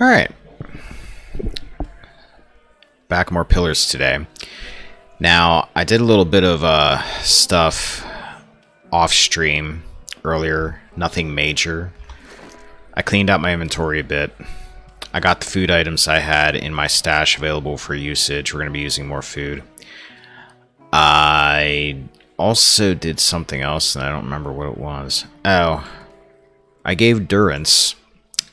Alright, back more pillars today. Now, I did a little bit of stuff off stream earlier, nothing major. I cleaned out my inventory a bit. I got the food items I had in my stash available for usage. We're going to be using more food. I also did something else, and I don't remember what it was. Oh, I gave Durance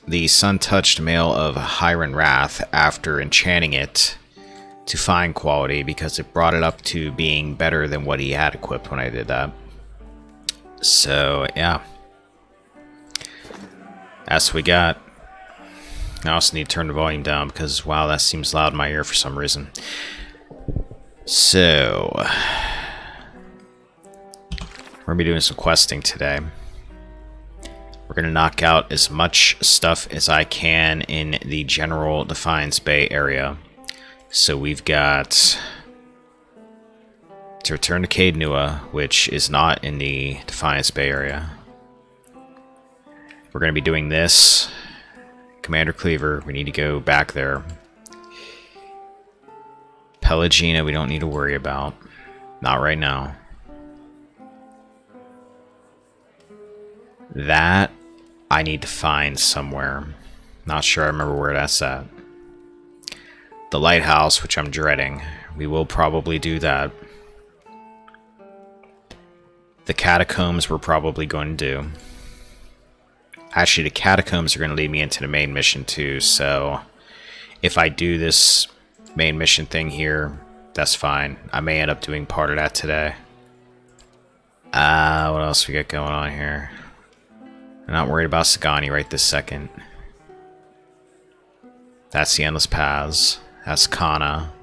the Sun-Touched Mail of Hiron Wrath after enchanting it to fine quality because it brought it up to being better than what he had equipped when I did that. So, yeah. That's what we got. I also need to turn the volume down because, wow, that seems loud in my ear for some reason. So, we're going to be doing some questing today. We're going to knock out as much stuff as I can in the general Defiance Bay area. So we've got to return to Caed Nua, which is not in the Defiance Bay area. We're going to be doing this. Commander Cleaver, we need to go back there. Pelagina, we don't need to worry about. Not right now. That I need to find somewhere. Not sure I remember where that's at. The lighthouse, which I'm dreading. We will probably do that. The catacombs we're probably going to do. Actually, the catacombs are going to lead me into the main mission too, so if I do this main mission thing here, that's fine. I may end up doing part of that today. What else we got going on here? I'm not worried about Sagani right this second. That's the Endless Paths. That's Kana.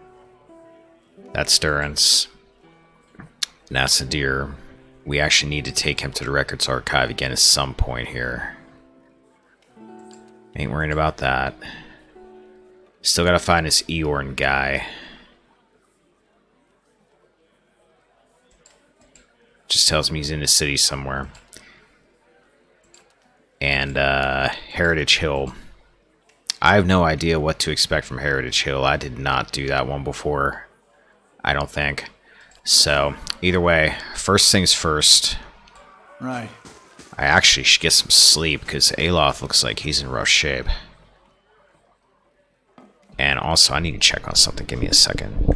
That's Durance. And that's Adir. We actually need to take him to the Records Archive again at some point here. Ain't worrying about that. Still gotta find this Eorn guy. Just tells me he's in the city somewhere. And Heritage Hill. I have no idea what to expect from Heritage Hill. I did not do that one before, I don't think. So, either way, first things first. Right. I actually should get some sleep because Aloth looks like he's in rough shape. And also, I need to check on something. Give me a second.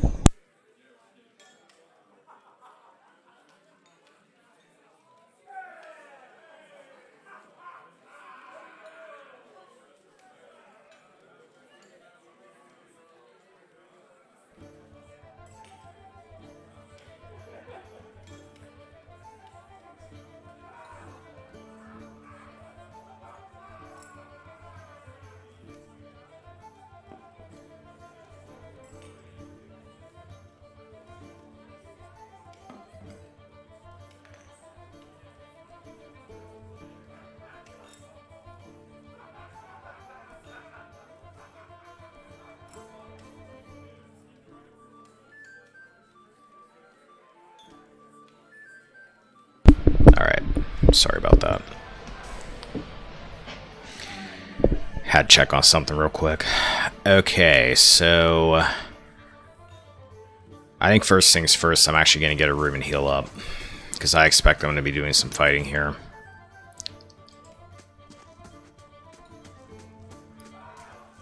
Alright, sorry about that. Had to check on something real quick. Okay, so I think first things first, I'm actually going to get a room and heal up. Because I expect I'm going to be doing some fighting here.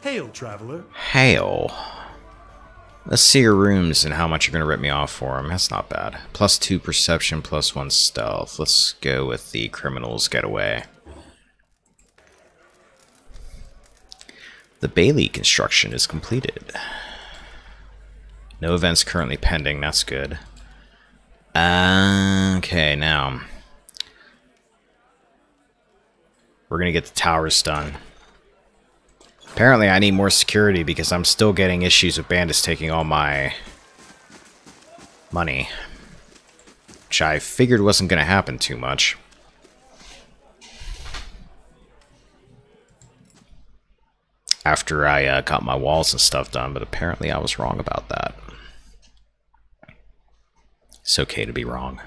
Hail, traveler. Hail. Let's see your rooms and how much you're going to rip me off for them. That's not bad. +2 perception, +1 stealth. Let's go with the criminal's getaway. The Bailey construction is completed. No events currently pending. That's good. Okay, now we're going to get the towers done. Apparently I need more security because I'm still getting issues with bandits taking all my money. Which I figured wasn't going to happen too much. After I got my walls and stuff done, but apparently I was wrong about that. It's okay to be wrong.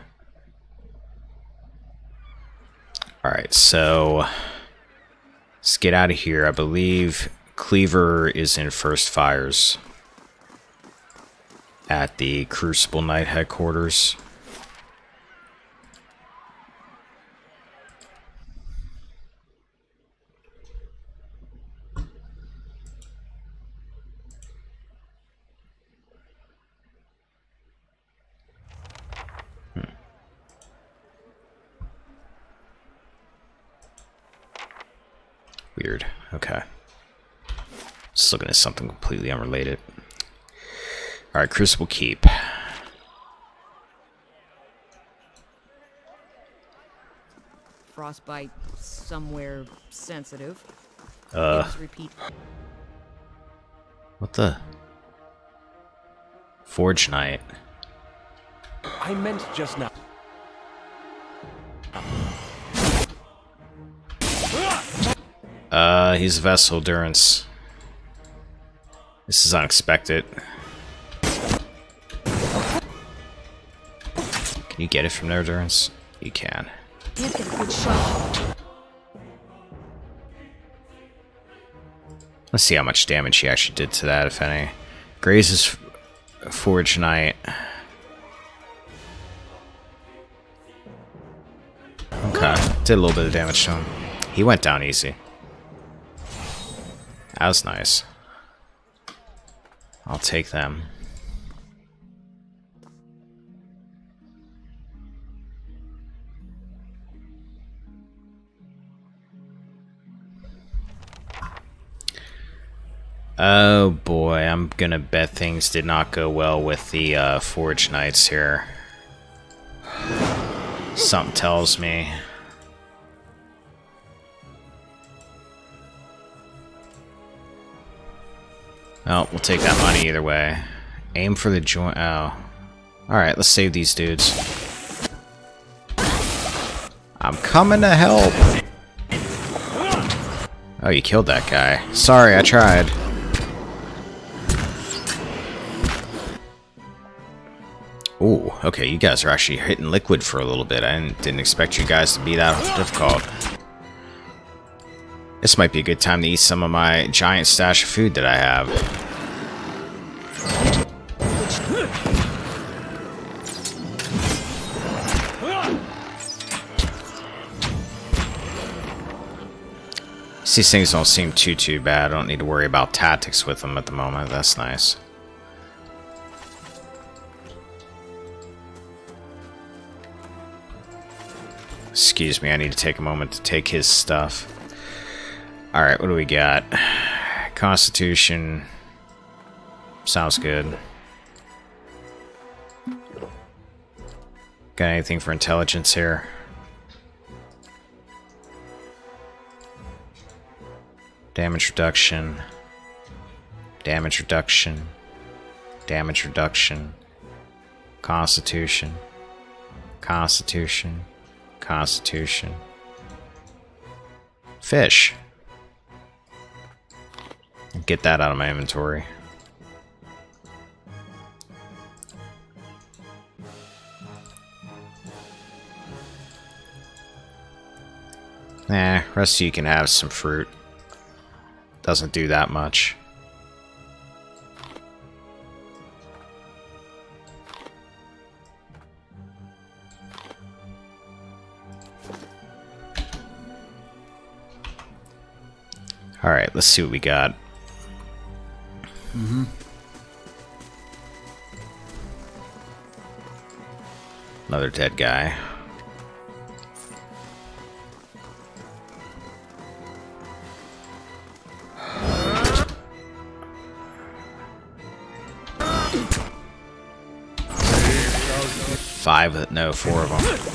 Alright, so let's get out of here. I believe Cleaver is in first fires at the Crucible Knight headquarters. Weird. Okay. Just looking at something completely unrelated. Alright, Crucible Keep. Frostbite somewhere sensitive. Repeat. What the? Forge Knight. I meant just now. He's Vessel Durance. This is unexpected. Can you get it from there, Durance? You can. Can't get a good shot. Let's see how much damage he actually did to that, if any. Grazes Forge Knight. Okay, did a little bit of damage to him. He went down easy. That was nice. I'll take them. Oh boy, I'm gonna bet things did not go well with the Forge Knights here. Something tells me. Oh, we'll take that money either way. Aim for the joint. Oh. Alright, let's save these dudes. I'm coming to help! Oh, you killed that guy. Sorry, I tried. Ooh, okay, you guys are actually hitting liquid for a little bit. I didn't expect you guys to be that difficult. This might be a good time to eat some of my giant stash of food that I have. These things don't seem too bad. I don't need to worry about tactics with them at the moment. That's nice. Excuse me, I need to take a moment to take his stuff. Alright, what do we got? Constitution. Sounds good. Got anything for intelligence here? Damage reduction. Damage reduction. Damage reduction. Constitution. Constitution. Constitution. Fish. Get that out of my inventory. Nah, rest of you can have some fruit. Doesn't do that much. Alright, let's see what we got. Another dead guy. Five, no, four of them.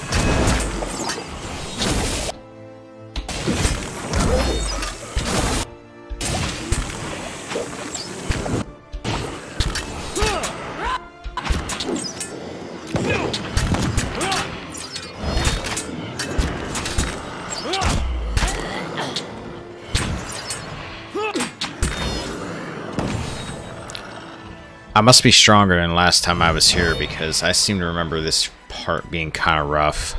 I must be stronger than last time I was here because I seem to remember this part being kind of rough.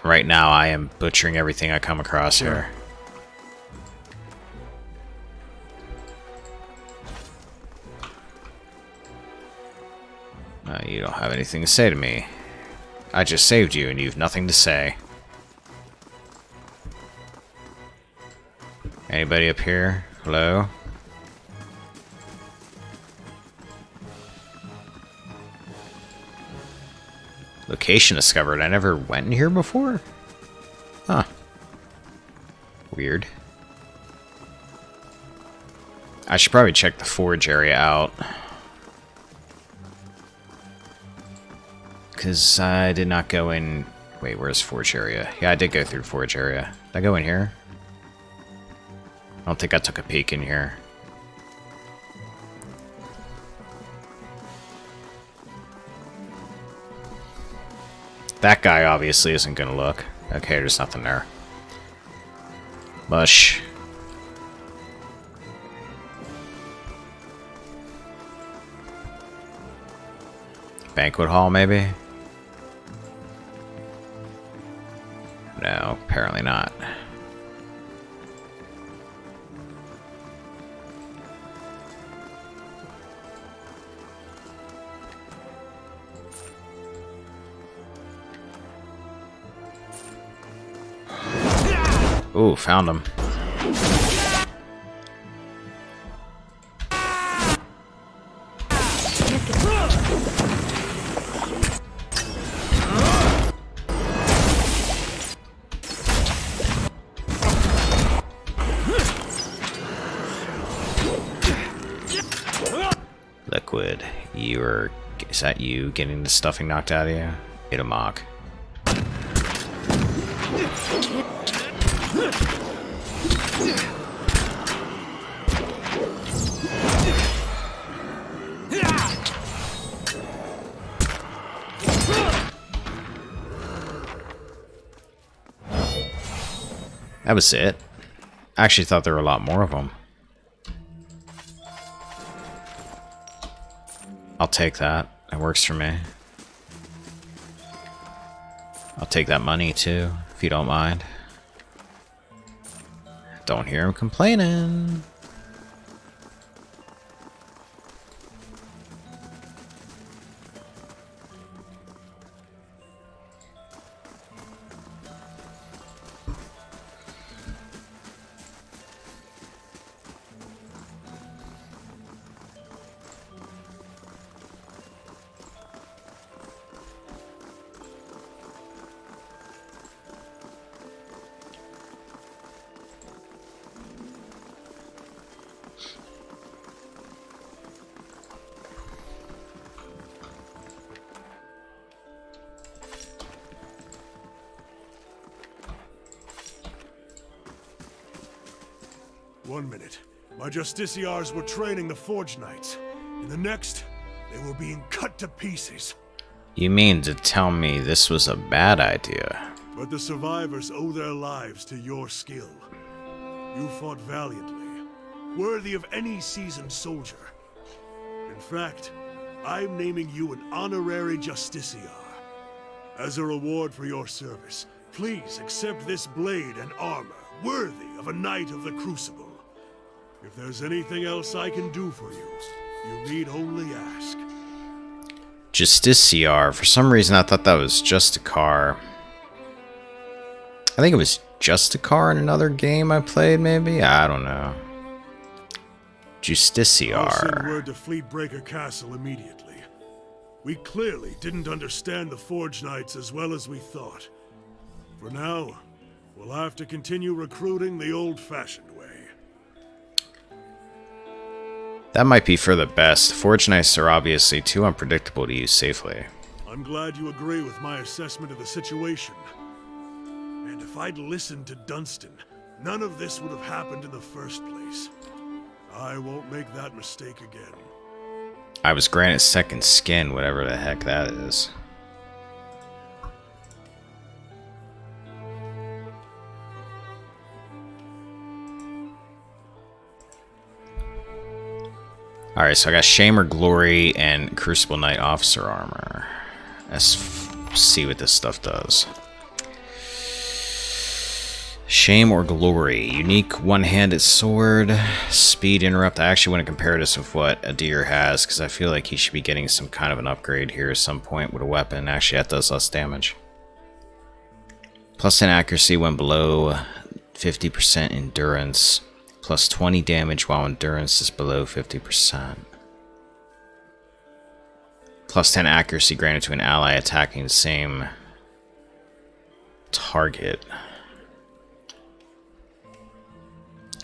Right now, I am butchering everything I come across here. You don't have anything to say to me. I just saved you, and you've nothing to say. Anybody up here? Hello? Location discovered. I never went in here before? Huh. Weird. I should probably check the forge area out. Because I did not go in... Wait, where's forge area? Yeah, I did go through forge area. Did I go in here? I don't think I took a peek in here. That guy obviously isn't gonna look. Okay, there's nothing there. Mush. Banquet hall, maybe? No, apparently not. Ooh, found him. Liquid, is that you getting the stuffing knocked out of you? Hit a mock. That was it. I actually thought there were a lot more of them. I'll take that. That works for me. I'll take that money too, if you don't mind. Don't hear him complaining. One minute, my Justiciars were training the Forge Knights. In the next, they were being cut to pieces. You mean to tell me this was a bad idea? But the survivors owe their lives to your skill. You fought valiantly, worthy of any seasoned soldier. In fact, I'm naming you an honorary Justiciar. As a reward for your service, please accept this blade and armor, worthy of a Knight of the Crucible. If there's anything else I can do for you, you need only ask. Justiciar. For some reason, I thought that was Justicar. I think it was Justicar in another game I played, maybe? I don't know. Justiciar. I'll send word to Fleetbreaker Castle immediately. We clearly didn't understand the Forge Knights as well as we thought. For now, we'll have to continue recruiting the old-fashioned way. That might be for the best. Forge Knights are obviously too unpredictable to use safely. I'm glad you agree with my assessment of the situation. And if I'd listened to Dunstan, none of this would have happened in the first place. I won't make that mistake again. I was granted second skin, whatever the heck that is. Alright, so I got Shame or Glory and Crucible Knight Officer Armor. Let's see what this stuff does. Shame or Glory. Unique one-handed sword. Speed interrupt. I actually want to compare this with what Adir has, because I feel like he should be getting some kind of an upgrade here at some point with a weapon. Actually, that does less damage. Plus 10 accuracy when below 50% endurance. Plus 20 damage while endurance is below 50%. Plus 10 accuracy granted to an ally attacking the same target.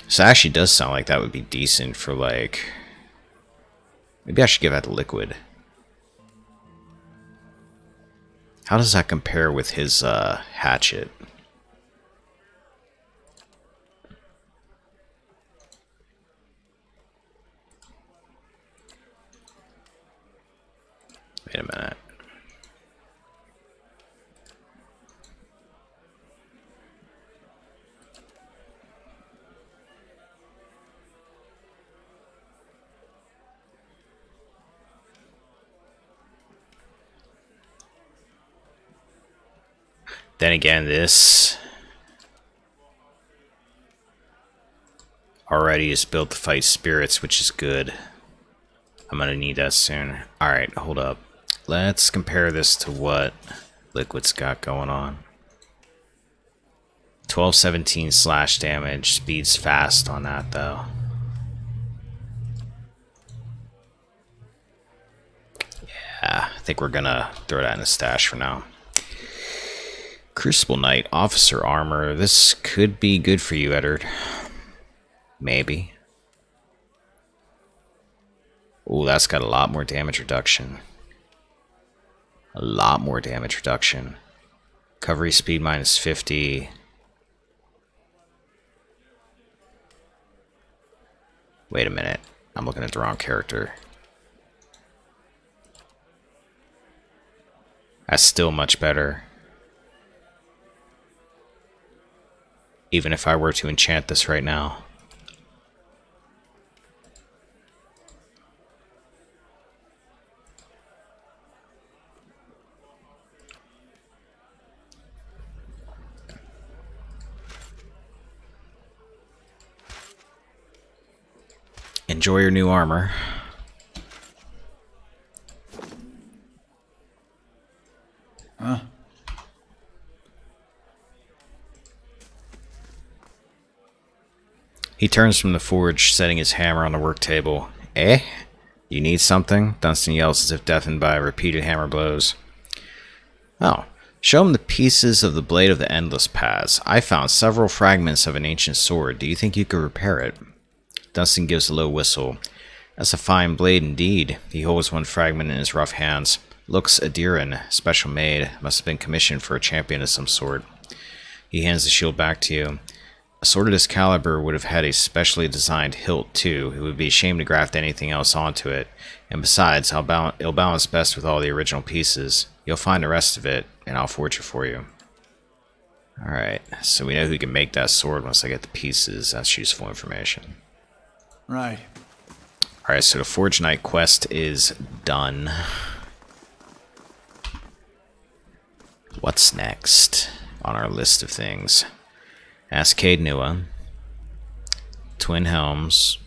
So it actually does sound like that would be decent for, like... Maybe I should give that to Liquid. How does that compare with his hatchet? Wait a minute. Then again, this already is built to fight spirits, which is good. I'm gonna need that soon. Alright, hold up. Let's compare this to what Liquid's got going on. 1217 slash damage. Speed's fast on that, though. Yeah, I think we're gonna throw that in the stash for now. Crucible Knight, Officer Armor. This could be good for you, Eddard. Maybe. Ooh, that's got a lot more damage reduction. A lot more damage reduction. Recovery speed minus 50. Wait a minute. I'm looking at the wrong character. That's still much better. Even if I were to enchant this right now. Enjoy your new armor. Huh? He turns from the forge, setting his hammer on the work table. Eh? You need something? Dunstan yells as if deafened by repeated hammer blows. Oh. Show him the pieces of the Blade of the Endless Paths. I found several fragments of an ancient sword. Do you think you could repair it? Dunstan gives a low whistle. That's a fine blade indeed. He holds one fragment in his rough hands. Looks Adiran, special made. Must have been commissioned for a champion of some sort. He hands the shield back to you. A sword of this caliber would have had a specially designed hilt, too. It would be a shame to graft anything else onto it. And besides, it'll balance best with all the original pieces. You'll find the rest of it, and I'll forge it for you. Alright, so we know who can make that sword once I get the pieces. That's useful information. Right. Alright, so the Forge Knight quest is done. What's next on our list of things? Ask Caed Nua, Twin Elms,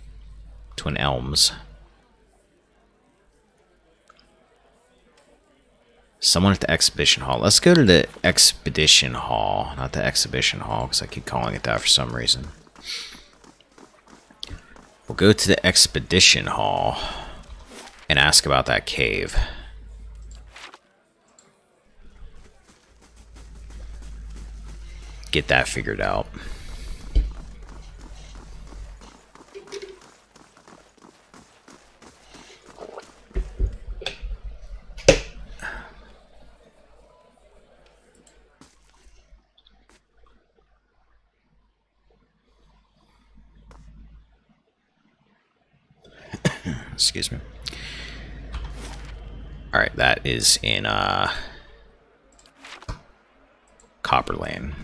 someone at the Exhibition Hall. Let's go to the Expedition Hall, not the Exhibition Hall, because I keep calling it that for some reason. We'll go to the Expedition Hall and ask about that cave. Get that figured out. Excuse me. Alright, that is in Copper Lane.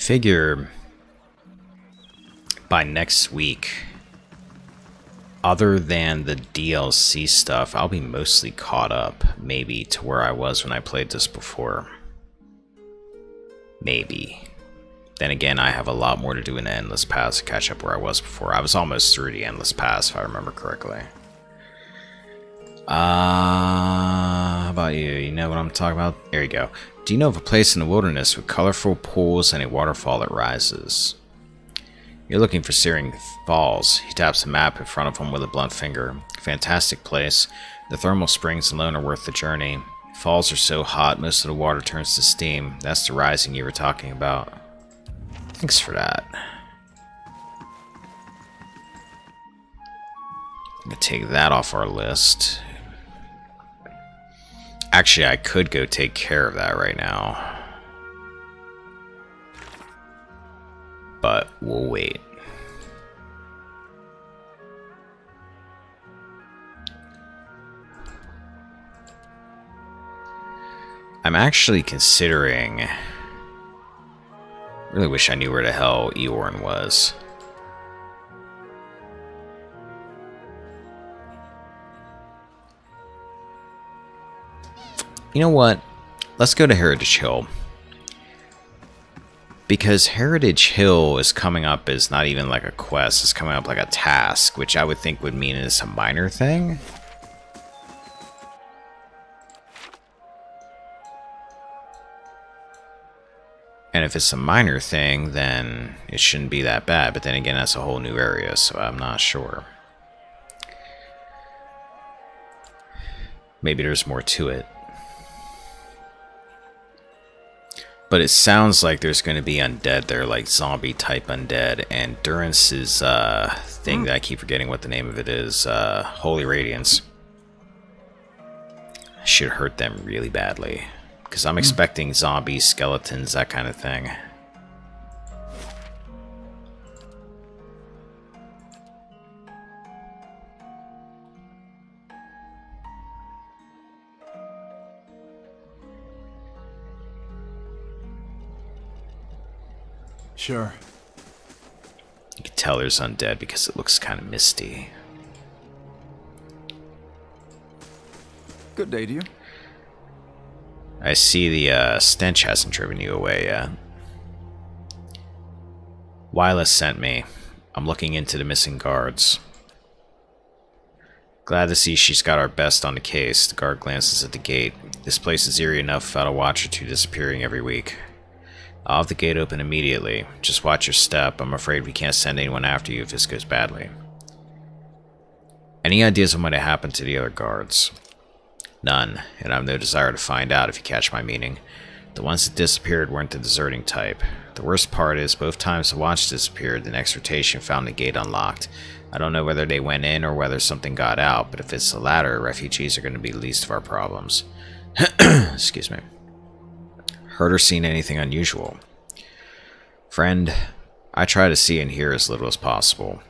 Figure by next week, other than the DLC stuff, I'll be mostly caught up, maybe, to where I was when I played this before. Maybe. Then again, I have a lot more to do in the Endless Pass to catch up where I was before. I was almost through the Endless Pass, if I remember correctly. How about you? You know what I'm talking about? There you go. Do you know of a place in the wilderness with colorful pools and a waterfall that rises? You're looking for Searing Falls. He taps the map in front of him with a blunt finger. Fantastic place. The thermal springs alone are worth the journey. Falls are so hot, most of the water turns to steam. That's the rising you were talking about. Thanks for that. I'm gonna take that off our list. Actually, I could go take care of that right now. But we'll wait. I'm actually considering... really wish I knew where the hell Eorn was. You know what? Let's go to Heritage Hill. Because Heritage Hill is coming up as not even like a quest, it's coming up like a task, which I would think would mean it's a minor thing. And if it's a minor thing, then it shouldn't be that bad. But then again, that's a whole new area, so I'm not sure. Maybe there's more to it. But it sounds like there's going to be undead there, like zombie-type undead. And Durance's thing that I keep forgetting what the name of it is, Holy Radiance, should hurt them really badly. Because I'm expecting zombies, skeletons, that kind of thing. Sure. You can tell there's undead because it looks kind of misty. Good day to you. I see the stench hasn't driven you away yet. Wyla sent me. I'm looking into the missing guards. Glad to see she's got our best on the case. The guard glances at the gate. This place is eerie enough without a watch or two disappearing every week. I'll have the gate open immediately. Just watch your step. I'm afraid we can't send anyone after you if this goes badly. Any ideas what might have happened to the other guards? None, and I have no desire to find out if you catch my meaning. The ones that disappeared weren't the deserting type. The worst part is, both times the watch disappeared, the next rotation found the gate unlocked. I don't know whether they went in or whether something got out, but if it's the latter, refugees are going to be the least of our problems. Excuse me. Heard or seen anything unusual? Friend, I try to see and hear as little as possible.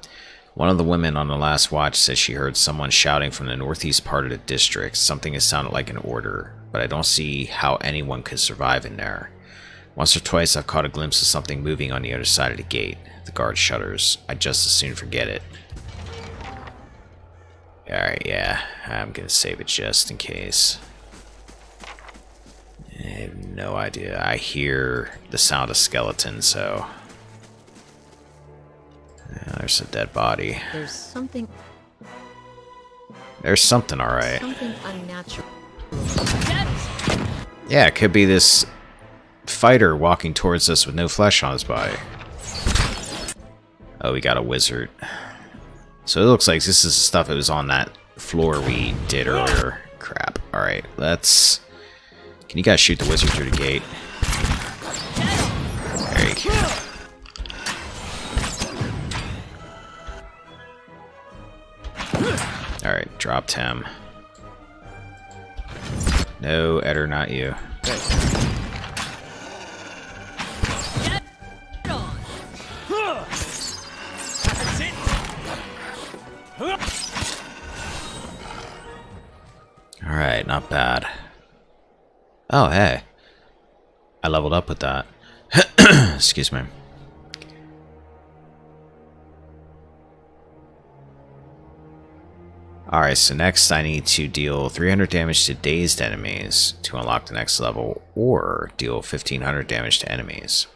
One of the women on the last watch says she heard someone shouting from the northeast part of the district. Something that sounded like an order, but I don't see how anyone could survive in there. Once or twice I've caught a glimpse of something moving on the other side of the gate. The guard shudders. I'd just as soon forget it. Alright, yeah. I'm gonna save it just in case. I have no idea. I hear the sound of skeletons, so... yeah, there's a dead body. There's something... there's something, alright. something unnatural. Yeah, it could be this fighter walking towards us with no flesh on his body. Oh, we got a wizard. So it looks like this is stuff that was on that floor we did earlier. Crap. Alright, let's... can you guys shoot the wizard through the gate? There you go. Alright, dropped him. No, Eder, not you. Alright, not bad. Oh, hey. I leveled up with that. Excuse me. Alright, so next I need to deal 300 damage to dazed enemies to unlock the next level, or deal 1500 damage to enemies.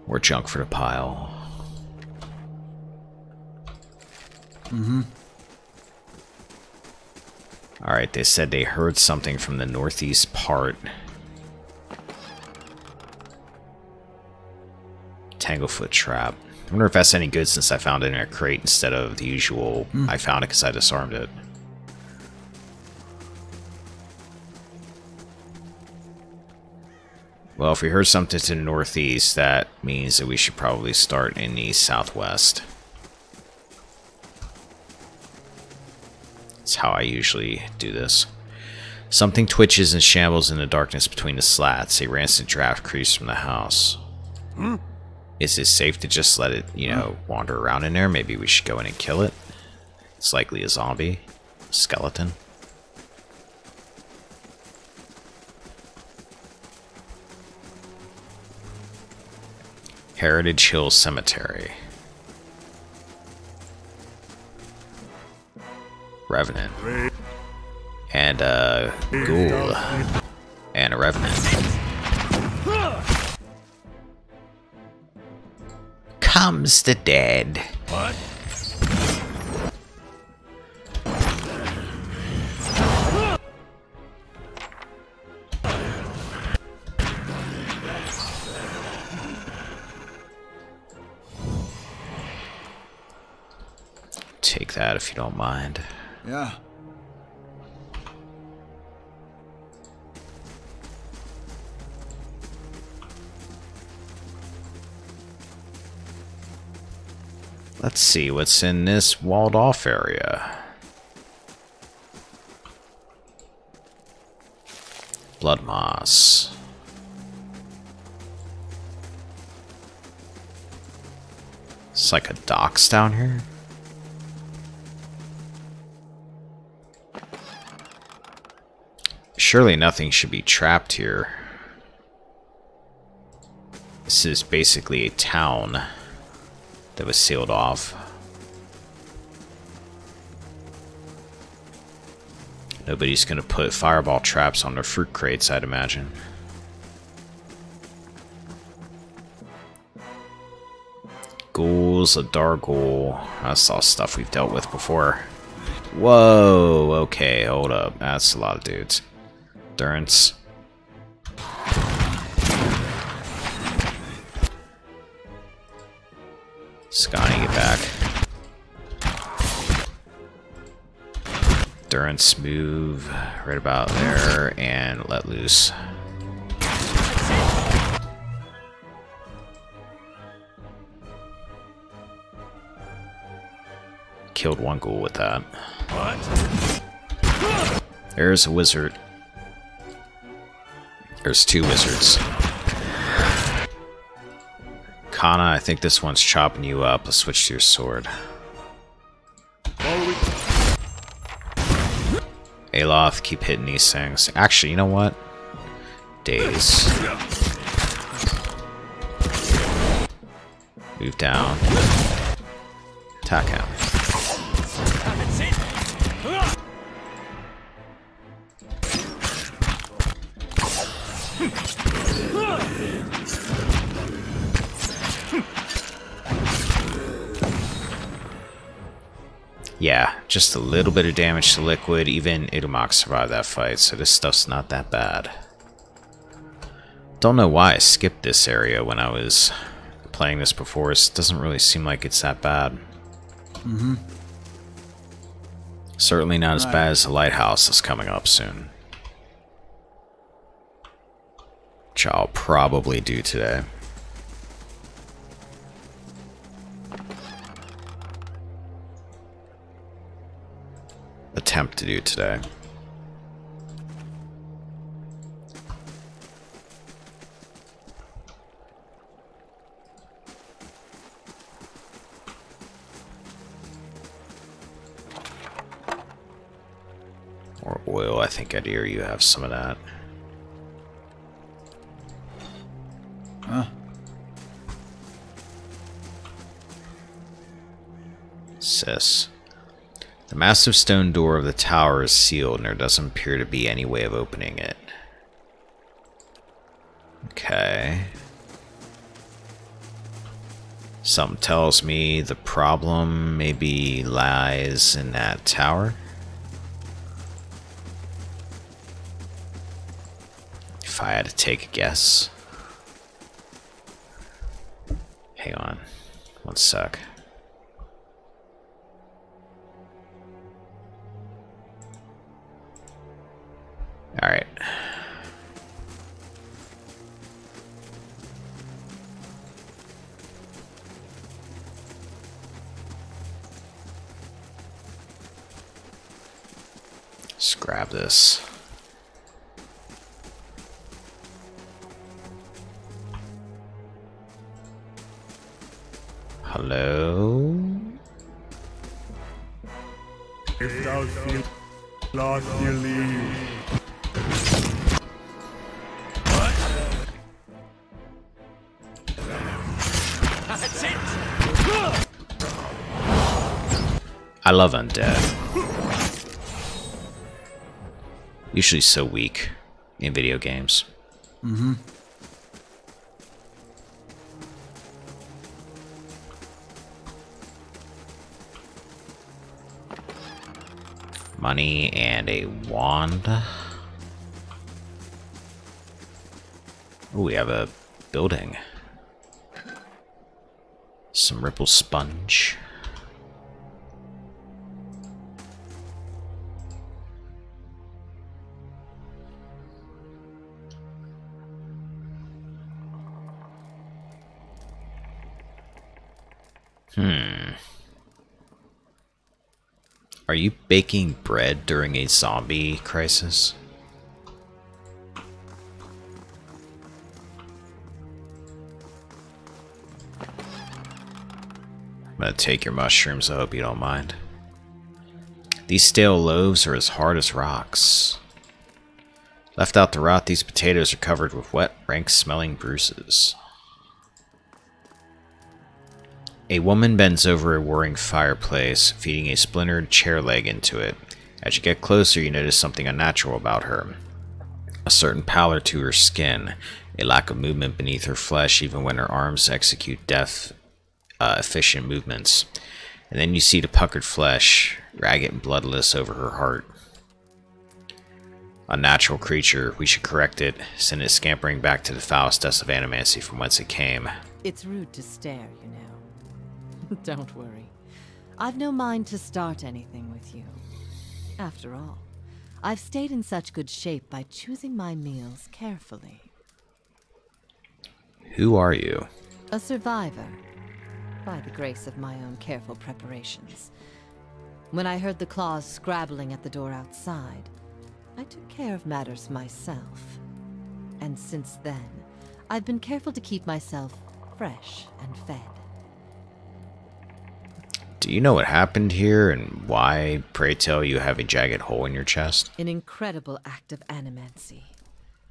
More junk for the pile. Alright, they said they heard something from the northeast part. Tanglefoot trap. I wonder if that's any good since I found it in a crate instead of the usual I found it because I disarmed it. Well, if we heard something to the northeast, that means that we should probably start in the southwest. That's how I usually do this. Something twitches and shambles in the darkness between the slats. A rancid draft creeps from the house. Is it safe to just let it, you know, wander around in there? Maybe we should go in and kill it. It's likely a zombie. Skeleton. Heritage Hill Cemetery. Revenant. And a ghoul. And a revenant. Comes the dead. What? Take that if you don't mind. Yeah. Let's see what's in this walled off area. Blood moss. It's like a docks down here. Surely nothing should be trapped here. This is basically a town that was sealed off. Nobody's gonna put fireball traps on their fruit crates, I'd imagine. Ghouls, a Darghoul. That's all stuff we've dealt with before. Whoa, okay, hold up. That's a lot of dudes. Durance. Scotty, get back. Durance, move right about there and let loose. Killed one ghoul with that. What? There's a wizard. There's two wizards. Kana, I think this one's chopping you up. Let's switch to your sword. Aloth, keep hitting these things. Actually, you know what? Daze. Move down. Attack him. Yeah, just a little bit of damage to Liquid. Even Itumok survived that fight, so this stuff's not that bad. Don't know why I skipped this area when I was playing this before. It doesn't really seem like it's that bad. Certainly not as bad as the lighthouse that's coming up soon. Which I'll probably do today. Attempt to do today. think I'd hear you have some of that. Huh? Sis. The massive stone door of the tower is sealed and there doesn't appear to be any way of opening it. Okay. Something tells me the problem maybe lies in that tower. If I had to take a guess. Hang on. One sec. Alright. Let's grab this. Hello? If thou feel lost, you leave. I love undead. Usually so weak in video games. Mm-hmm. Money and a wand. Ooh, we have a building. Some ripple sponge. Are you baking bread during a zombie crisis? I'm gonna take your mushrooms, I hope you don't mind. These stale loaves are as hard as rocks. Left out to rot, these potatoes are covered with wet, rank-smelling bruises. A woman bends over a roaring fireplace, feeding a splintered chair leg into it. As you get closer, you notice something unnatural about her. A certain pallor to her skin, a lack of movement beneath her flesh even when her arms execute efficient movements. And then you see the puckered flesh, ragged and bloodless over her heart. Unnatural creature, we should correct it, send it scampering back to the foulest dust of animancy from whence it came. It's rude to stare, you know. Don't worry. I've no mind to start anything with you. After all, I've stayed in such good shape by choosing my meals carefully. Who are you? A survivor, by the grace of my own careful preparations. When I heard the claws scrabbling at the door outside, I took care of matters myself. And since then, I've been careful to keep myself fresh and fed. Do you know what happened here and why, pray tell, you have a jagged hole in your chest? An incredible act of animancy,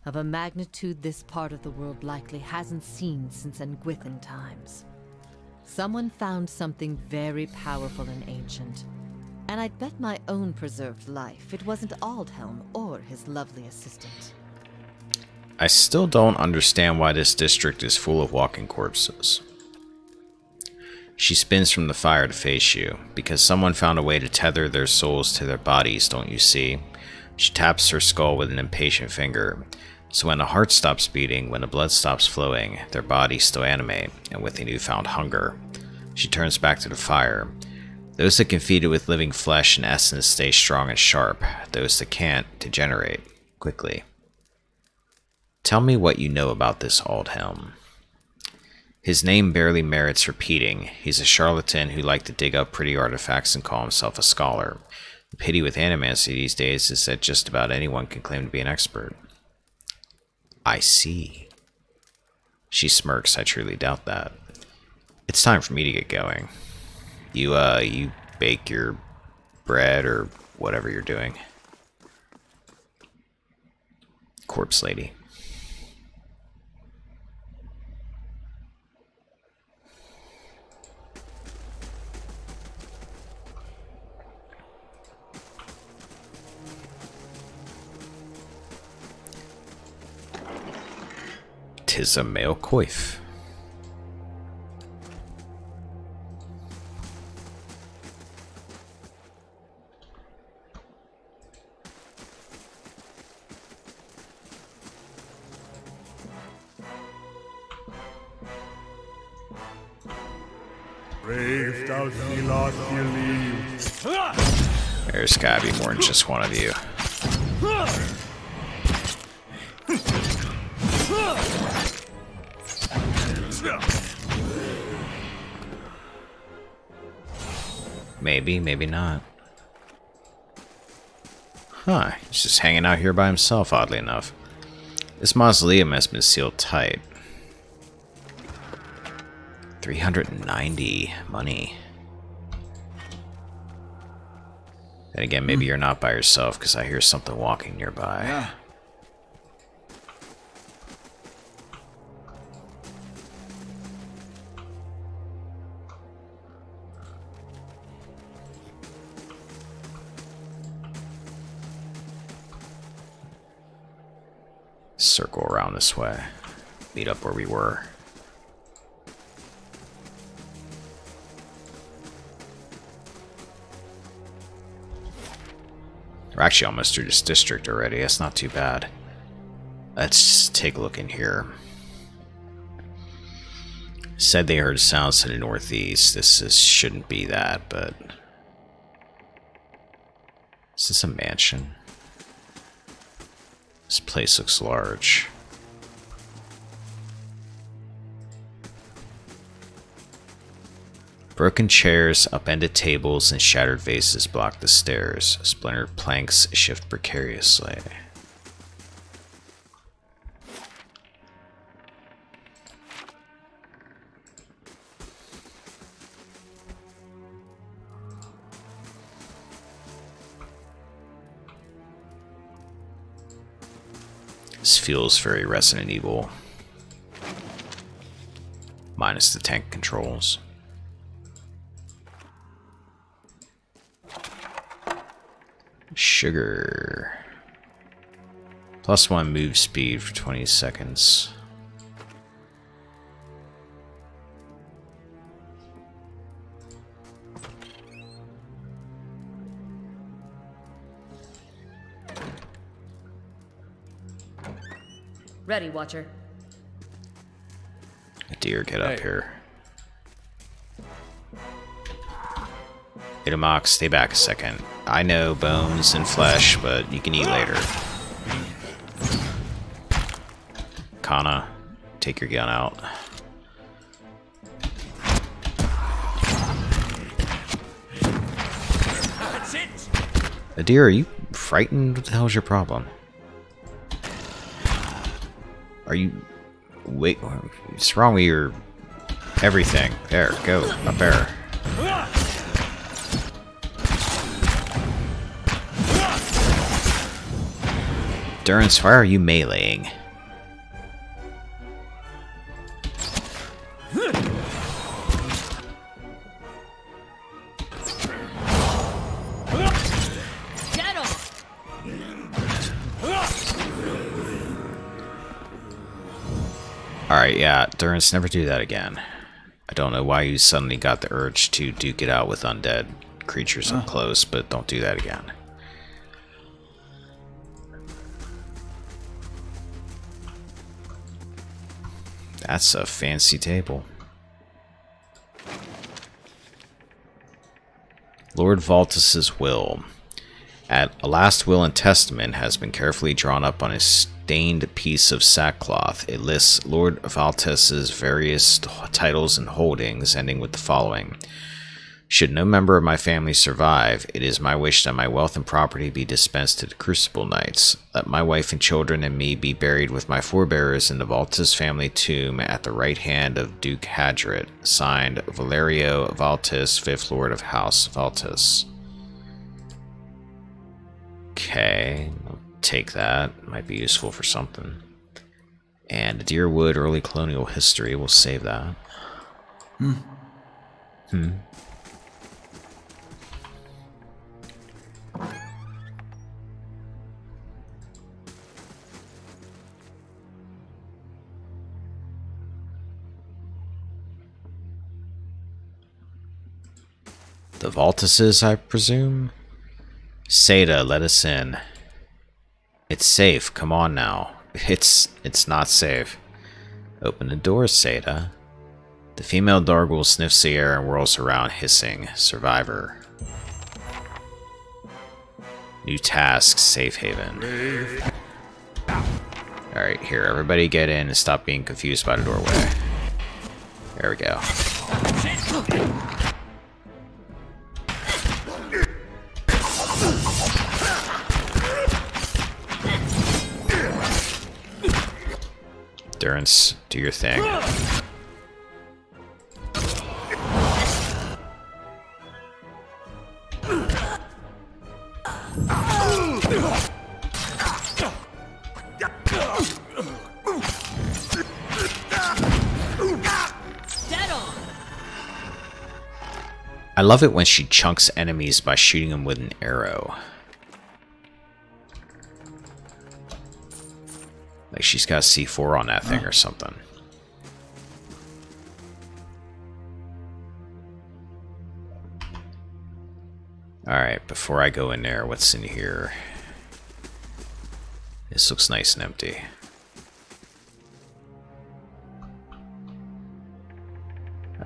of a magnitude this part of the world likely hasn't seen since Engwithan times. Someone found something very powerful and ancient, and I'd bet my own preserved life it wasn't Aldhelm or his lovely assistant. I still don't understand why this district is full of walking corpses. She spins from the fire to face you, because someone found a way to tether their souls to their bodies, don't you see? She taps her skull with an impatient finger. So when the heart stops beating, when the blood stops flowing, their bodies still animate, and with a newfound hunger. She turns back to the fire. Those that can feed it with living flesh and essence stay strong and sharp. Those that can't, degenerate quickly. Tell me what you know about this Aldhelm. His name barely merits repeating. He's a charlatan who liked to dig up pretty artifacts and call himself a scholar. The pity with animancy these days is that just about anyone can claim to be an expert. I see. She smirks. I truly doubt that. It's time for me to get going. You bake your bread or whatever you're doing. Corpse lady. Tis a male coif. Brave thou not believe. There's gotta be more than just one of you. Maybe, maybe not. Huh, he's just hanging out here by himself, oddly enough. This mausoleum has been sealed tight. 390 money. Then again, maybe you're not by yourself, because I hear something walking nearby. Yeah. Circle around this way. Meet up where we were. We're actually almost through this district already. That's not too bad. Let's just take a look in here. Said they heard sounds to the northeast. Shouldn't be that, but... Is this a mansion? This place looks large. Broken chairs, upended tables, and shattered vases block the stairs. Splintered planks shift precariously. This feels very Resident Evil. Minus the tank controls. Sugar. +1 move speed for 20 seconds. Ready, Watcher. Deer, get up here. Itamox, stay back a second. I know bones and flesh, but you can eat later. Kana, take your gun out. That's it. Adir, are you frightened? What the hell's your problem? Are you... Wait, what's wrong with your... everything? There, go, up there. Durance, why are you meleeing? Get him! Alright, yeah, Durance, never do that again. I don't know why you suddenly got the urge to duke it out with undead creatures up close, but don't do that again. That's a fancy table. Lord Valtus's will. A last will and testament has been carefully drawn up on a stained piece of sackcloth. It lists Lord Valtus's various titles and holdings, ending with the following. Should no member of my family survive, it is my wish that my wealth and property be dispensed to the Crucible Knights. Let my wife and children and me be buried with my forebears in the Valtus family tomb at the right hand of Duke Hadrit. Signed, Valerio Valtus, 5th Lord of House Valtus. Okay, take that. Might be useful for something. And Deerwood early colonial history. We'll save that. The Valtuses, I presume? Seda, let us in. It's safe. Come on now. It's not safe. Open the door, Seda. The female Dargul sniffs the air and whirls around, hissing. Survivor. New task, safe haven. Alright, here, everybody get in and stop being confused by the doorway. There we go. Durance, do your thing. I love it when she chunks enemies by shooting them with an arrow. Like she's got C4 on that thing or something. Alright, before I go in there, what's in here? This looks nice and empty.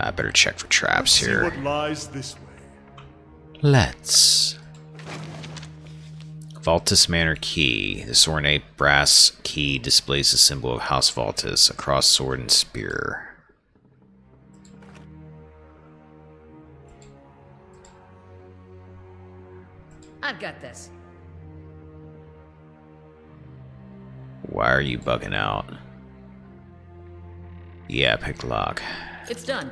I better check for traps here. See what lies this way. Let's. Valtus Manor Key. This ornate brass key displays the symbol of House Valtus, a cross sword and spear. I've got this. Why are you bugging out? Yeah, pick the lock. It's done.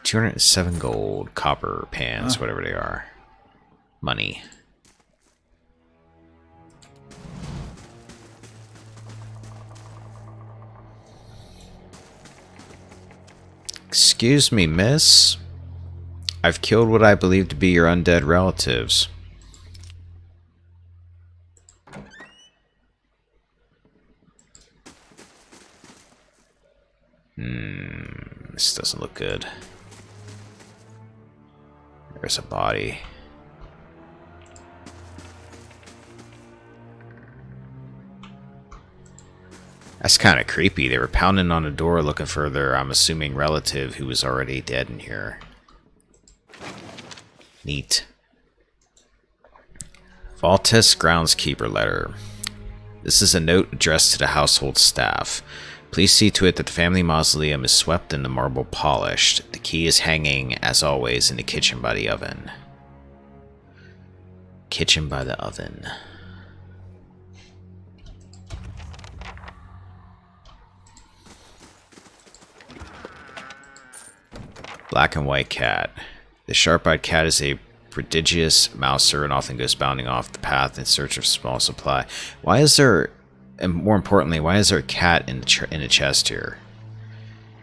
207 gold, copper pans, whatever they are. Money. Excuse me, miss. I've killed what I believe to be your undead relatives. This doesn't look good. There's a body. That's kind of creepy. They were pounding on the door looking for their, I'm assuming, relative who was already dead in here. Neat. Valtus Groundskeeper letter. This is a note addressed to the household staff. Please see to it that the family mausoleum is swept and the marble polished. The key is hanging, as always, in the kitchen by the oven. Kitchen by the oven. Black and white cat. The sharp-eyed cat is a prodigious mouser and often goes bounding off the path in search of small supply. Why is there... And more importantly, why is there a cat in the chest here?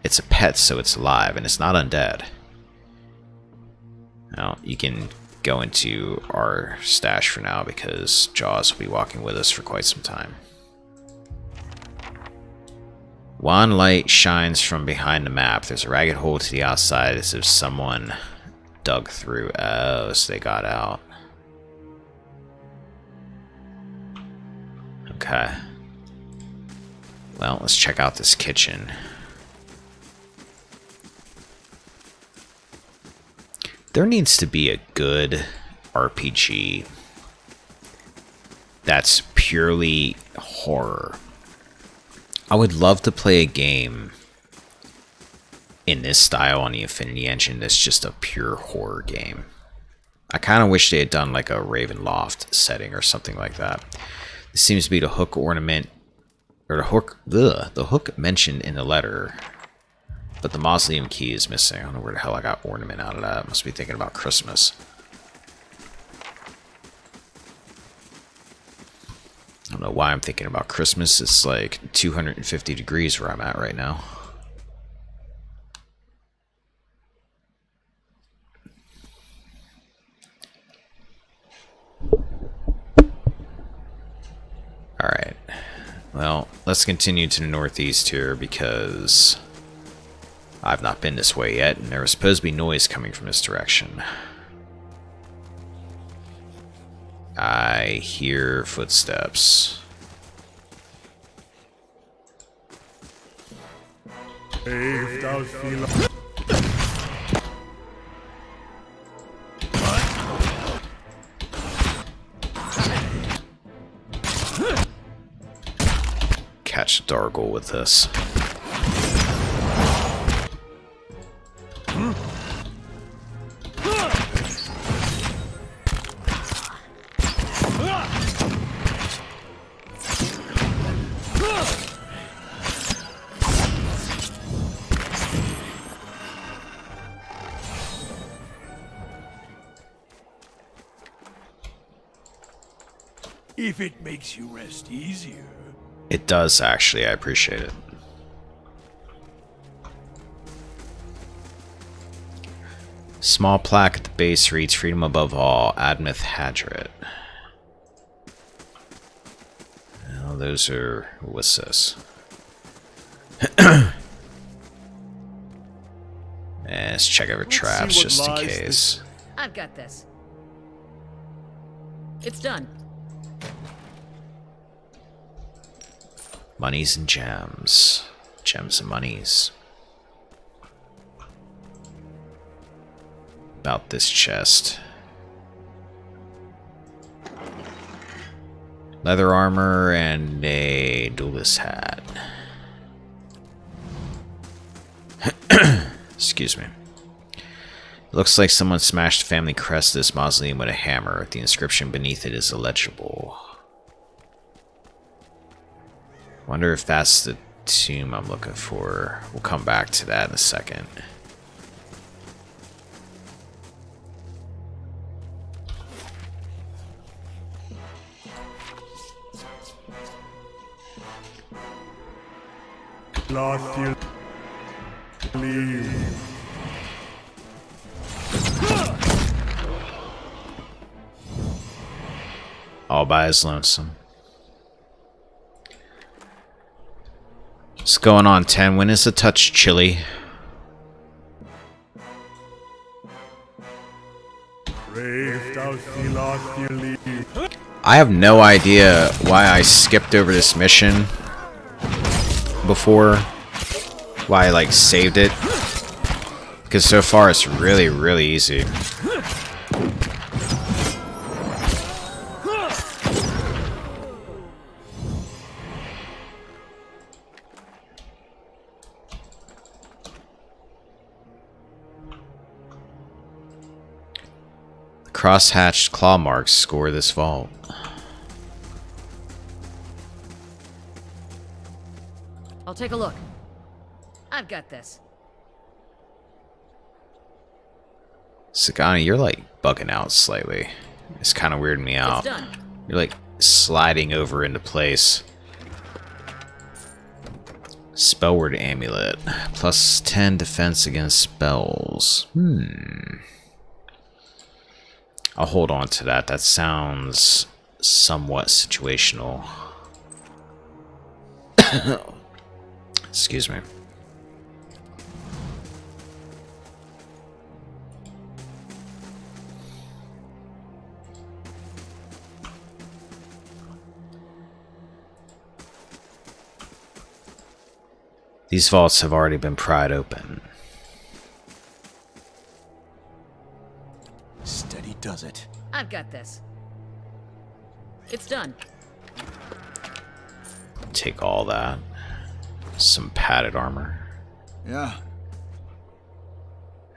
It's a pet, so it's alive, and it's not undead. Now, you can go into our stash for now, because Jaws will be walking with us for quite some time. One light shines from behind the map. There's a ragged hole to the outside, as if someone dug through. Oh, so they got out. Okay. Well, let's check out this kitchen. There needs to be a good RPG that's purely horror. I would love to play a game in this style on the Infinity Engine that's just a pure horror game. I kind of wish they had done like a Ravenloft setting or something like that. This seems to be the hook ornament. Or the hook mentioned in the letter, but the mausoleum key is missing. I don't know where the hell I got ornament out of that. Must be thinking about Christmas. don't know why I'm thinking about Christmas. It's like 250 degrees where I'm at right now. Alright. Well, let's continue to the northeast here because I've not been this way yet, and there was supposed to be noise coming from this direction. I hear footsteps. If thou feel Catch Dargle with this. if it makes you rest easier. It does, actually. I appreciate it. Small plaque at the base reads, "Freedom above all, Admeth Hadret." Well, those are... what's this? Let's check over traps see what just in lies case. I've got this. It's done. Monies and gems. Gems and monies. About this chest. Leather armor and a duelist hat. Excuse me. Looks like someone smashed the family crest of this mausoleum with a hammer. The inscription beneath it is illegible. Wonder if that's the tomb I'm looking for. We'll come back to that in a second. All by his lonesome. What's going on, 10? When is the touch chilly? I have no idea why I skipped over this mission before. Why I like saved it. Because so far it's really, really easy. Cross-hatched claw marks score this vault. I'll take a look. I've got this. Sagani, you're like bugging out slightly. It's kind of weirding me out. It's done. You're like sliding over into place. Spellword amulet. Plus 10 defense against spells. I'll hold on to that. That sounds somewhat situational. Excuse me. These vaults have already been pried open. Steady does it. I've got this. It's done. Take all that. Some padded armor. Yeah.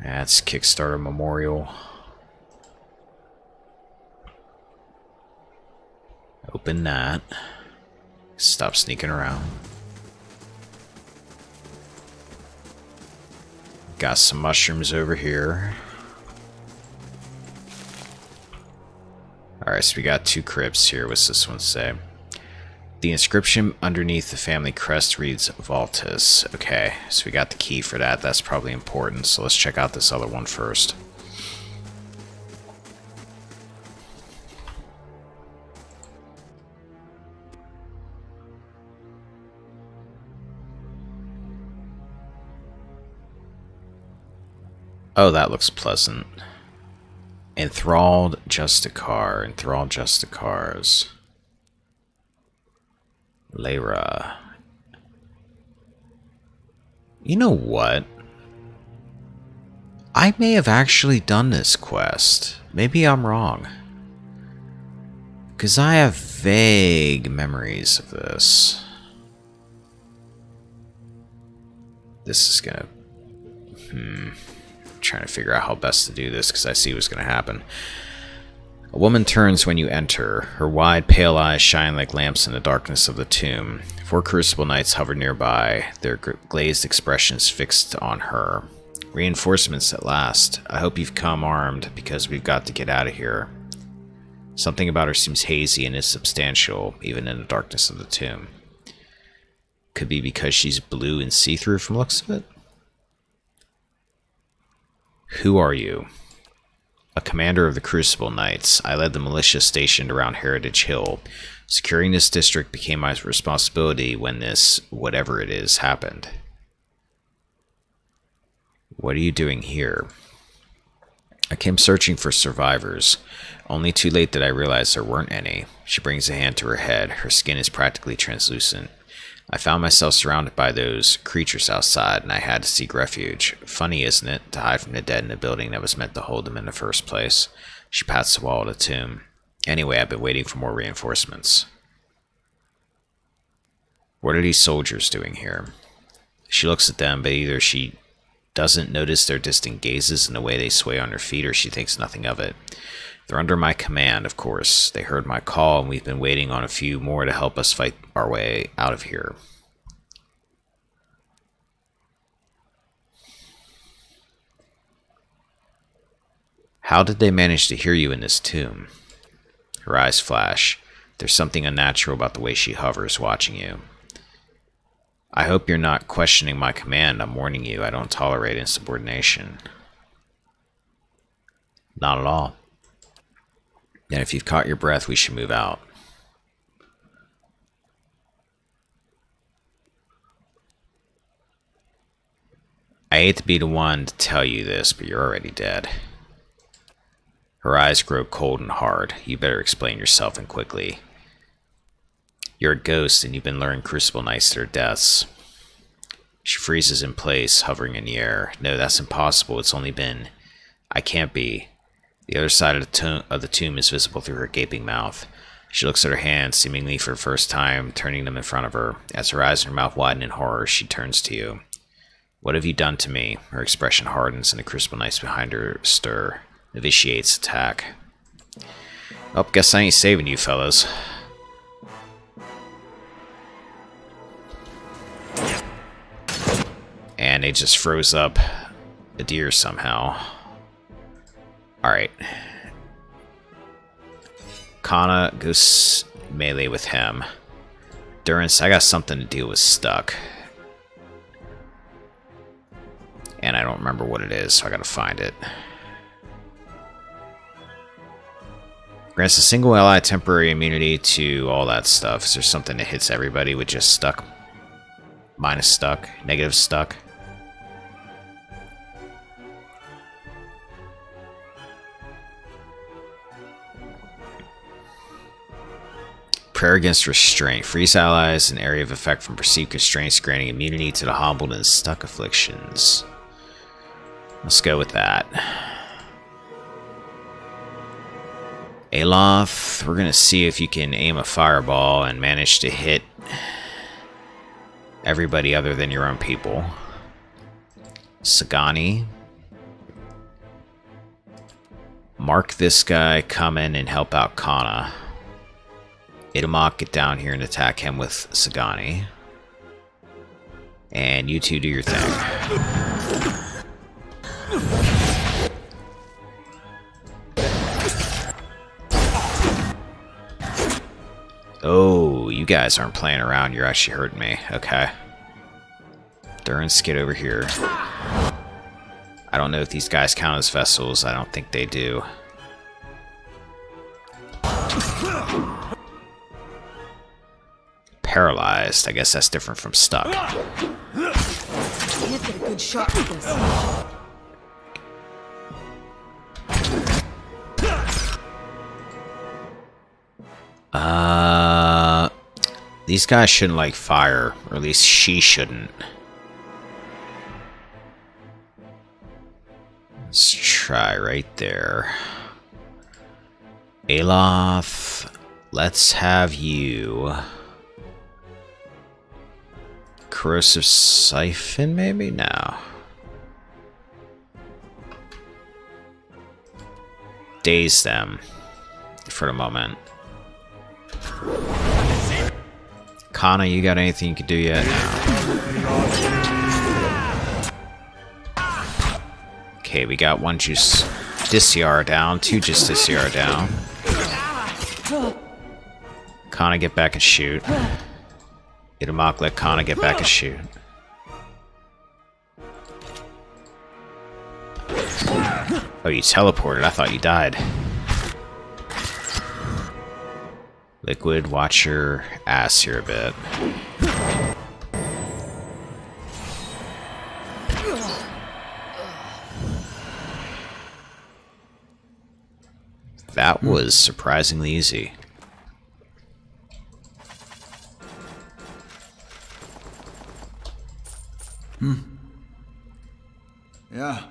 That's Kickstarter Memorial. Open that. Stop sneaking around. Got some mushrooms over here. Alright, so we got 2 crypts here. What's this one say? The inscription underneath the family crest reads Valtus. Okay, so we got the key for that. That's probably important. So let's check out this other one first. Oh, that looks pleasant. Enthralled Justicar. Enthralled Justicars. Lyra. You know what? I may have actually done this quest. Maybe I'm wrong. Because I have vague memories of this. This is gonna... trying to figure out how best to do this because I see what's going to happen. A woman turns when you enter. Her wide, pale eyes shine like lamps in the darkness of the tomb. 4 Crucible Knights hover nearby, their glazed expressions fixed on her. Reinforcements at last. I hope you've come armed because we've got to get out of here. Something about her seems hazy and insubstantial, even in the darkness of the tomb. Could be because she's blue and see-through from the looks of it. Who are you? A commander of the Crucible Knights. I led the militia stationed around Heritage Hill. Securing this district became my responsibility when this, whatever it is, happened. What are you doing here? I came searching for survivors. Only too late did I realize there weren't any. She brings a hand to her head. Her skin is practically translucent. I found myself surrounded by those creatures outside, and I had to seek refuge. Funny, isn't it, to hide from the dead in a building that was meant to hold them in the first place? She pats the wall of the tomb. Anyway, I've been waiting for more reinforcements. What are these soldiers doing here? She looks at them, but either she doesn't notice their distant gazes and the way they sway on their feet, or she thinks nothing of it. They're under my command, of course. They heard my call, and we've been waiting on a few more to help us fight our way out of here. How did they manage to hear you in this tomb? Her eyes flash. There's something unnatural about the way she hovers, watching you. I hope you're not questioning my command. I'm warning you, I don't tolerate insubordination. Not at all. And if you've caught your breath, we should move out. I hate to be the one to tell you this, but you're already dead. Her eyes grow cold and hard. You better explain yourself, and quickly. You're a ghost, and you've been luring Crucible Knights to their deaths. She freezes in place, hovering in the air. No, that's impossible. It's only been... I can't be. The other side of the tomb is visible through her gaping mouth. She looks at her hands, seemingly for the first time, turning them in front of her. As her eyes and her mouth widen in horror, she turns to you. What have you done to me? Her expression hardens, and the Crucible Knights behind her stir. Initiates attack. Oh, guess I ain't saving you, fellas. And they just froze up a deer somehow. Alright. Kana goes melee with him. Durance, I got something to deal with stuck. And I don't remember what it is, so I gotta find it. Grants a single ally temporary immunity to all that stuff. Is there something that hits everybody with just stuck? Minus stuck? Negative stuck? Prayer against restraint. Freeze allies an area of effect from perceived constraints, granting immunity to the hobbled and stuck afflictions. Let's go with that. Aloth, we're gonna see if you can aim a fireball and manage to hit everybody other than your own people. Sagani. Mark this guy, come in and help out Kana. Itamok, get down here and attack him with Sagani. And you two do your thing. Oh, you guys aren't playing around. You're actually hurting me. Okay. Durance, get over here. I don't know if these guys count as vessels. I don't think they do. Paralyzed. I guess that's different from stuck. Can't get a good shot with this. These guys shouldn't like fire, or at least she shouldn't. Let's try right there. Aloth, let's have you. Corrosive Siphon, maybe? No. Daze them for the moment. Kana, you got anything you can do yet? No. Okay, we got one juice Disciar down, two just Disciar down. Kana, get back and shoot. Itamak, let Kana get back and shoot. Oh, you teleported. I thought you died. Liquid, watch your ass here a bit. That was surprisingly easy. Yeah.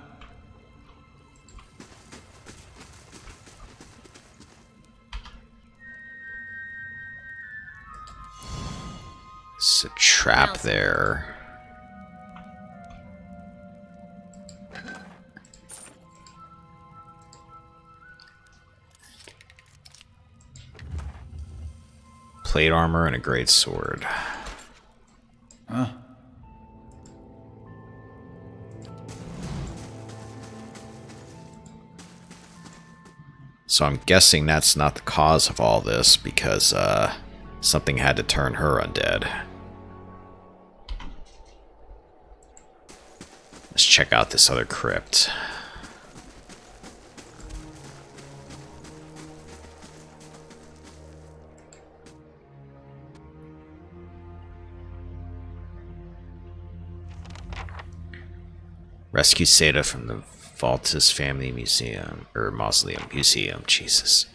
It's a trap there. Plate armor and a great sword. Huh? So I'm guessing that's not the cause of all this, because something had to turn her undead. Let's check out this other crypt. Rescue Seda from the Valtis Family Museum, or Mausoleum, Museum, Jesus.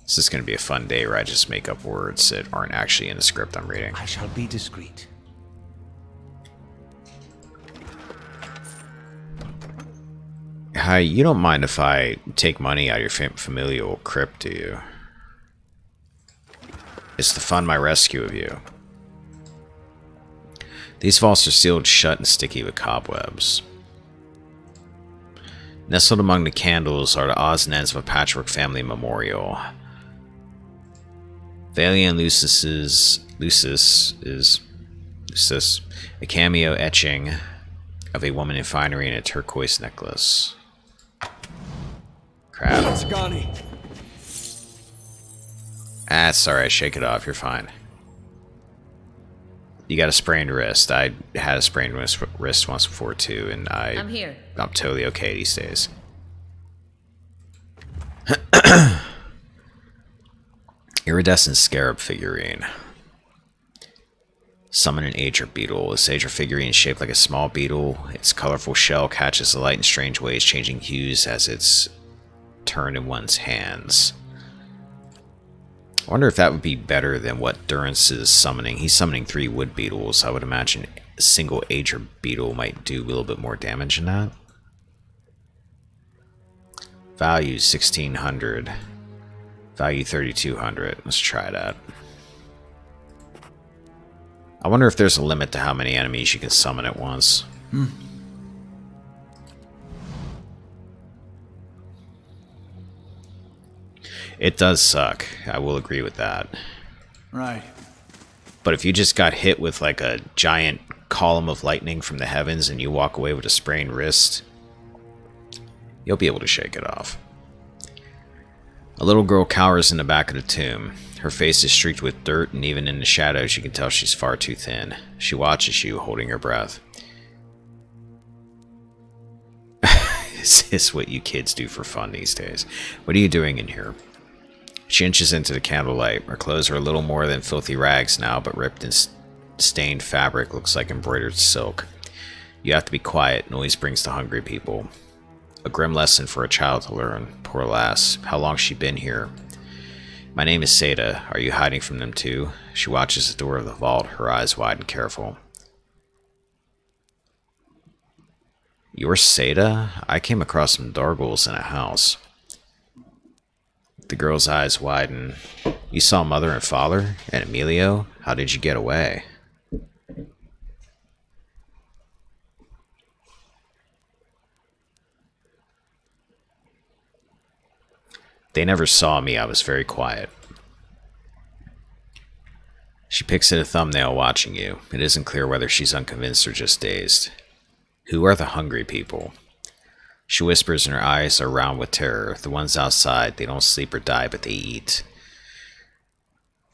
This is going to be a fun day where I just make up words that aren't actually in the script I'm reading. I shall be discreet. Hi, you don't mind if I take money out of your familial crypt, do you? It's to fund my rescue of you. These vaults are sealed shut and sticky with cobwebs. Nestled among the candles are the odds and ends of a patchwork family memorial. Valian Lucis is a cameo etching of a woman in finery and a turquoise necklace. Crap. Ah, it's alright, shake it off, you're fine. You got a sprained wrist. I had a sprained wrist once before too, and I'm here. I'm totally okay these days. Iridescent scarab figurine. Summon an Ager beetle. This Ager figurine is shaped like a small beetle. Its colorful shell catches the light in strange ways, changing hues as it's turned in one's hands. I wonder if that would be better than what Durance is summoning. He's summoning 3 wood beetles. I would imagine a single Ager beetle might do a little bit more damage than that. Value 1600. Value 3200. Let's try that. I wonder if there's a limit to how many enemies you can summon at once. It does suck. I will agree with that. Right. But if you just got hit with like a giant column of lightning from the heavens and you walk away with a sprained wrist, you'll be able to shake it off. A little girl cowers in the back of the tomb. Her face is streaked with dirt, and even in the shadows you can tell she's far too thin. She watches you, holding her breath. Is this what you kids do for fun these days? What are you doing in here? She inches into the candlelight. Her clothes are a little more than filthy rags now, but ripped and stained fabric looks like embroidered silk. You have to be quiet. Noise brings the hungry people. A grim lesson for a child to learn. Poor lass. How long's she been here? My name is Seda. Are you hiding from them too? She watches the door of the vault, her eyes wide and careful. You're Seda? I came across some Dargles in a house. The girl's eyes widen. You saw Mother and Father? And Emilio? How did you get away? They never saw me. I was very quiet. She picks at a thumbnail watching you. It isn't clear whether she's unconvinced or just dazed. Who are the hungry people? She whispers and her eyes are round with terror. The ones outside, they don't sleep or die, but they eat.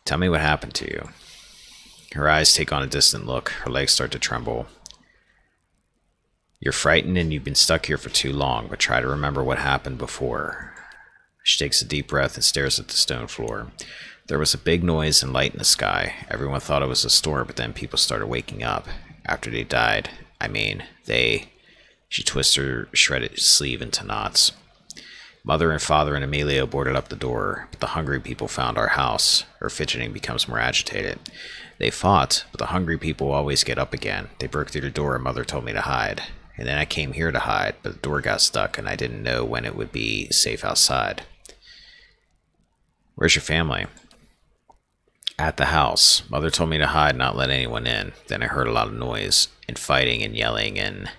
Tell me what happened to you. Her eyes take on a distant look. Her legs start to tremble. You're frightened and you've been stuck here for too long, but try to remember what happened before. She takes a deep breath and stares at the stone floor. There was a big noise and light in the sky. Everyone thought it was a storm, but then people started waking up. After they died, She twists her shredded sleeve into knots. Mother and Father and Emilio boarded up the door, but the hungry people found our house. Her fidgeting becomes more agitated. They fought, but the hungry people always get up again. They broke through the door and Mother told me to hide. And then I came here to hide, but the door got stuck and I didn't know when it would be safe outside. Where's your family? At the house. Mother told me to hide, not let anyone in. Then I heard a lot of noise and fighting and yelling and...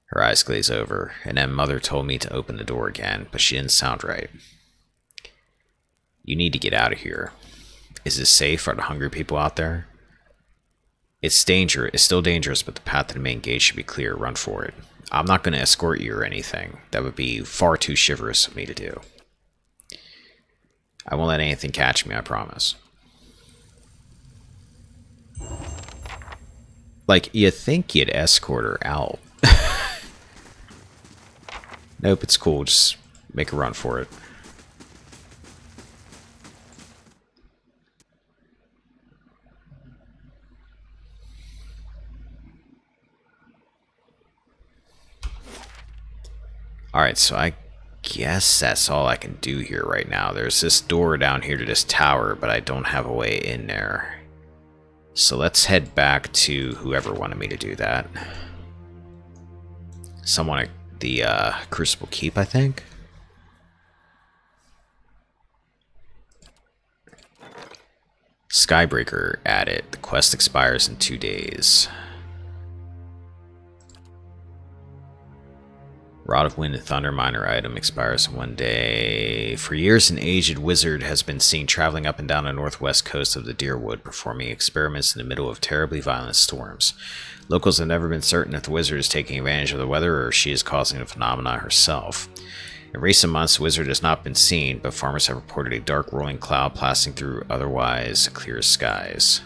Her eyes glaze over, and then Mother told me to open the door again, but she didn't sound right. You need to get out of here. Is this safe? Are the hungry people out there? It's still dangerous, but the path to the main gate should be clear. Run for it. I'm not going to escort you or anything. That would be far too chivalrous of me to do. I won't let anything catch me, I promise. Like, you'd think you'd escort her out. Nope, it's cool. Just make a run for it. Alright, so I guess that's all I can do here right now. There's this door down here to this tower, but I don't have a way in there. So let's head back to whoever wanted me to do that. Someone at the Crucible Keep, I think. Skybreaker added. The quest expires in 2 days. Rod of Wind and Thunder minor item expires in 1 day. For years, an aged wizard has been seen traveling up and down the northwest coast of the Deerwood, performing experiments in the middle of terribly violent storms. Locals have never been certain if the wizard is taking advantage of the weather or if she is causing the phenomena herself. In recent months, the wizard has not been seen, but farmers have reported a dark rolling cloud passing through otherwise clear skies.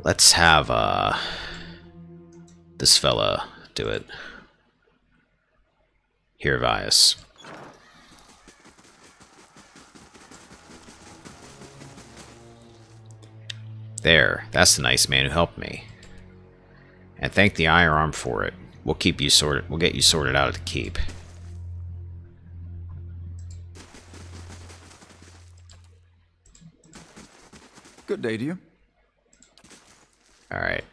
Let's have this fella do it. Hervias. There, that's the nice man who helped me. And thank the Iron Arm for it. We'll get you sorted out at the keep. Good day to you. Alright.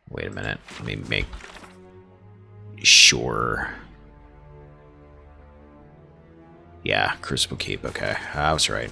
Wait a minute. Let me make sure. Yeah, Crucible Keep. Okay, I was right.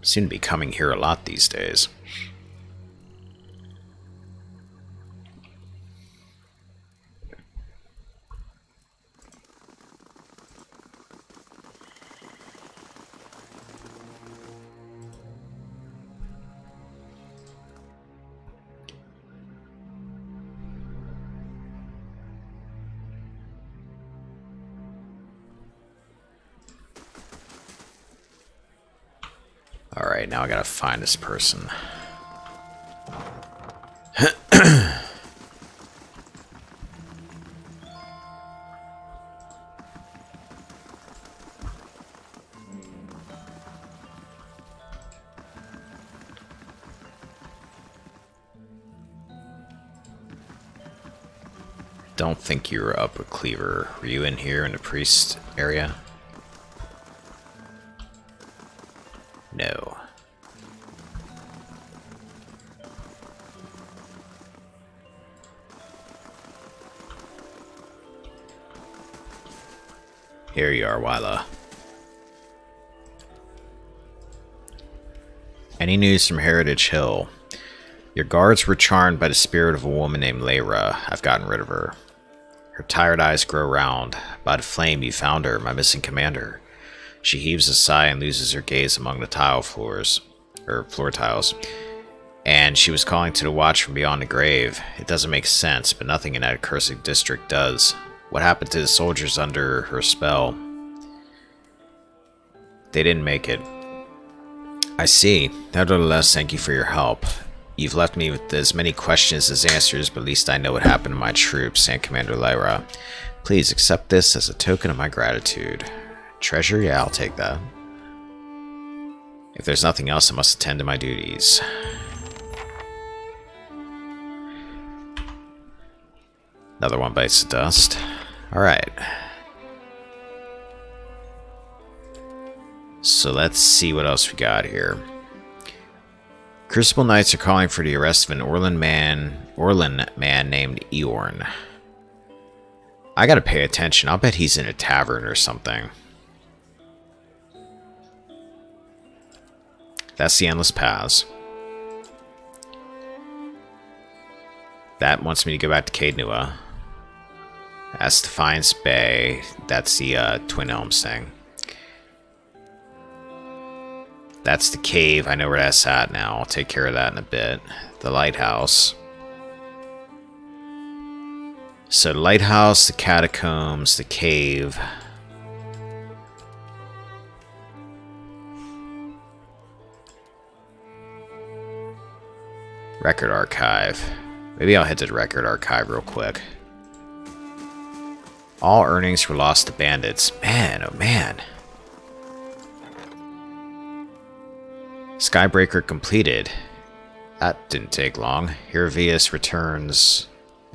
Seem to be coming here a lot these days. Alright, now I gotta find this person. Don't think you were up with Cleaver. Were you in here in the priest area? No. Here you are, Wyla. Any news from Heritage Hill? Your guards were charmed by the spirit of a woman named Layra. I've gotten rid of her. Her tired eyes grow round. By the flame, you found her, my missing commander. She heaves a sigh and loses her gaze among the floor tiles. And she was calling to the watch from beyond the grave. It doesn't make sense, but nothing in that accursed district does. What happened to the soldiers under her spell? They didn't make it. I see. Nevertheless, thank you for your help. You've left me with as many questions as answers, but at least I know what happened to my troops and Commander Layra. Please accept this as a token of my gratitude. Treasure? Yeah, I'll take that. If there's nothing else, I must attend to my duties. Another one bites the dust. Alright. So let's see what else we got here. Crucible Knights are calling for the arrest of an Orlan man named Eorn. I gotta pay attention. I'll bet he's in a tavern or something. That's the Endless Paths. That wants me to go back to Caed Nua. That's Defiance Bay. That's the Twin Elms thing. That's the cave. I know where that's at now. I'll take care of that in a bit. The lighthouse. So the lighthouse, the catacombs, the cave. Record archive. Maybe I'll head to the record archive real quick. All earnings were lost to bandits. Man, oh man. Skybreaker completed. That didn't take long. Hiravius returns.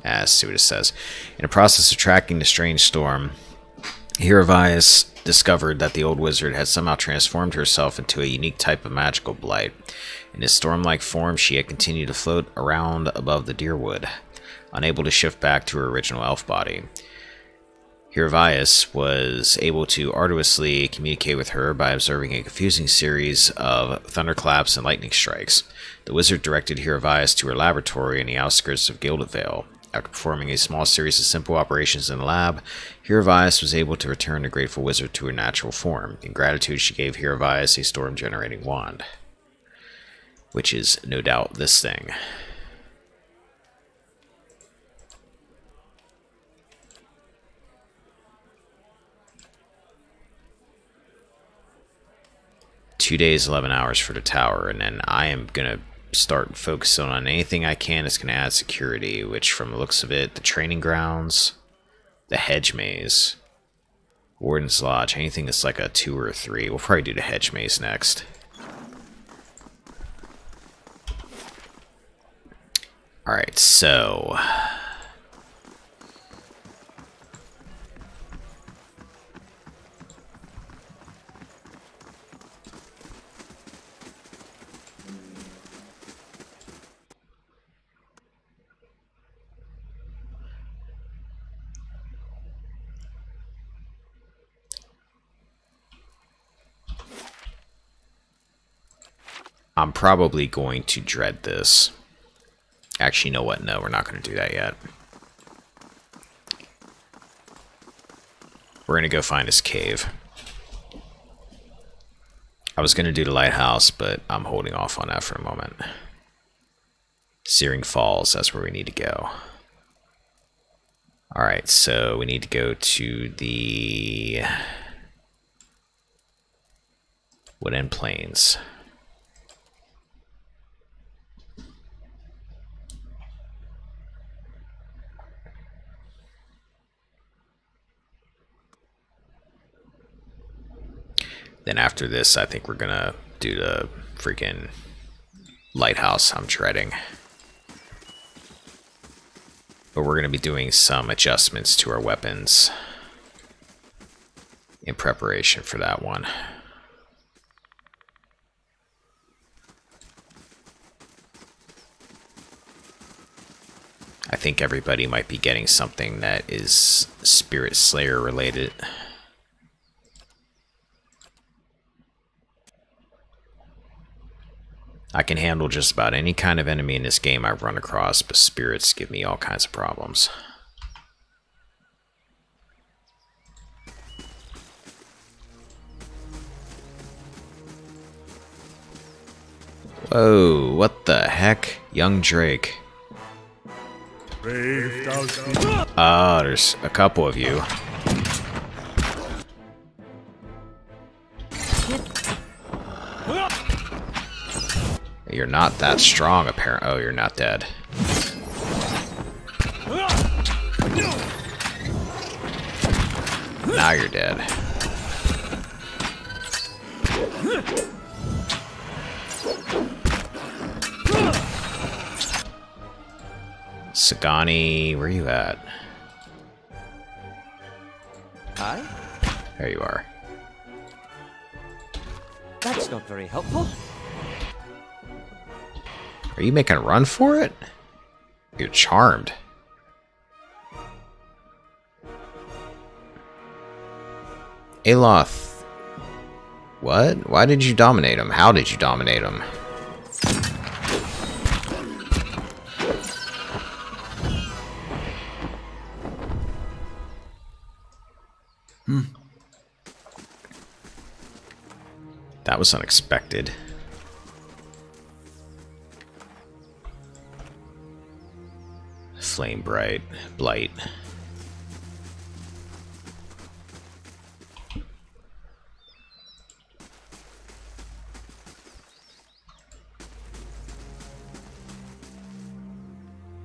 Let's see what it says. In the process of tracking the strange storm, Hiravius discovered that the old wizard had somehow transformed herself into a unique type of magical blight. In this storm-like form, she had continued to float around above the Deerwood, unable to shift back to her original elf body. Hiravius was able to arduously communicate with her by observing a confusing series of thunderclaps and lightning strikes. The wizard directed Hiravius to her laboratory in the outskirts of Gilded Vale. After performing a small series of simple operations in the lab, Hiravius was able to return the grateful wizard to her natural form. In gratitude, she gave Hiravius a storm-generating wand. Which is, no doubt, this thing. Two days, 11 hours for the tower, and then I am going to start focusing on anything I can that's going to add security, which from the looks of it, the training grounds, the hedge maze, Warden's Lodge, anything that's like a 2 or a 3. We'll probably do the hedge maze next. Alright, so... I'm probably going to dread this. Actually, you know what? No, we're not going to do that yet. We're going to go find this cave. I was going to do the lighthouse, but I'm holding off on that for a moment. Searing Falls, that's where we need to go. Alright, so we need to go to the Woodend Plains. Then after this, I think we're gonna do the freaking lighthouse I'm dreading. But we're gonna be doing some adjustments to our weapons in preparation for that one. I think everybody might be getting something that is Spirit Slayer related. I can handle just about any kind of enemy in this game I run across, but spirits give me all kinds of problems. Whoa, what the heck? Young Drake. Ah, there's a couple of you. You're not that strong, apparently. Oh, you're not dead. Now you're dead. Sagani, where are you at? Hi? There you are. That's not very helpful. Are you making a run for it? You're charmed. Aloth. What? Why did you dominate him? How did you dominate him? That was unexpected. Flame Blight.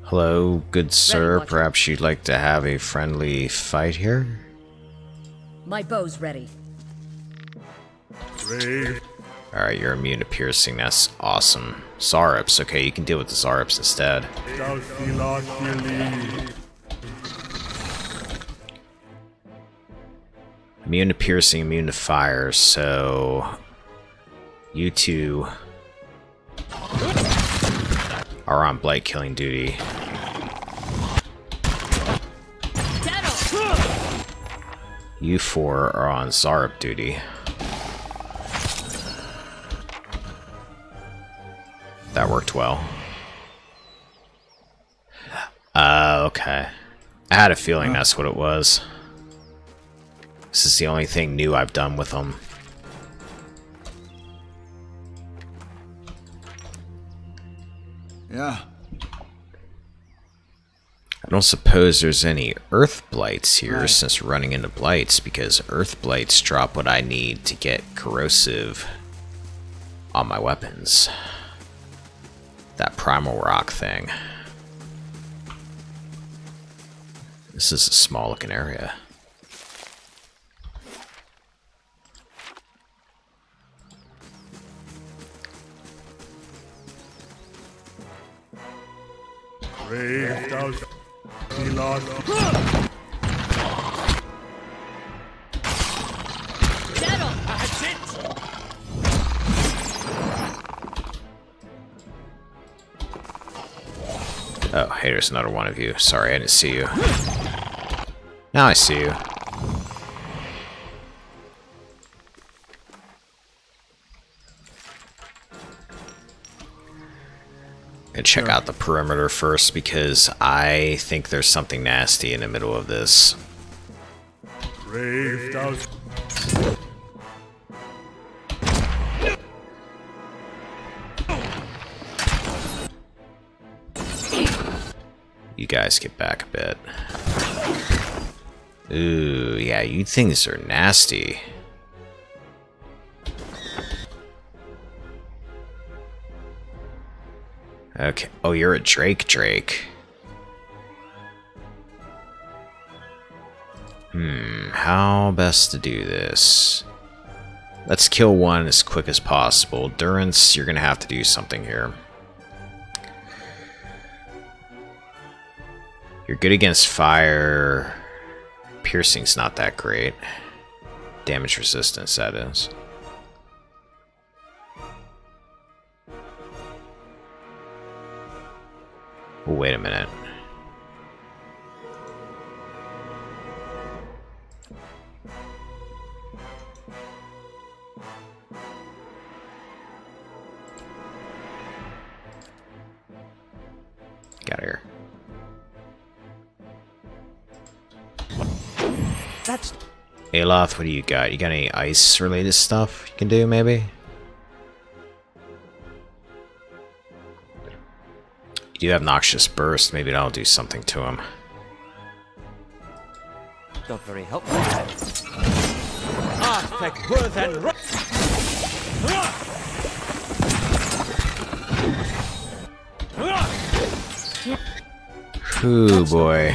Hello, good sir. Watcher. Perhaps you'd like to have a friendly fight here? My bow's ready. Alright, you're immune to piercing. That's awesome. Zaryps. Okay, you can deal with the Zaryps instead. Immune to piercing, immune to fire, so you two are on blight killing duty. You four are on Zaryp duty. That worked well. Okay. I had a feeling that's what it was. This is the only thing new I've done with them. Yeah. I don't suppose there's any Earth Blights here since running into Blights, because Earth Blights drop what I need to get corrosive on my weapons. That Primal Rock thing. This is a small looking area. Oh, hey, there's another one of you. Sorry, I didn't see you. Now I see you. And check out the perimeter first, because I think there's something nasty in the middle of this. Brave does. You guys get back a bit. Ooh, yeah, you things are nasty. Okay. Oh, you're a Drake. How best to do this? Let's kill one as quick as possible. Durance, you're gonna have to do something here. You're good against fire. Piercing's not that great. Damage resistance, that is. Oh, wait a minute. Get out of here. That's Aloth, what do you got? You got any ice-related stuff you can do, maybe? You do have Noxious Burst. Maybe that'll do something to him. not very helpful. Arthek worth and Ooh, boy.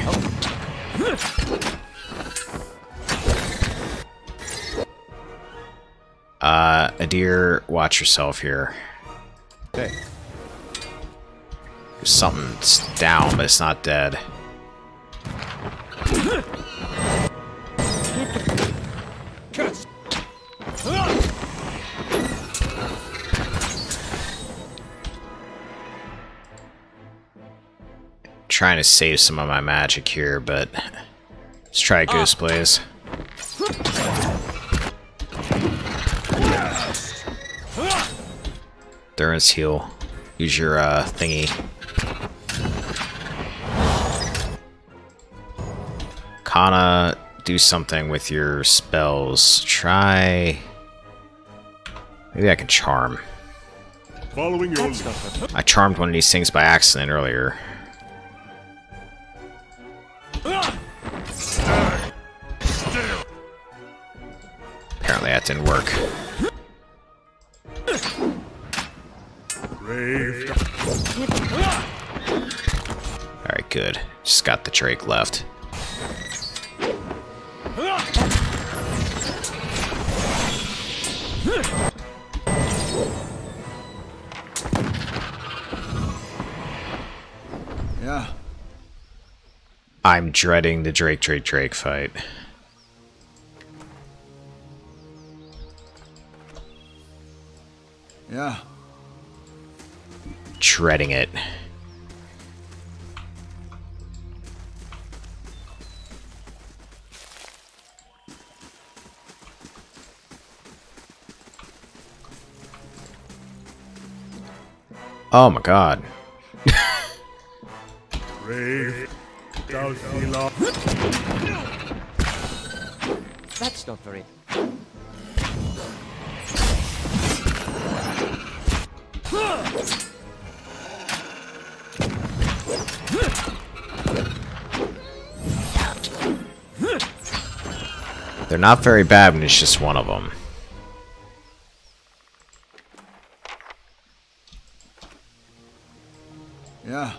Adir, watch yourself here. Hey. Something's down, but it's not dead. Trying to save some of my magic here, but let's try Ghost Blaze. Durance heal. Use your thingy. Kana, do something with your spells. Try. Maybe I can charm. Following your I charmed one of these things by accident earlier. Apparently that didn't work. Alright, good. Just got the Drake left. Yeah. I'm dreading the Drake fight. Yeah. Dreading it. Oh my god. That's not very. They're not very bad when it's just one of them. Yeah.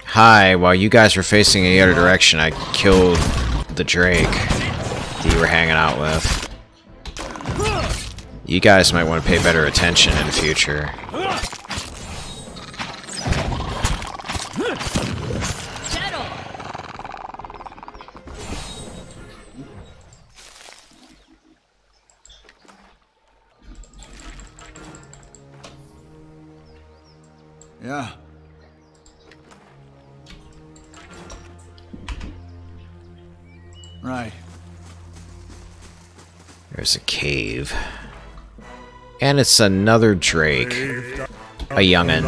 Hi, while you guys were facing in the other direction, I killed the Drake that you were hanging out with. You guys might want to pay better attention in the future. Yeah. Right. There's a cave. And it's another Drake. A youngin'.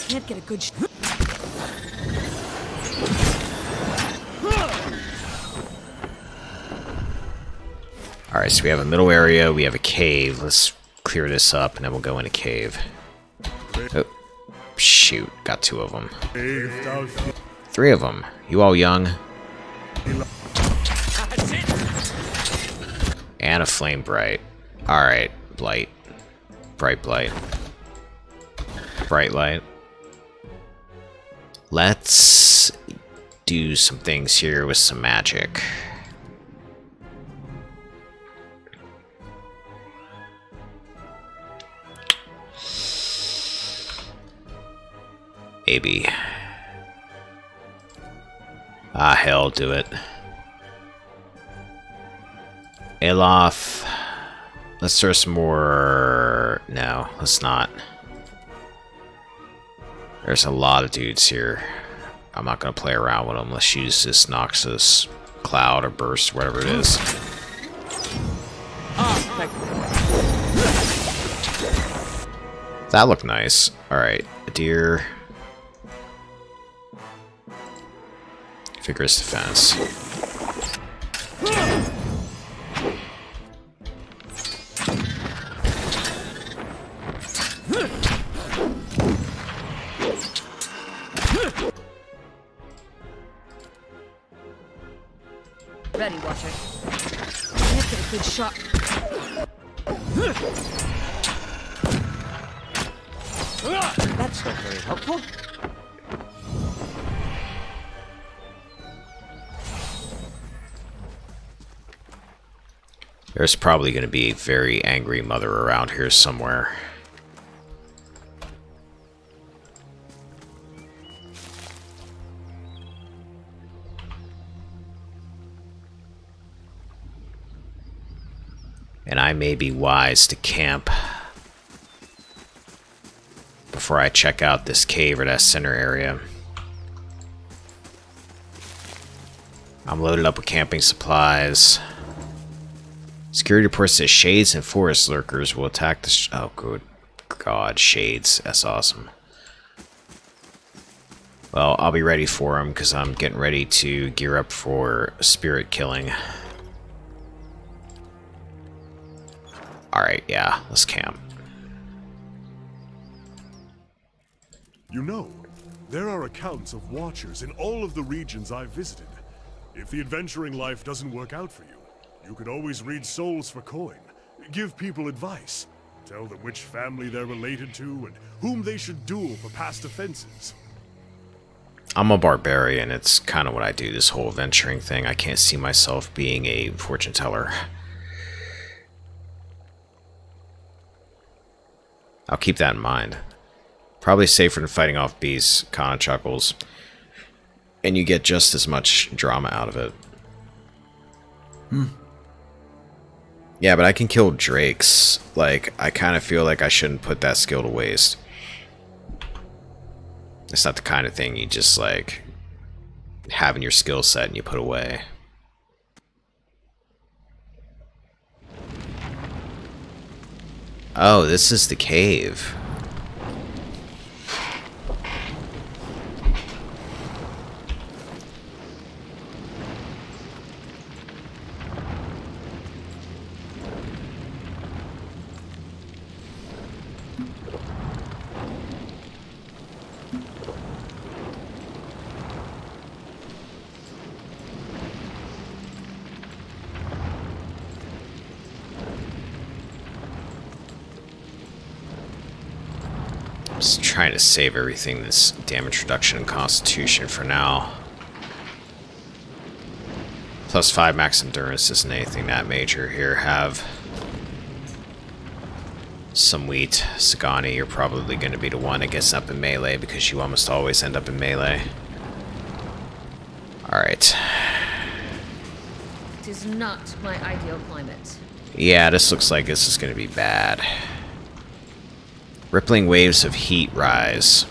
Can't get a good Alright, so we have a middle area, we have a cave. Let's clear this up and then we'll go in a cave. Oh, shoot, got 2 of them. 3 of them. You all young? And a flame bright. Alright, blight. Bright blight. Bright light. Let's do some things here with some magic. Maybe. Ah, hell, do it. Alof. Let's throw some more... No, let's not. There's a lot of dudes here. I'm not going to play around with them. Let's use this Noxus Cloud or Burst, whatever it is. That looked nice. Alright, a deer. Vigorous defense. ready, Watcher. Can't get a good shot. That's not very helpful. There's probably going to be a very angry mother around here somewhere. And I may be wise to camp before I check out this cave or that center area. I'm loaded up with camping supplies. Security report says shades and forest lurkers will attack the... Oh, good God, shades. That's awesome. Well, I'll be ready for them because I'm getting ready to gear up for spirit killing. Alright, yeah, let's camp. You know, there are accounts of Watchers in all of the regions I've visited. If the adventuring life doesn't work out for you, you could always read souls for coin, give people advice, tell them which family they're related to, and whom they should duel for past offenses. I'm a barbarian. It's kind of what I do, this whole venturing thing. I can't see myself being a fortune teller. I'll keep that in mind. Probably safer than fighting off beasts, Kana chuckles. And you get just as much drama out of it. Yeah, but I can kill drakes. Like, I kind of feel like I shouldn't put that skill to waste. It's not the kind of thing you just, like, have in your skill set and you put away. Oh, this is the cave. Just trying to save everything this damage reduction and constitution for now. Plus 5 max endurance isn't anything that major here. Have some wheat. Sagani, you're probably going to be the one that gets up in melee because you almost always end up in melee. Alright. It is not my ideal climate. Yeah, this looks like this is going to be bad. Rippling waves of heat rise.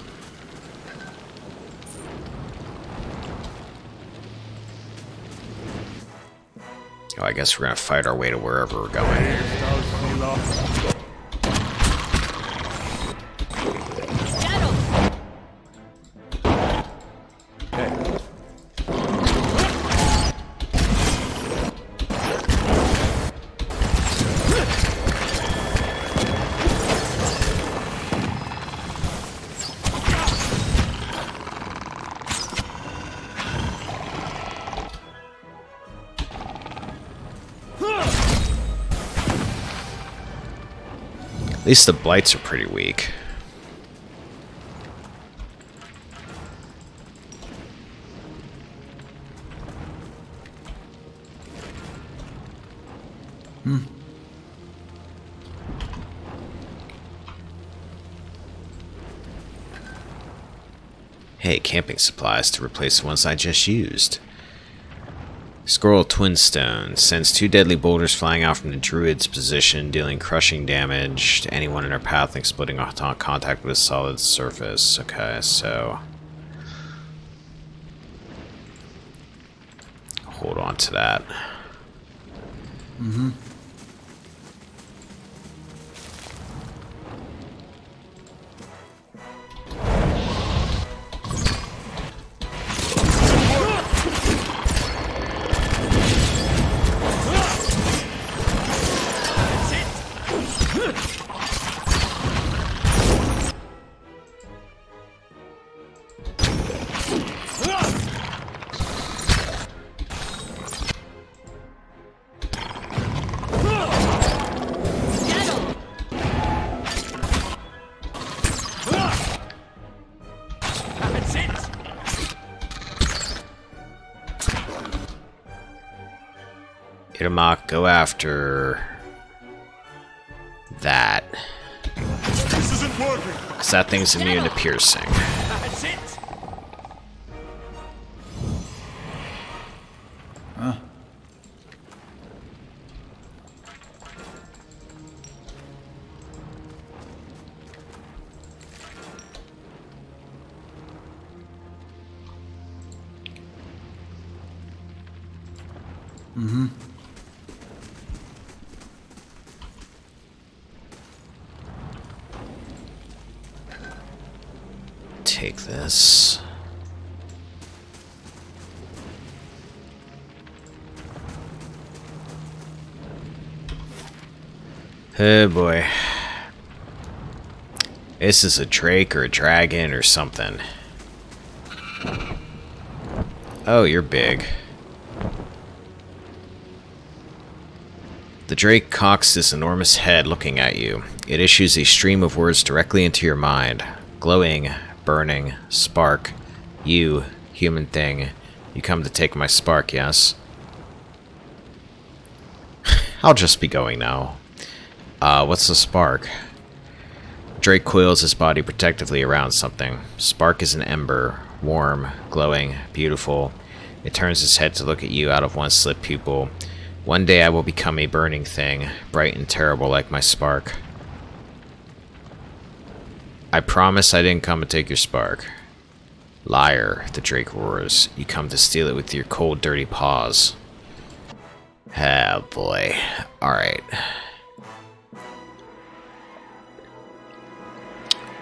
Oh, I guess we're gonna fight our way to wherever we're going. At least the blights are pretty weak. Hey, camping supplies to replace the ones I just used. Squirrel Twinstone sends 2 deadly boulders flying out from the druid's position, dealing crushing damage to anyone in our path and exploding on contact with a solid surface. Okay, so hold on to that. Mm-hmm. Itamak, go after that. This isn't working. Because that thing's immune to piercing. That's it. Huh? Mm-hmm. Take this. Oh boy. This is a drake or a dragon or something. Oh, you're big. The drake cocks this enormous head looking at you. It issues a stream of words directly into your mind. Glowing, burning, spark. You, human thing. You come to take my spark, yes? I'll just be going now. What's the spark? Drake coils his body protectively around something. Spark is an ember. Warm, glowing, beautiful. It turns its head to look at you out of one slit pupil. One day I will become a burning thing, bright and terrible like my spark. I promise I didn't come to take your spark. Liar, the drake roars. You come to steal it with your cold, dirty paws. Ah, boy. Alright.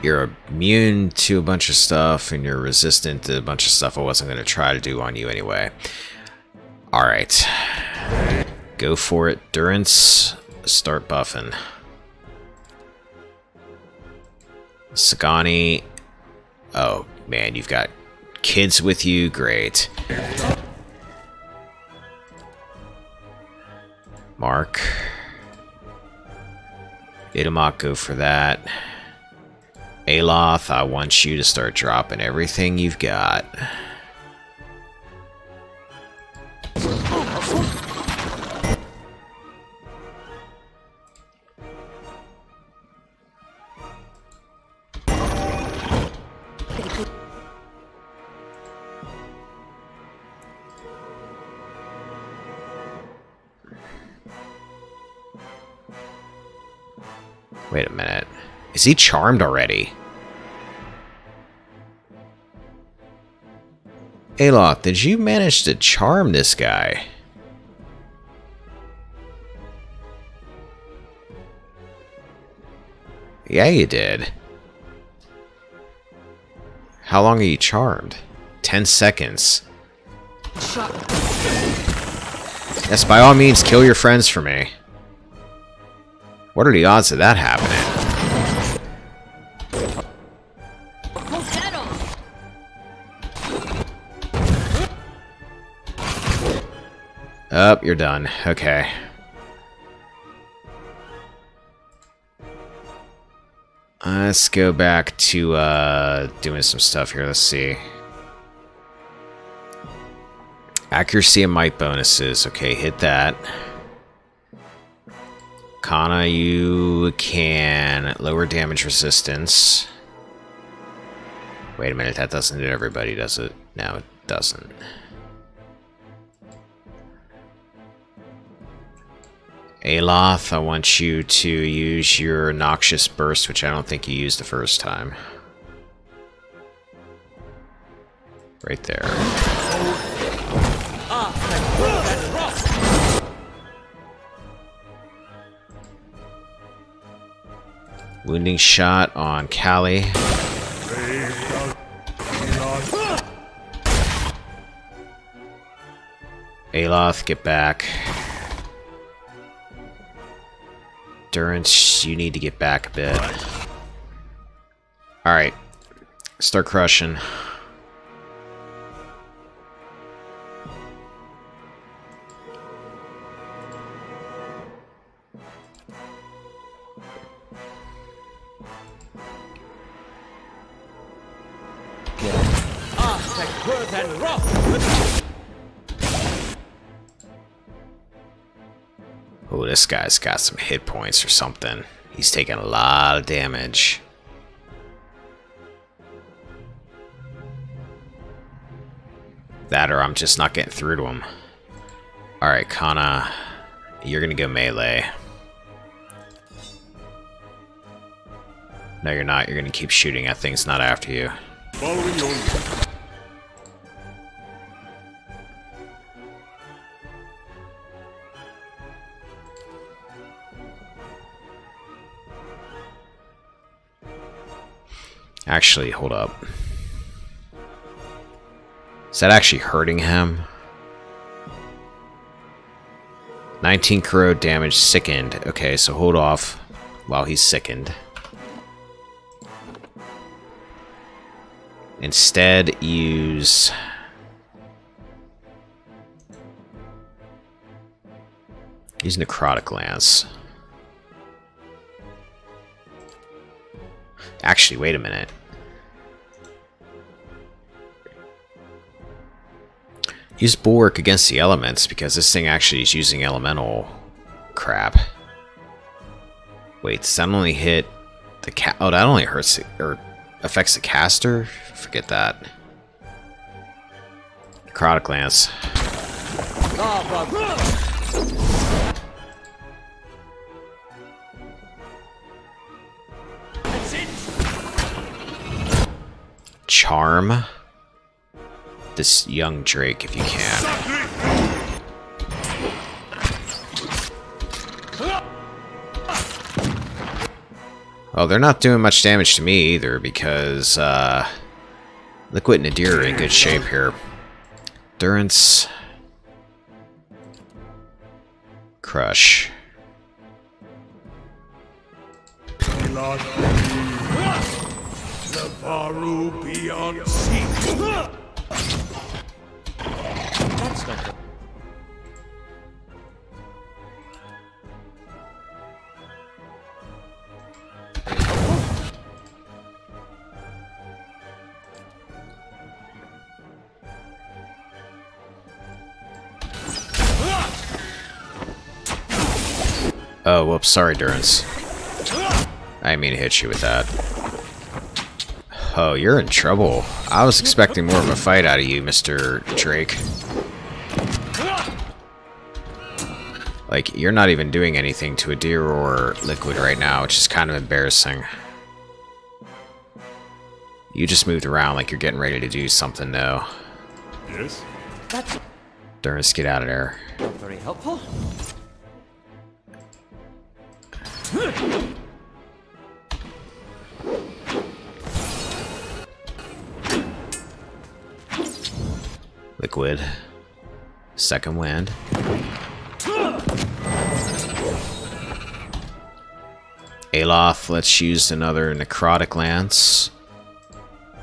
You're immune to a bunch of stuff, and you're resistant to a bunch of stuff I wasn't going to try to do on you anyway. Alright. Go for it, Durance. Start buffing. Sagani. Oh, man, you've got kids with you. Great. Mark. Itamak, go for that. Aloth, I want you to start dropping everything you've got. Wait a minute. Is he charmed already? Aloth, did you manage to charm this guy? Yeah, you did. How long are you charmed? 10 seconds. Yes, by all means, kill your friends for me. What are the odds of that happening? Oh, you're done. Okay. Let's go back to doing some stuff here. Let's see. Accuracy and might bonuses. Okay, hit that. Kana, you can lower damage resistance. Wait a minute, that doesn't hit everybody, does it? No, it doesn't. Aloth, I want you to use your Noxious Burst, which I don't think you used the first time. Right there. Wounding shot on Callie. Aloth, get back. Durance, you need to get back a bit. Alright. Start crushing. Oh, this guy's got some hit points or something. He's taking a lot of damage. That or I'm just not getting through to him. Alright, Kana, you're gonna go melee. No, you're not. You're gonna keep shooting at things not after you. Following your lead. Actually, hold up. Is that actually hurting him? 19 corrode damage, sickened. Okay, so hold off while he's sickened. Instead, use... use Necrotic Lance. Actually, wait a minute. Use Bulwark against the elements, because this thing actually is using elemental crap. Wait, does that only hit the oh, that only hurts it, or affects the caster? Forget that. Necrotic Lance. Charm this young Drake if you can. Well, they're not doing much damage to me either because Liquid Nadir are in good shape here. Durance. Crush. Faru beyond sea. That's not good. Oh, whoops, sorry, Durance. I didn't mean to hit you with that. Oh, you're in trouble. I was expecting more of a fight out of you, Mr. Drake. Like, you're not even doing anything to Adir or Liquid right now, which is kind of embarrassing. You just moved around like you're getting ready to do something, though. Yes? That's Durance, get out of there. not very helpful. Liquid. Second wind. Aloth, let's use another Necrotic Lance.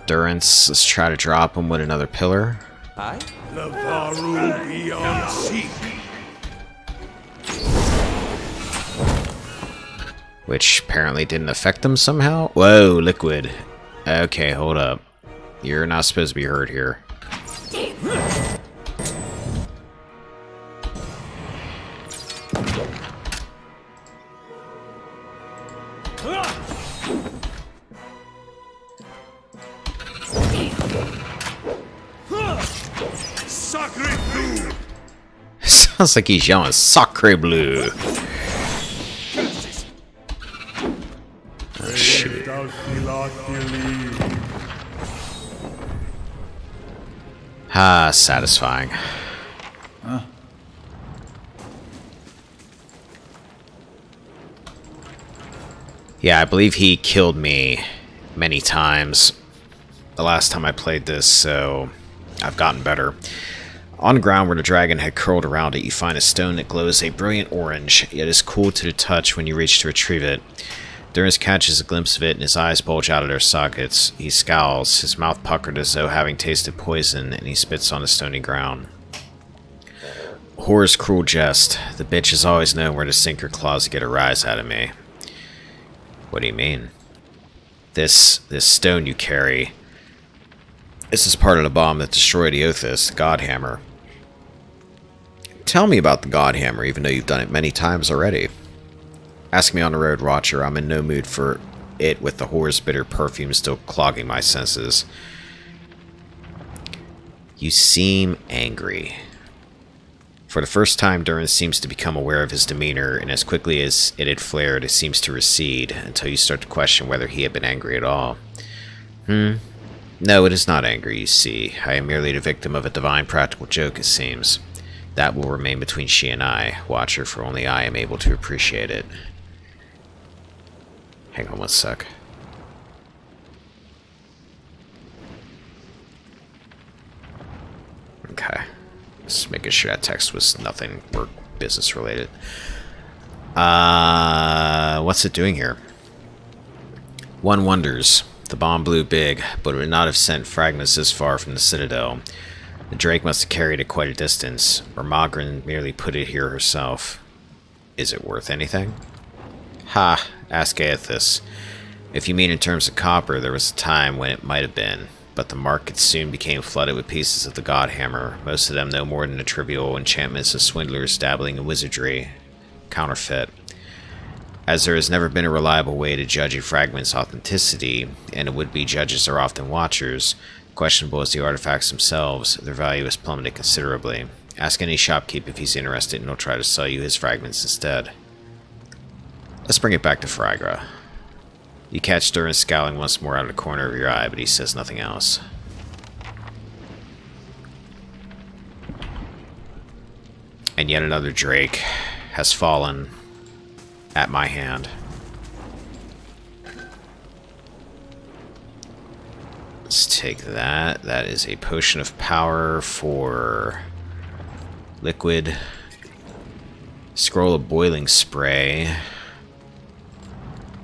Durance, let's try to drop him with another pillar. Aye? Lavaru beyond seek. Which apparently didn't affect them somehow. Whoa, Liquid. Okay, hold up. You're not supposed to be hurt here. Sacre blue. Sounds like he's yelling Sacre Bleu. Oh, shoot. Ah, satisfying. Huh? Yeah, I believe he killed me many times the last time I played this, so I've gotten better. On the ground where the dragon had curled around it, you find a stone that glows a brilliant orange, yet is cool to the touch when you reach to retrieve it. Durance catches a glimpse of it, and his eyes bulge out of their sockets. He scowls, his mouth puckered as though having tasted poison, and he spits on the stony ground. Horror's cruel jest. The bitch has always known where to sink her claws to get a rise out of me. What do you mean? This stone you carry, this is part of the bomb that destroyed Eothas, the Godhammer. Tell me about the Godhammer, even though you've done it many times already. Ask me on the road, Watcher. I'm in no mood for it with the horror's bitter perfume still clogging my senses. You seem angry. For the first time, Durance seems to become aware of his demeanor, and as quickly as it had flared, it seems to recede, until you start to question whether he had been angry at all. No, it is not angry, you see. I am merely the victim of a divine practical joke, it seems. That will remain between she and I, Watcher, for only I am able to appreciate it. Hang on one sec. Okay. Just making sure that text was nothing work business related. What's it doing here? One wonders. The bomb blew big, but it would not have sent fragments this far from the Citadel. The Drake must have carried it quite a distance, or Magrin merely put it here herself. Is it worth anything? Ha! Ask Eothas. If you mean in terms of copper, there was a time when it might have been, but the market soon became flooded with pieces of the Godhammer, most of them no more than the trivial enchantments of swindlers dabbling in wizardry. Counterfeit. As there has never been a reliable way to judge a fragment's authenticity, and the would-be judges are often watchers, questionable as the artifacts themselves, their value has plummeted considerably. Ask any shopkeep if he's interested, and he'll try to sell you his fragments instead. Let's bring it back to Phrygia. You catch Durance scowling once more out of the corner of your eye, but he says nothing else. And yet another Drake has fallen at my hand. Let's take that. That is a potion of power for Liquid. Scroll of boiling spray.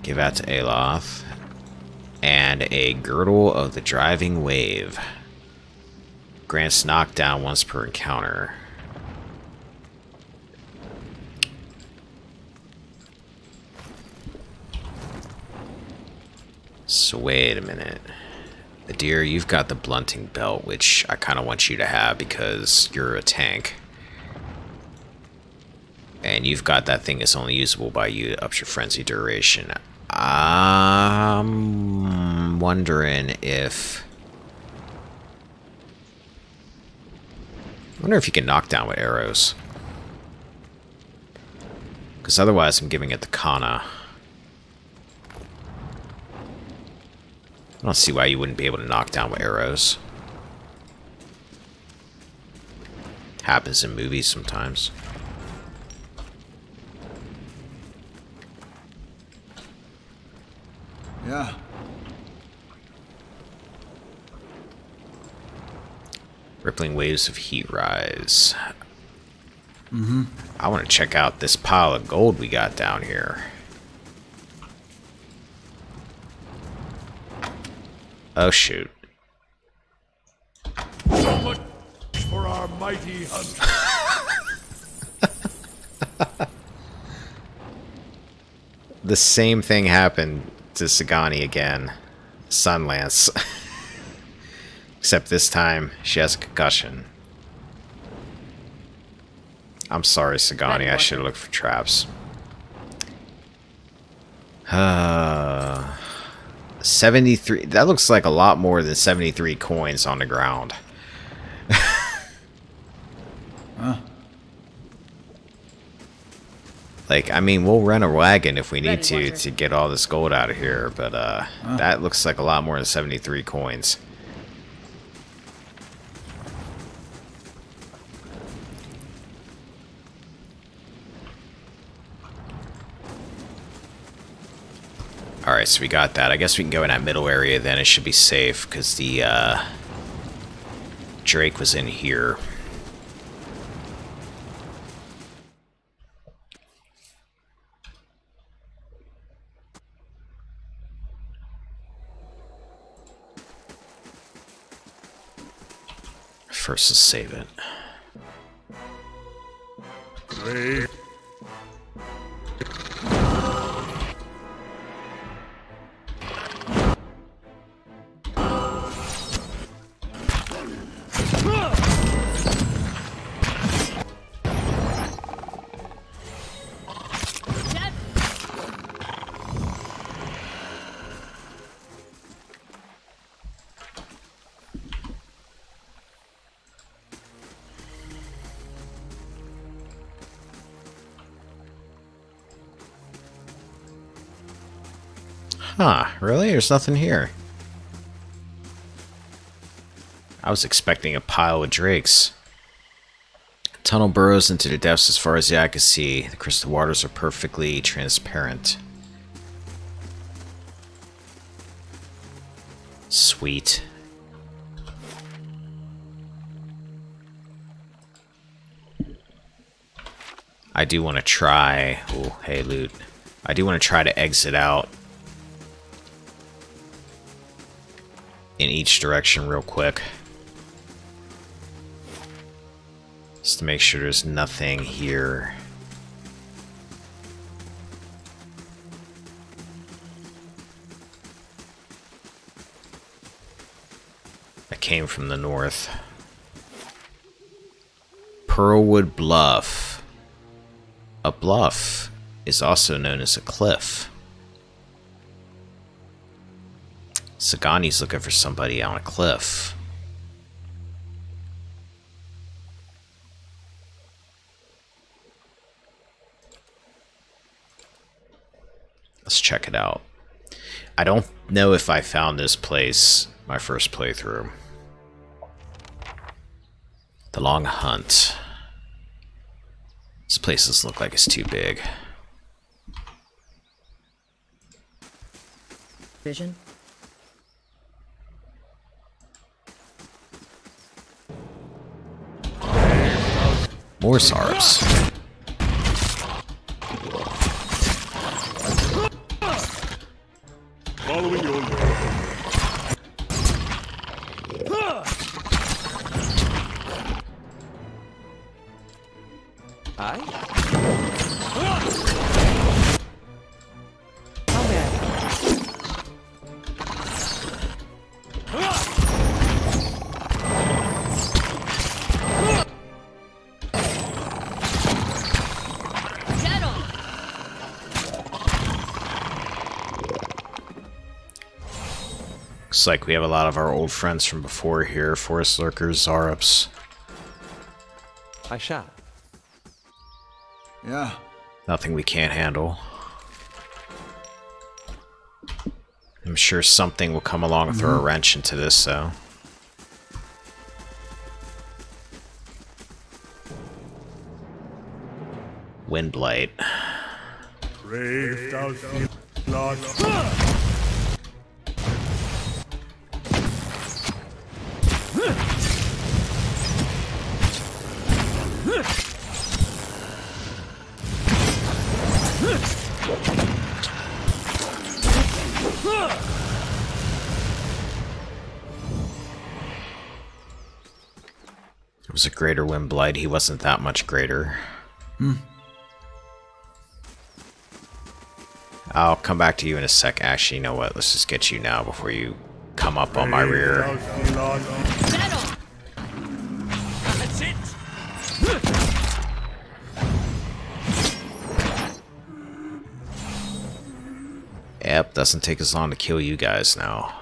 Give that to Aloth. And a girdle of the driving wave. Grants knockdown once per encounter. So wait a minute. Adir, you've got the blunting belt, which I kind of want you to have because you're a tank. And you've got that thing that's only usable by you that ups your frenzy duration. I'm wondering if... I wonder if you can knock down with arrows. Because otherwise I'm giving it to Kana. I don't see why you wouldn't be able to knock down with arrows. Happens in movies sometimes. Yeah. rippling waves of heat rise. I want to check out this pile of gold we got down here. Oh shoot. So much for our mighty hunter. The same thing happened to Sagani again. Sunlance. Except this time, she has a concussion. I'm sorry, Sagani. I should have looked for traps. 73. That looks like a lot more than 73 coins on the ground. Like, I mean, we'll rent a wagon if we need to get all this gold out of here, but that looks like a lot more than 73 coins. Alright, so we got that. I guess we can go in that middle area then. It should be safe, because the Drake was in here. First, let's save it. Brave. Huh, really? There's nothing here. I was expecting a pile of drakes. Tunnel burrows into the depths as far as the eye can see. The crystal waters are perfectly transparent. Sweet. I do want to try... Oh, hey, loot. I do want to try to exit out in each direction real quick. Just to make sure there's nothing here. I came from the north. Pearlwood Bluff. A bluff is also known as a cliff. Sagani's looking for somebody on a cliff. Let's check it out. I don't know if I found this place my first playthrough. The Long Hunt. This place doesn't look like it's too big. Vision? More Sarps. Following your lead. Aye? Looks like we have a lot of our old friends from before here. Forest Lurkers, Zarups. I shall. Yeah. Nothing we can't handle. I'm sure something will come along and throw a wrench into this, though. Windblight. Brave thou feel not. was a greater when Blight, he wasn't that much greater. I'll come back to you in a sec. Actually, you know what? Let's just get you now before you come up on my rear. That's it. Yep, doesn't take as long to kill you guys now.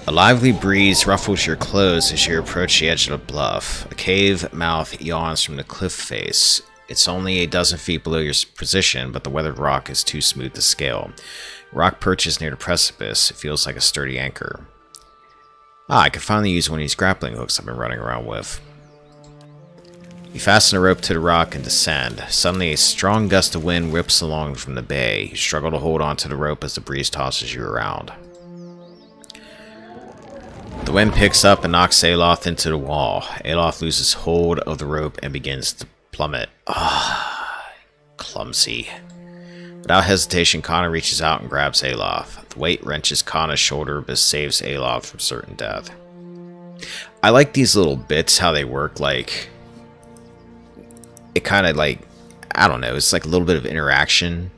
A lively breeze ruffles your clothes as you approach the edge of the bluff. A cave mouth yawns from the cliff face. It's only a dozen feet below your position, but the weathered rock is too smooth to scale. Rock perches near the precipice. It feels like a sturdy anchor. I can finally use one of these grappling hooks I've been running around with. You fasten a rope to the rock and descend. Suddenly, a strong gust of wind whips along from the bay. You struggle to hold onto the rope as the breeze tosses you around. The wind picks up and knocks Aloth into the wall. Aloth loses hold of the rope and begins to plummet. Clumsy. Without hesitation, Kana reaches out and grabs Aloth. The weight wrenches Kana's shoulder but saves Aloth from certain death. I like these little bits, how they work. Like, it kind of like, I don't know, it's like a little bit of interaction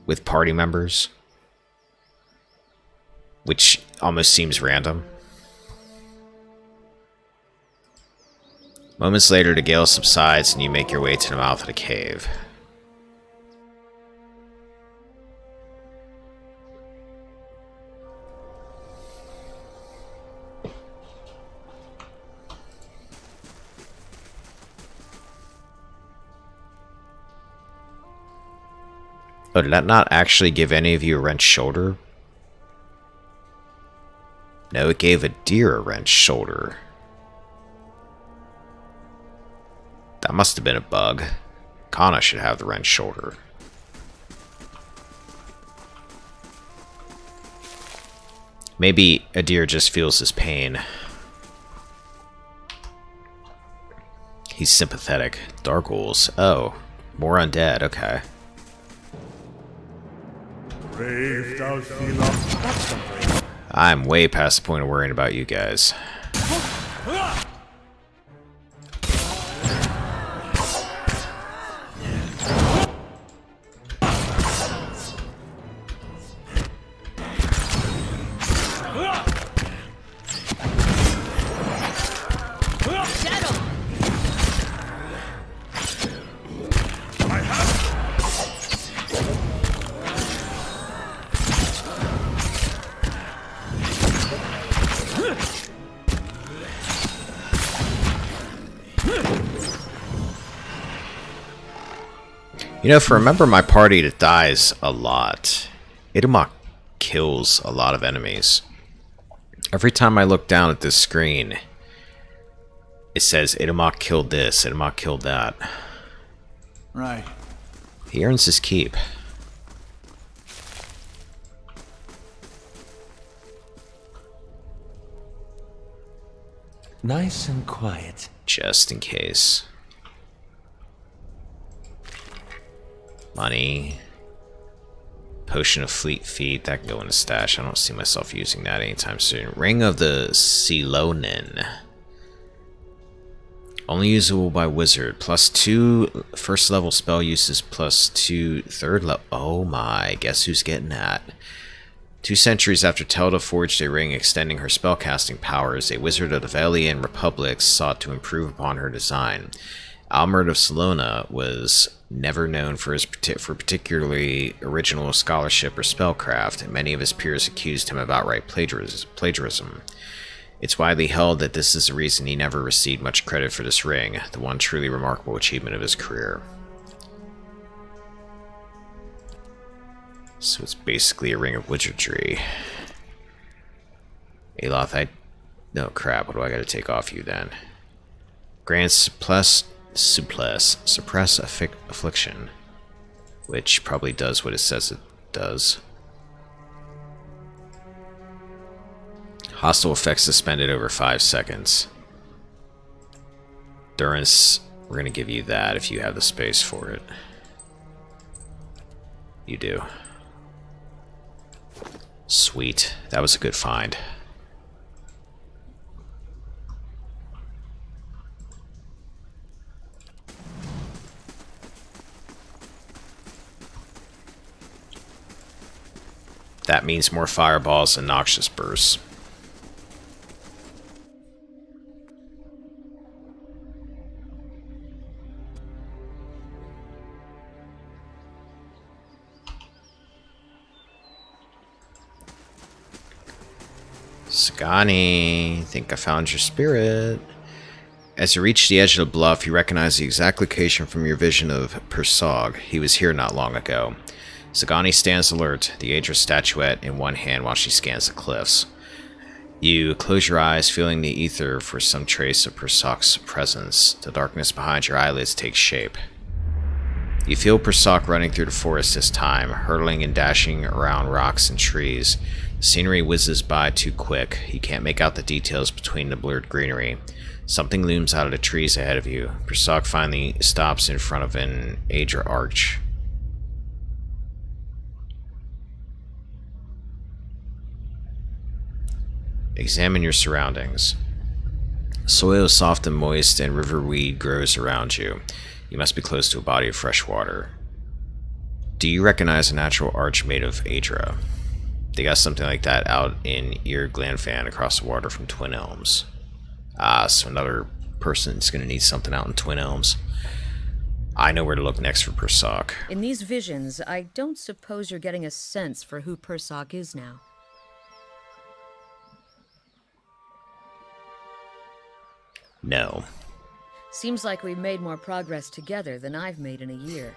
with party members, which almost seems random. Moments later, the gale subsides and you make your way to the mouth of the cave. Oh, did that not actually give any of you a wrenched shoulder? No, it gave a deer a wrenched shoulder. That must have been a bug. Kana should have the wrenched shoulder. Maybe a deer just feels his pain. He's sympathetic. Darghols. Oh, more undead. Okay. I'm way past the point of worrying about you guys. You know, if I remember my party that dies a lot, Itamok kills a lot of enemies. Every time I look down at this screen, it says Itamok killed this, Itamok killed that. Right. He earns his keep. Nice and quiet. Just in case. Money. Potion of Fleet Feet. That can go in a stash. I don't see myself using that anytime soon. Ring of the Selonin. Only usable by wizard. +2 first level spell uses, +2 third level. Oh my. Guess who's getting that? 2 centuries after Telda forged a ring extending her spellcasting powers, a wizard of the Valian Republic sought to improve upon her design. Almerd of Salona was never known for his particularly original scholarship or spellcraft, and many of his peers accused him of outright plagiarism. It's widely held that this is the reason he never received much credit for this ring, the one truly remarkable achievement of his career. So it's basically a ring of wizardry. Aloth, no crap, what do I gotta take off you then? Grants suppress affliction, which probably does what it says it does. Hostile effects suspended over 5 seconds. Durance, we're going to give you that if you have the space for it. You do. Sweet. That was a good find. That means more fireballs and noxious bursts. Sagani, think I found your spirit. As you reach the edge of the bluff, you recognize the exact location from your vision of Persog. He was here not long ago. Sagani stands alert, the Aedra statuette in one hand while she scans the cliffs. You close your eyes, feeling the ether for some trace of Persok's presence. The darkness behind your eyelids takes shape. You feel Persok running through the forest this time, hurtling and dashing around rocks and trees. The scenery whizzes by too quick. You can't make out the details between the blurred greenery. Something looms out of the trees ahead of you. Persok finally stops in front of an Aedra arch. Examine your surroundings. Soil is soft and moist, and river weed grows around you. You must be close to a body of fresh water. Do you recognize a natural arch made of Aedra? They got something like that out in Ir Glanfan across the water from Twin Elms. Ah, so another person's going to need something out in Twin Elms. I know where to look next for Persok. In these visions, I don't suppose you're getting a sense for who Persok is now. No. Seems like we've made more progress together than I've made in a year.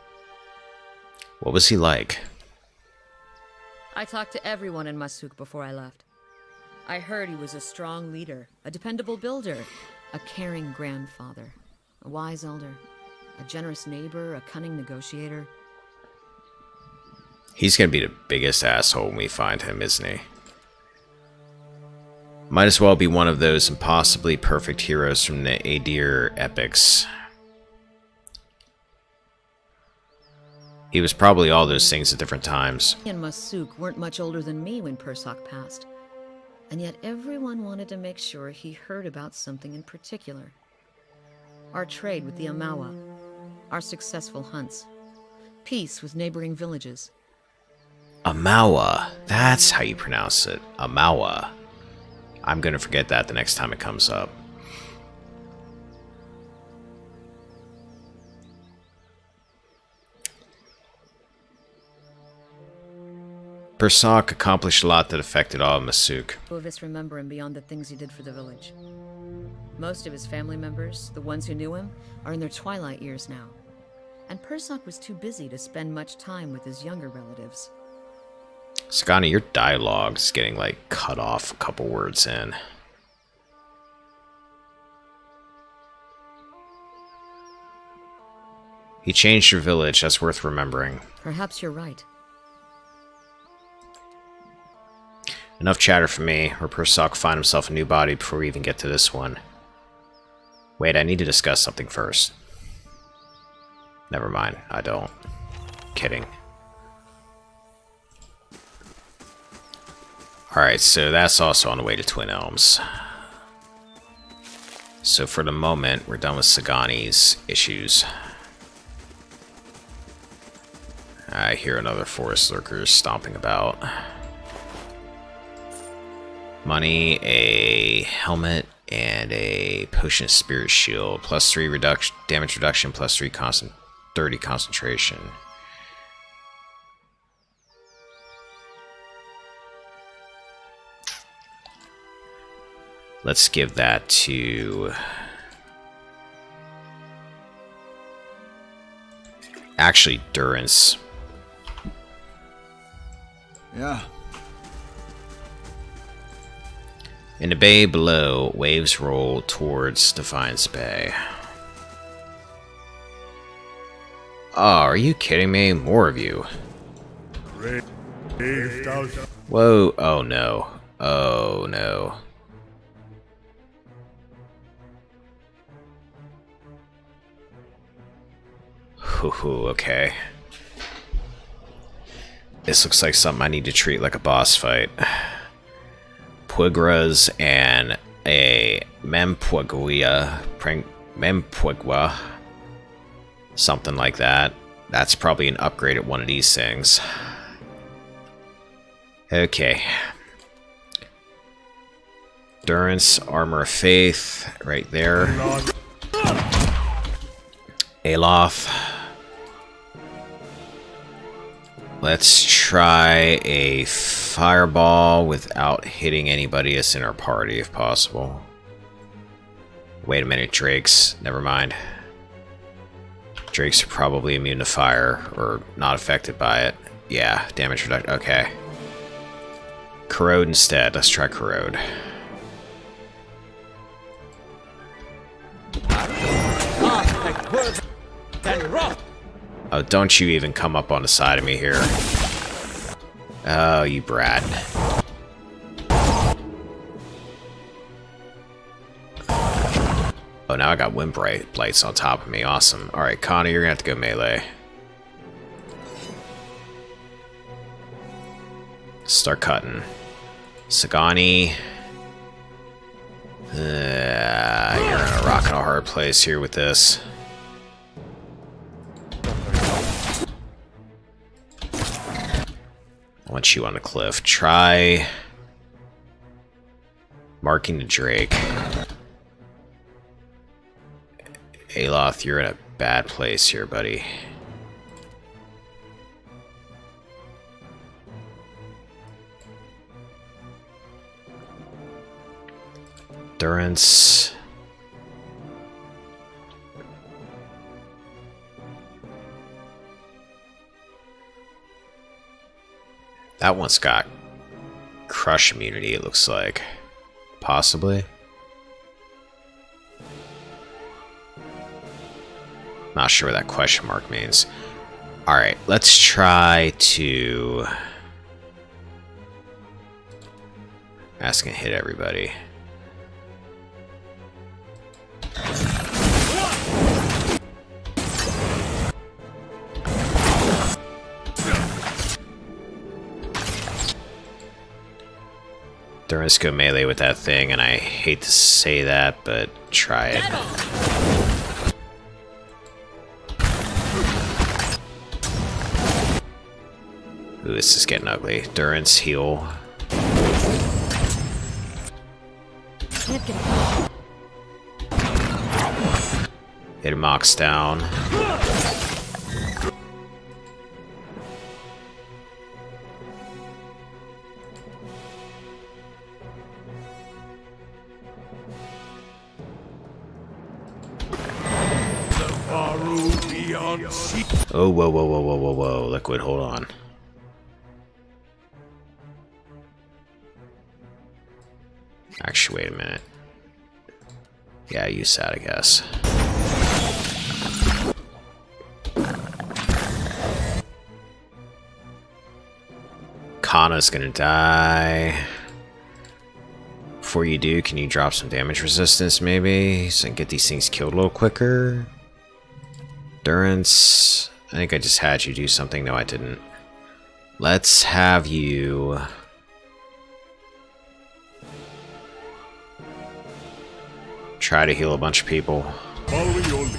What was he like? I talked to everyone in Masuk before I left. I heard he was a strong leader, a dependable builder, a caring grandfather, a wise elder, a generous neighbor, a cunning negotiator. He's gonna be the biggest asshole when we find him, isn't he? Might as well be one of those impossibly perfect heroes from the Aedir epics. He was probably all those things at different times. He and Masuk weren't much older than me when Persok passed. And yet everyone wanted to make sure he heard about something in particular. Our trade with the Amawa. Our successful hunts. Peace with neighboring villages. Amawa. That's how you pronounce it. Amawa. I'm gonna forget that the next time it comes up. Persok accomplished a lot that affected all of Masuk. Few of us remember him beyond the things he did for the village. Most of his family members, the ones who knew him, are in their twilight years now. And Persok was too busy to spend much time with his younger relatives. Sagani, your dialogue's getting, like, cut off a couple words in. He changed your village, that's worth remembering. Perhaps you're right. Enough chatter for me, or Persok find himself a new body before we even get to this one. Wait, I need to discuss something first. Never mind, I don't. Kidding. Alright, so that's also on the way to Twin Elms. So for the moment, we're done with Sagani's issues. I hear another forest lurker stomping about. Money, a helmet, and a potion of spirit shield. +3 damage reduction, +3 30 concentration. Let's give that to... actually, Durance. Yeah. In the bay below, waves roll towards Defiance Bay. Oh, are you kidding me? More of you. Whoa, oh no. Oh no. Okay. This looks like something I need to treat like a boss fight. Puigras and a Mempugua. Something like that. That's probably an upgrade at one of these things. Okay. Endurance, Armor of Faith, right there. Aloth. Let's try a fireball without hitting anybody that's in our party, if possible. Wait a minute, Drakes. Never mind. Drakes are probably immune to fire, or not affected by it. Yeah, damage reduction. Okay. Corrode instead. Let's try Corrode. Oh, don't you even come up on the side of me here. Oh, you brat. Oh, now I got wind blights on top of me. Awesome. Alright, Connor, you're gonna have to go melee. Start cutting. Sagani. You're in a rock and a hard place here with this. I want you on the cliff. Try marking the Drake. Aloth, you're in a bad place here, buddy. Endurance. That one's got crush immunity, it looks like. Possibly. Not sure what that question mark means. Alright, let's try to... That's gonna hit everybody. Let's go melee with that thing, and I hate to say that, but try it. Ooh, this is getting ugly. Durance, heal. Hit Mox down. Oh, whoa, Liquid, hold on. Actually, wait a minute. Yeah, use that, I guess. Kana's gonna die. Before you do, can you drop some damage resistance, maybe? So I can get these things killed a little quicker? Endurance. I think I just had you do something. No, I didn't. Let's have you... try to heal a bunch of people. Following your lead.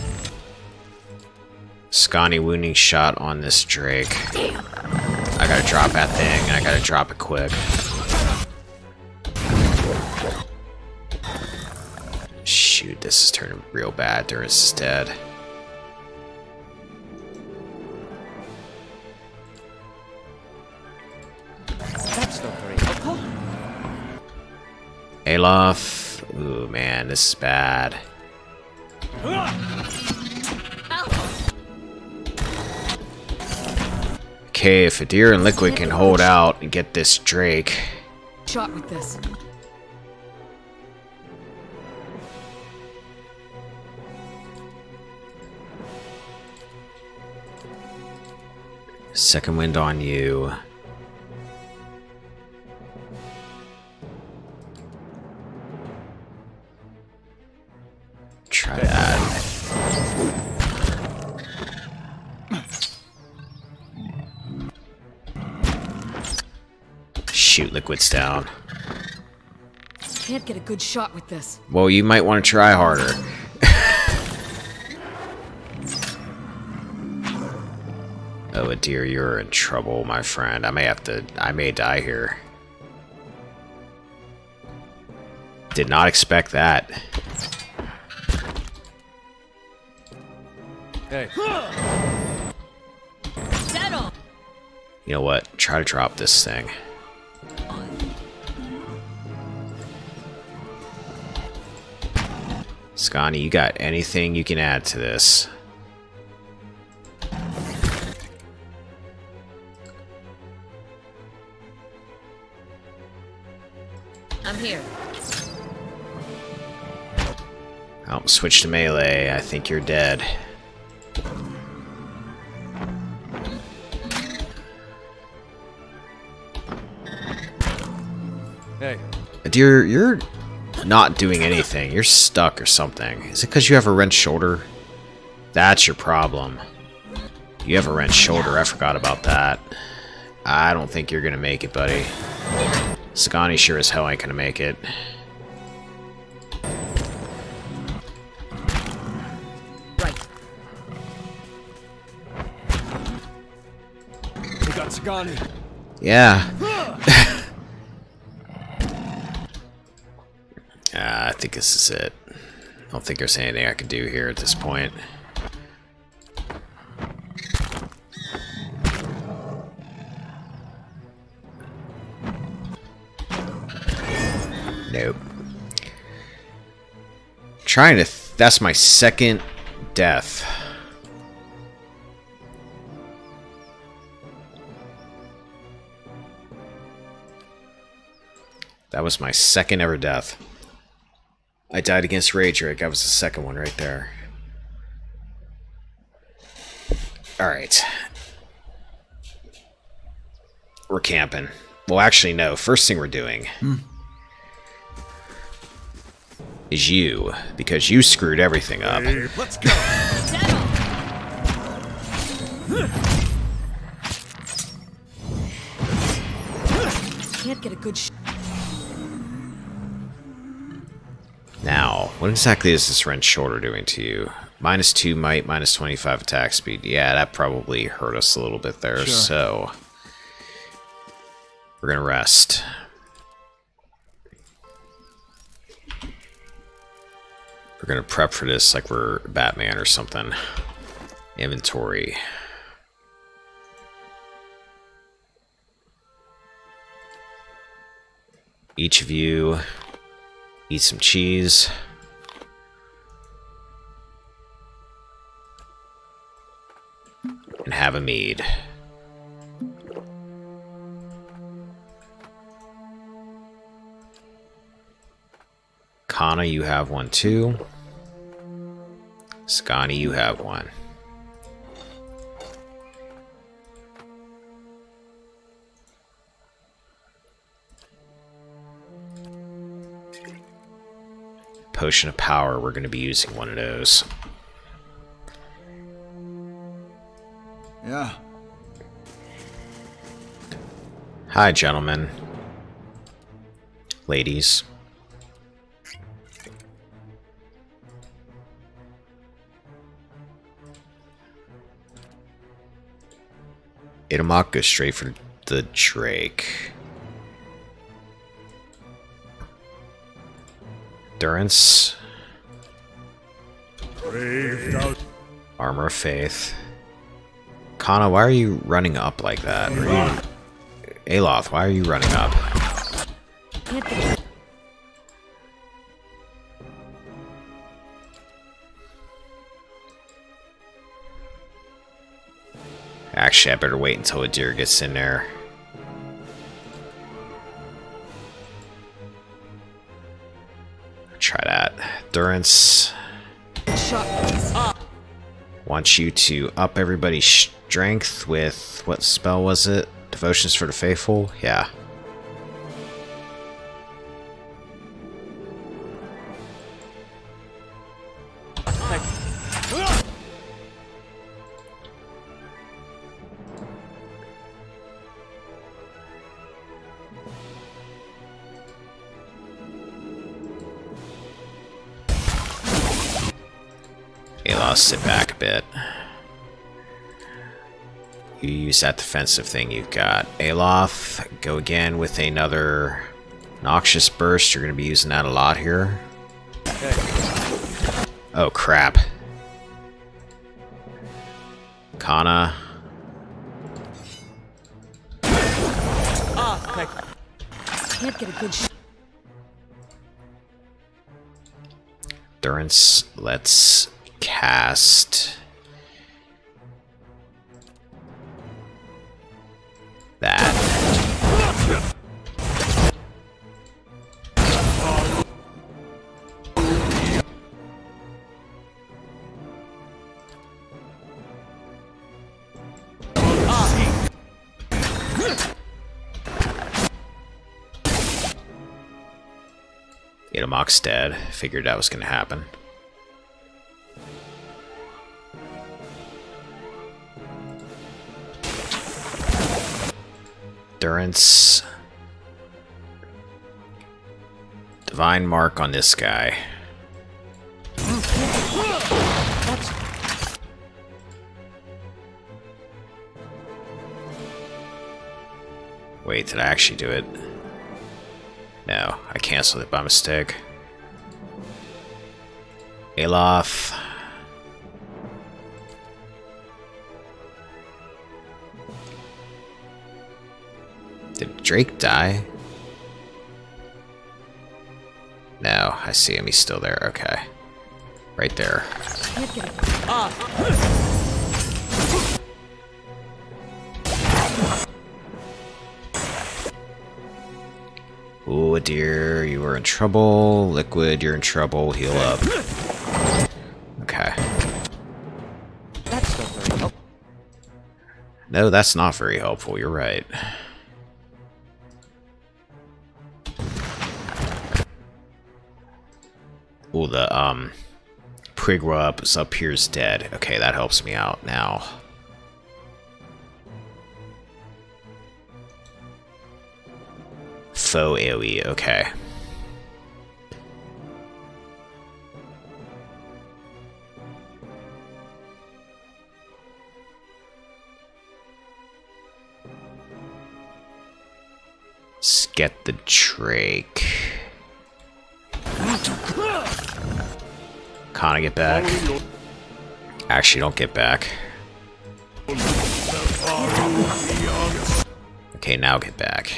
Scotty wounding shot on this Drake. Damn. I gotta drop that thing, and I gotta drop it quick. Shoot, this is turning real bad. Durance is dead. That's not very helpful. Aloth. Ooh, man, this is bad. Okay, if Adir and Liquid can hold out and get this Drake. Shot with this. Second wind on you. Try that. shoot liquids down. Can't get a good shot with this. Well, you might want to try harder. Oh dear, you're in trouble, my friend. I may die here. Did not expect that. Hey. Settle. You know what? Try to drop this thing. Scotty, you got anything you can add to this? I'm here. Oh, switch to melee. I think you're dead. Hey. Dear, you're not doing anything. You're stuck or something. Is it because you have a wrenched shoulder? That's your problem. You have a wrenched shoulder. I forgot about that. I don't think you're gonna make it, buddy. Sagani sure as hell ain't gonna make it. Right. We got Sagani. Yeah. I think this is it. I don't think there's anything I can do here at this point. Nope. Trying to... that's my second death. That was my second ever death. I died against Raedric. That was the second one right there. Alright. We're camping. Well, actually, no. First thing we're doing is you. Because you screwed everything up. Hey, let's go. Can't get a good shot. Now, what exactly is this wrench shoulder doing to you? -2 might, -25 attack speed. Yeah, that probably hurt us a little bit there, Sure. so... we're gonna rest. We're gonna prep for this like we're Batman or something. Inventory. Each of you... eat some cheese. And have a mead. Kana, you have one too. Scani, you have one. Potion of Power, we're going to be using one of those. Yeah. Hi, gentlemen. Ladies. Itamak goes straight for the Drake. Endurance. Braved out. Armor of Faith. Kana, why are you running up like that? Aloth, why are you running up? Can't get a... Actually, I better wait until a deer gets in there. Try that. Endurance. shot. Want you to up everybody's strength with... what spell was it? Devotions for the Faithful? Yeah. Aloth, sit back a bit. You use that defensive thing you've got. Aloth, go again with another Noxious Burst. You're going to be using that a lot here. Okay. Oh, crap. Kana. Okay. Can't get a good shot. Durance, let's cast that. Edomok's dead. Figured that was going to happen. Durance. Divine Mark on this guy. Wait, did I actually do it? No, I canceled it by mistake. Aloth. Did Drake die? No, I see him. He's still there. Okay. Right there. Ooh, dear, you are in trouble. Liquid, you're in trouble. Heal up. Okay. That's not very helpful. No, that's not very helpful. You're right. Ooh, the, Prigwa up here is dead. Okay, that helps me out now. Faux AoE, okay. Let's get the Drake. Kana, get back. Actually, don't get back. Okay, now get back.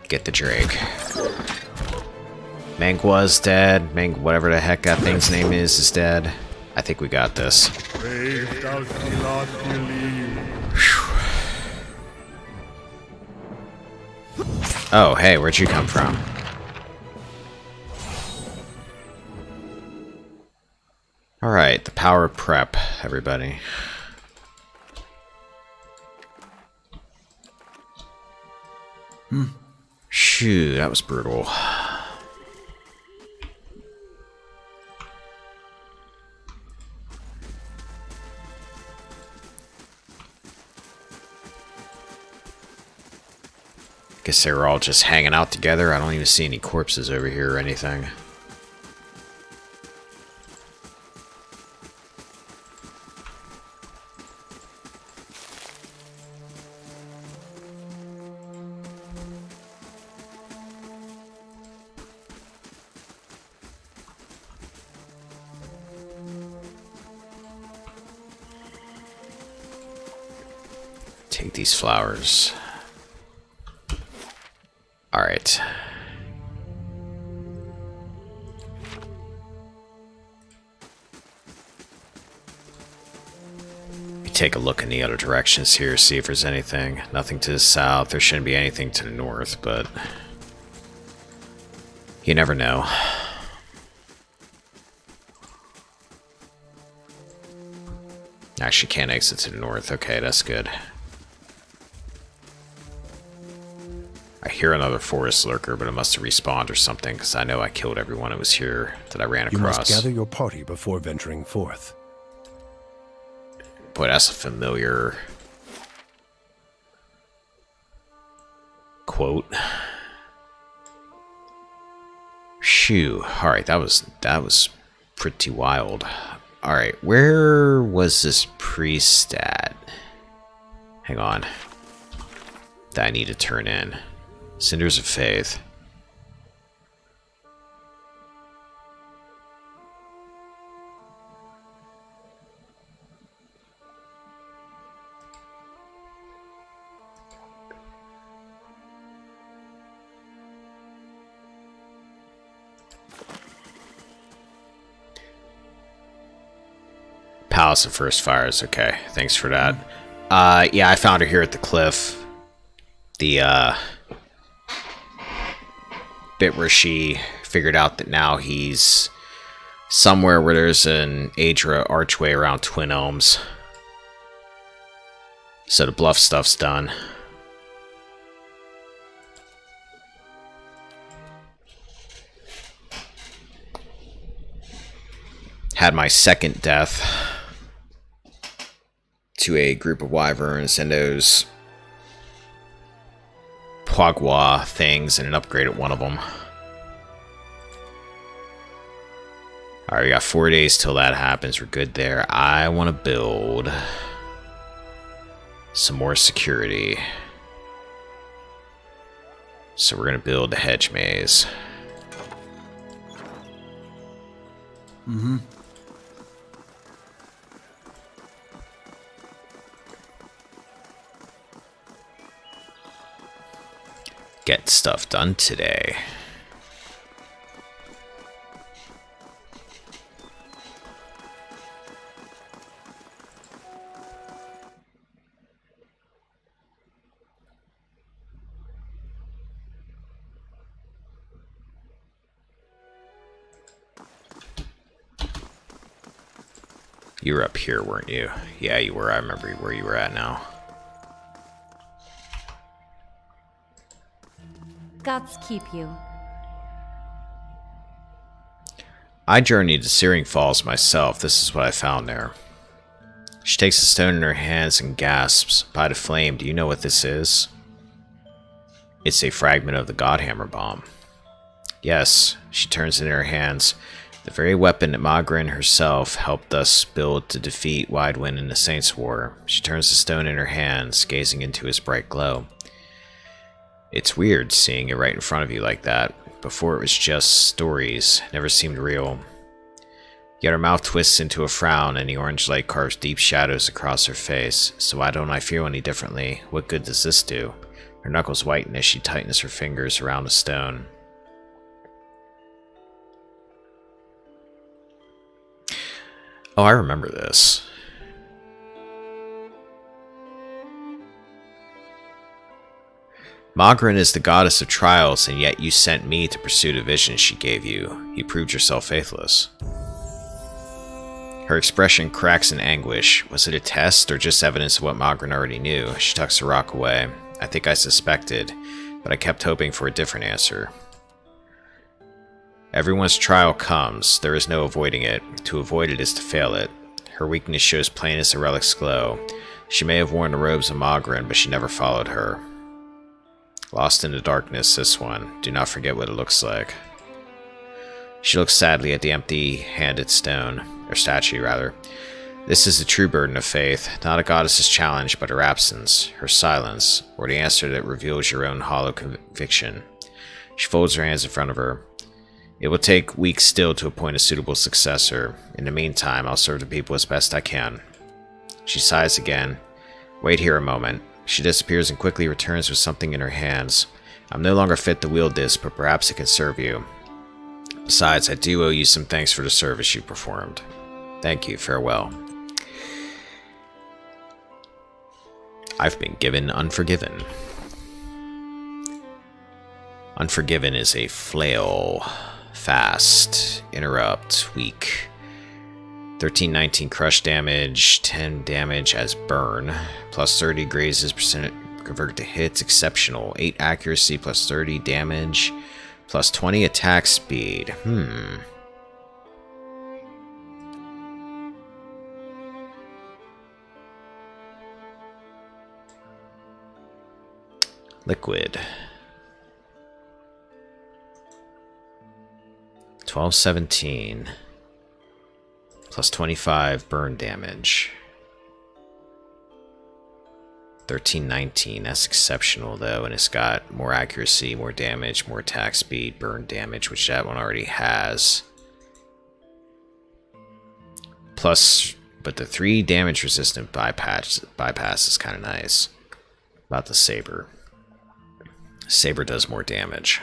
Get the Drake. Mangwa's dead. Whatever the heck that thing's name is dead. I think we got this. Oh, hey, where'd you come from? Alright, the power of prep, everybody. Shoo, that was brutal. Guess they were all just hanging out together. I don't even see any corpses over here or anything. Take these flowers. Alright. Take a look in the other directions here, see if there's anything. Nothing to the south. There shouldn't be anything to the north, but you never know. Actually, can't exit to the north. Okay, that's good. I hear another forest lurker, but it must have respawned or something, because I know I killed everyone who was here that I ran across. You must gather your party before venturing forth. Boy, that's a familiar quote. Shoo. Alright, that was pretty wild. Alright, where was this priest at? Hang on. That I need to turn in. Cinders of Faith. Palace of First Fires. Okay, thanks for that. Yeah, I found her here at the cliff. The bit where she figured out that now he's somewhere where there's an Aedra archway around Twin Elms. So the bluff stuff's done. Had my second death to a group of wyverns and those Pogwa things, and an upgrade at one of them. Alright, we got 4 days till that happens. We're good there. I want to build some more security. So we're going to build the hedge maze. Get stuff done today. You were up here, weren't you? Yeah, you were. I remember where you were at now. Gods keep you. I journeyed to Searing Falls myself. This is what I found there. She takes the stone in her hands and gasps. By the flame, do you know what this is? It's a fragment of the Godhammer bomb. Yes, she turns it in her hands. The very weapon that Magrin herself helped us build to defeat Widewind in the Saints' War. She turns the stone in her hands, gazing into his bright glow. It's weird seeing it right in front of you like that. Before it was just stories, never seemed real. Yet her mouth twists into a frown and the orange light carves deep shadows across her face. So why don't I feel any differently? What good does this do? Her knuckles whiten as she tightens her fingers around the stone. Oh, I remember this. Magrin is the goddess of trials, and yet you sent me to pursue the vision she gave you. You proved yourself faithless. Her expression cracks in anguish. Was it a test, or just evidence of what Magrin already knew? She tucks the rock away. I think I suspected, but I kept hoping for a different answer. Everyone's trial comes. There is no avoiding it. To avoid it is to fail it. Her weakness shows plain as the relic's glow. She may have worn the robes of Magrin, but she never followed her. Lost in the darkness, this one. Do not forget what it looks like. She looks sadly at the empty-handed stone, or statue, rather. This is the true burden of faith, not a goddess's challenge, but her absence, her silence, or the answer that reveals your own hollow conviction. She folds her hands in front of her. It will take weeks still to appoint a suitable successor. In the meantime, I'll serve the people as best I can. She sighs again. Wait here a moment. She disappears and quickly returns with something in her hands. I'm no longer fit to wield this, but perhaps it can serve you. Besides, I do owe you some thanks for the service you performed. Thank you. Farewell. I've been given Unforgiven. Unforgiven is a flail. Fast. Interrupt. Weak. 13-19 crush damage, 10 damage as burn, plus 30 grazes percent converted to hits, exceptional, 8 accuracy plus 30 damage, plus 20 attack speed. Liquid. 1217 plus 25 burn damage. 1319, that's exceptional though, and it's got more accuracy, more damage, more attack speed, burn damage, which that one already has. Plus, but the 3 damage resistant bypass is kind of nice about the Saber. Saber does more damage.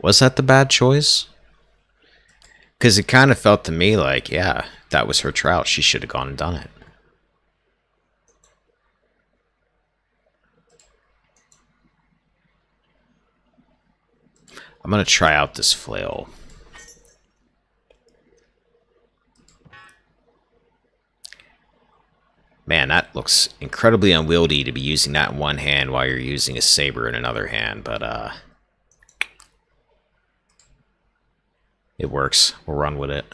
Was that the bad choice? Because it kind of felt to me like, yeah, that was her trout. She should have gone and done it. I'm going to try out this flail. Man, that looks incredibly unwieldy to be using that in one hand while you're using a saber in another hand, but it works. We'll run with it.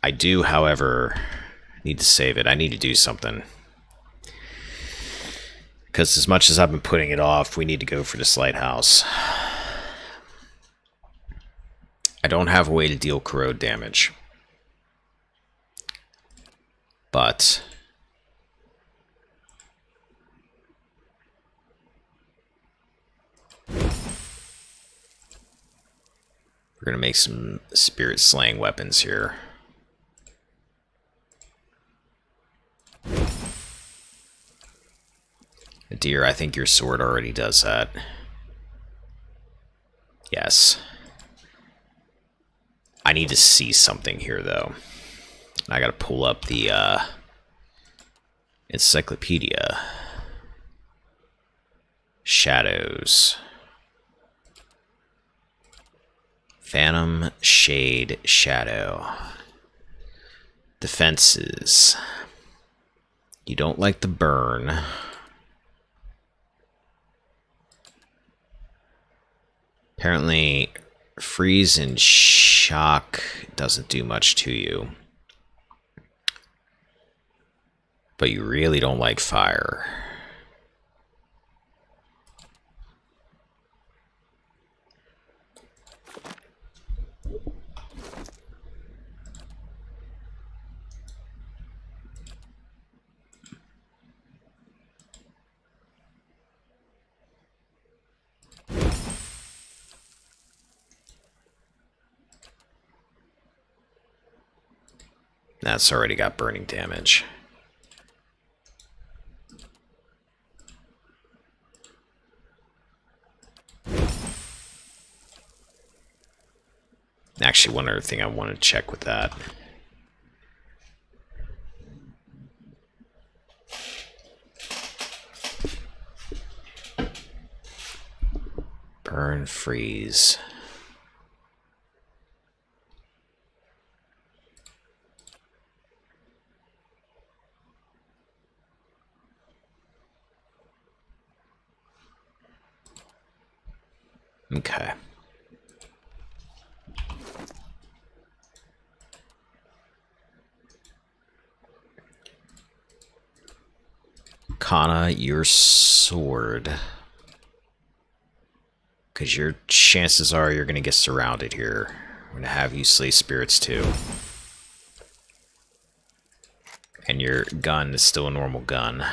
I do, however, need to save it. I need to do something. Because as much as I've been putting it off, we need to go for this lighthouse. I don't have a way to deal corrode damage. But we're going to make some spirit slaying weapons here. Dear, I think your sword already does that. Yes. I need to see something here, though. I gotta pull up the encyclopedia. Shadows. Phantom, Shade, Shadow. Defenses. You don't like the burn. Apparently, freeze and shock doesn't do much to you. But you really don't like fire. That's already got burning damage. Actually, one other thing I want to check with that. Burn, freeze. Okay. Kana, your sword. Because your chances are you're going to get surrounded here. I'm going to have you slay spirits too. And your gun is still a normal gun.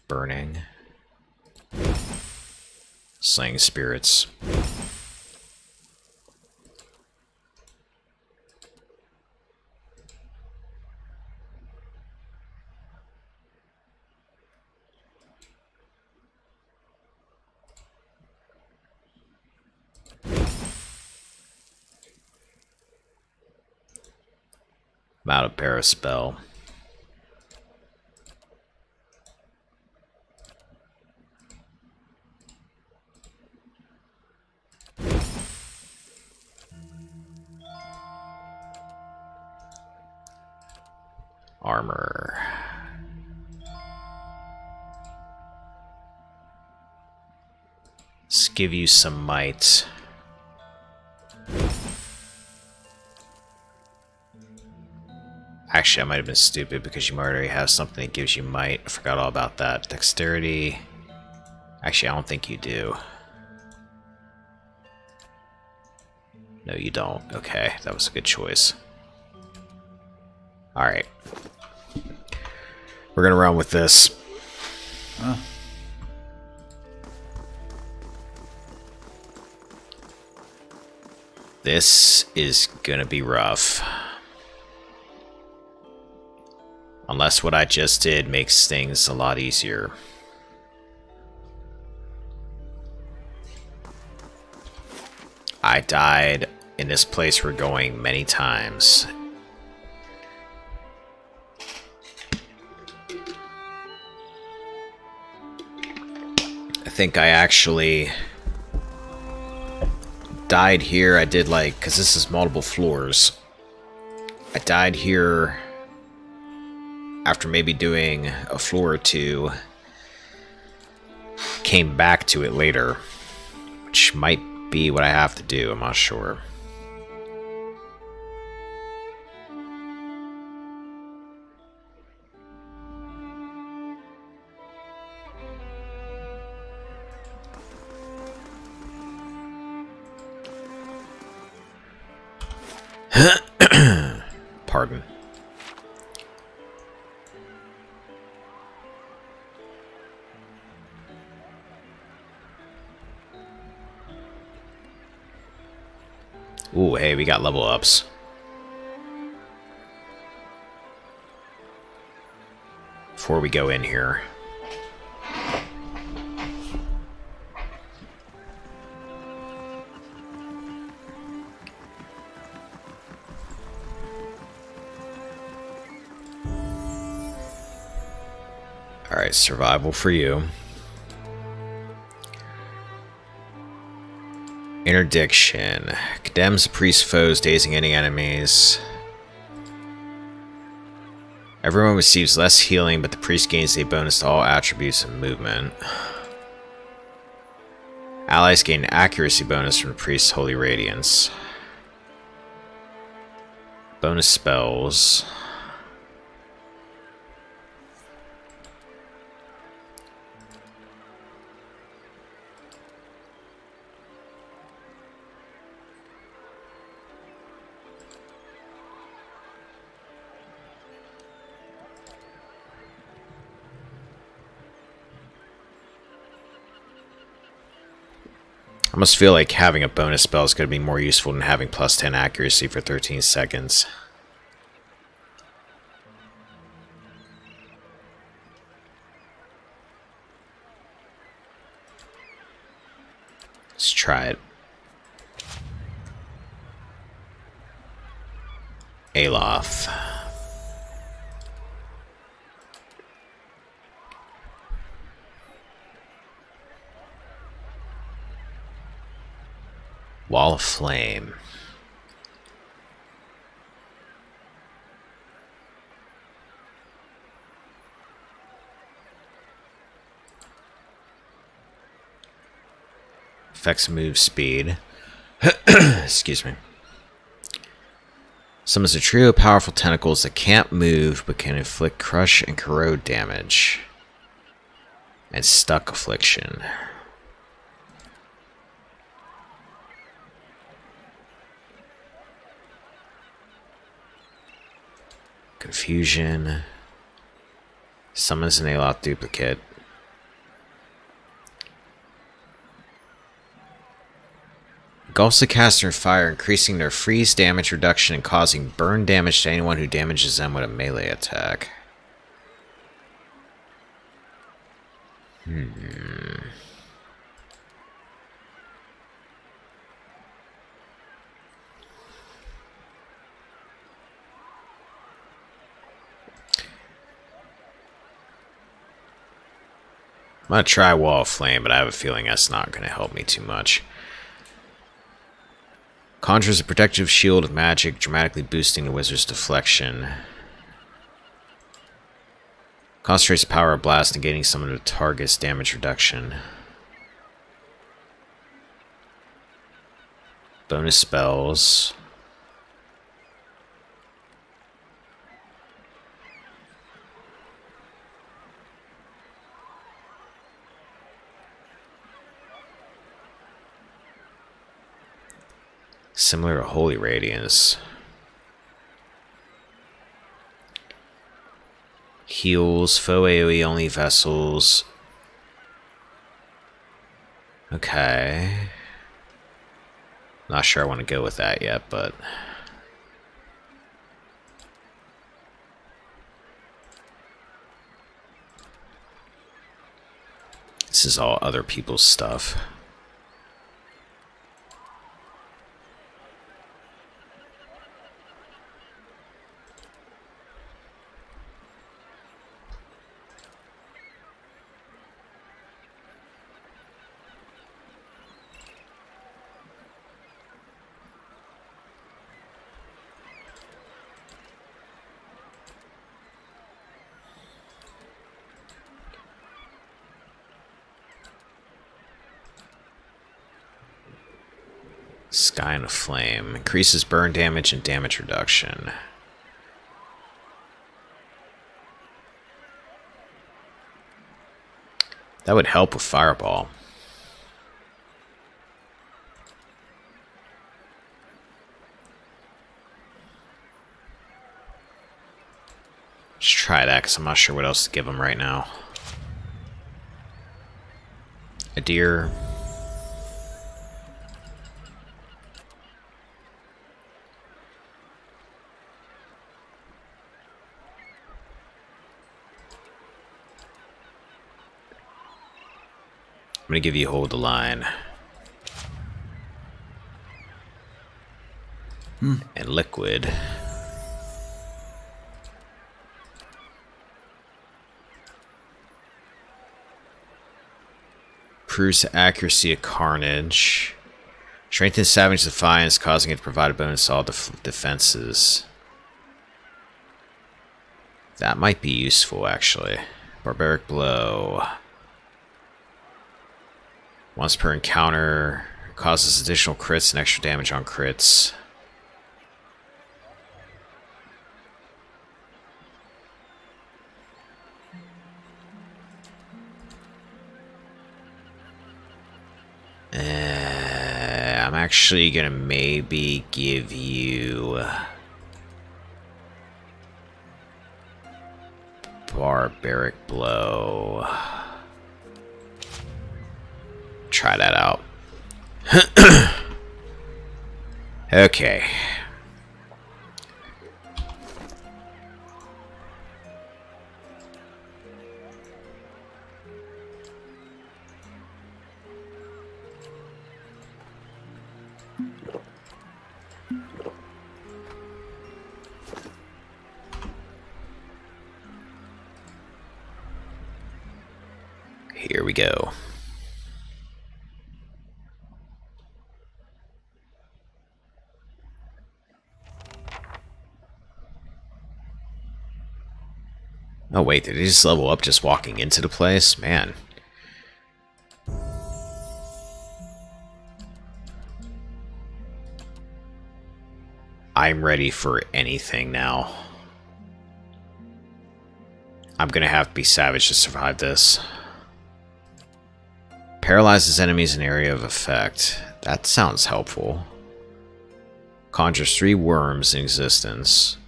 Burning. Slaying spirits. I'm out of Paraspell. Armor. Let's give you some might. Actually, I might have been stupid because you might already have something that gives you might. I forgot all about that. Dexterity. Actually, I don't think you do. No, you don't. Okay, that was a good choice. Alright. We're gonna run with this. Huh. This is gonna be rough. Unless what I just did makes things a lot easier. I died in this place we're going many times. I think I actually died here. I did like, because this is multiple floors. I died here after maybe doing a floor or two. Came back to it later, which might be what I have to do. I'm not sure. Pardon. Ooh, hey, we got level ups. Before we go in here. Alright, survival for you. Interdiction. Condemns the priest's foes, dazing any enemies. Everyone receives less healing, but the priest gains a bonus to all attributes and movement. Allies gain accuracy bonus from the priest's holy radiance. Bonus spells. I almost feel like having a bonus spell is going to be more useful than having plus 10 accuracy for 13 seconds. Let's try it. Aloth. Wall of Flame. Affects move speed. Excuse me. Summons a trio of powerful tentacles that can't move but can inflict crush and corrode damage. And stuck affliction. Confusion. Summons an Aloth duplicate. Engulfs the caster in fire, increasing their freeze damage reduction and causing burn damage to anyone who damages them with a melee attack. I'm going to try Wall of Flame, but I have a feeling that's not going to help me too much. Conjures a protective shield of magic, dramatically boosting the wizard's deflection. Concentrates the power of blast, negating some of the target's damage reduction. Bonus spells. Similar to Holy Radiance. Heals, foe AoE only vessels. Okay. Not sure I want to go with that yet, but... This is all other people's stuff. Sky and a Flame. Increases burn damage and damage reduction. That would help with Fireball. Just try that because I'm not sure what else to give him right now. A deer. I'm going to give you Hold the Line. And Liquid. Improves the accuracy of Carnage. Strengthens Savage Defiance, causing it to provide a bonus to all defenses. That might be useful, actually. Barbaric Blow. Once per encounter, causes additional crits and extra damage on crits. I'm actually gonna maybe give you Barbaric Blow. Try that out. Okay. Here we go. Oh wait, did he just level up just walking into the place? Man. I'm ready for anything now. I'm gonna have to be savage to survive this. Paralyzes enemies in area of effect. That sounds helpful. Conjures 3 worms in existence.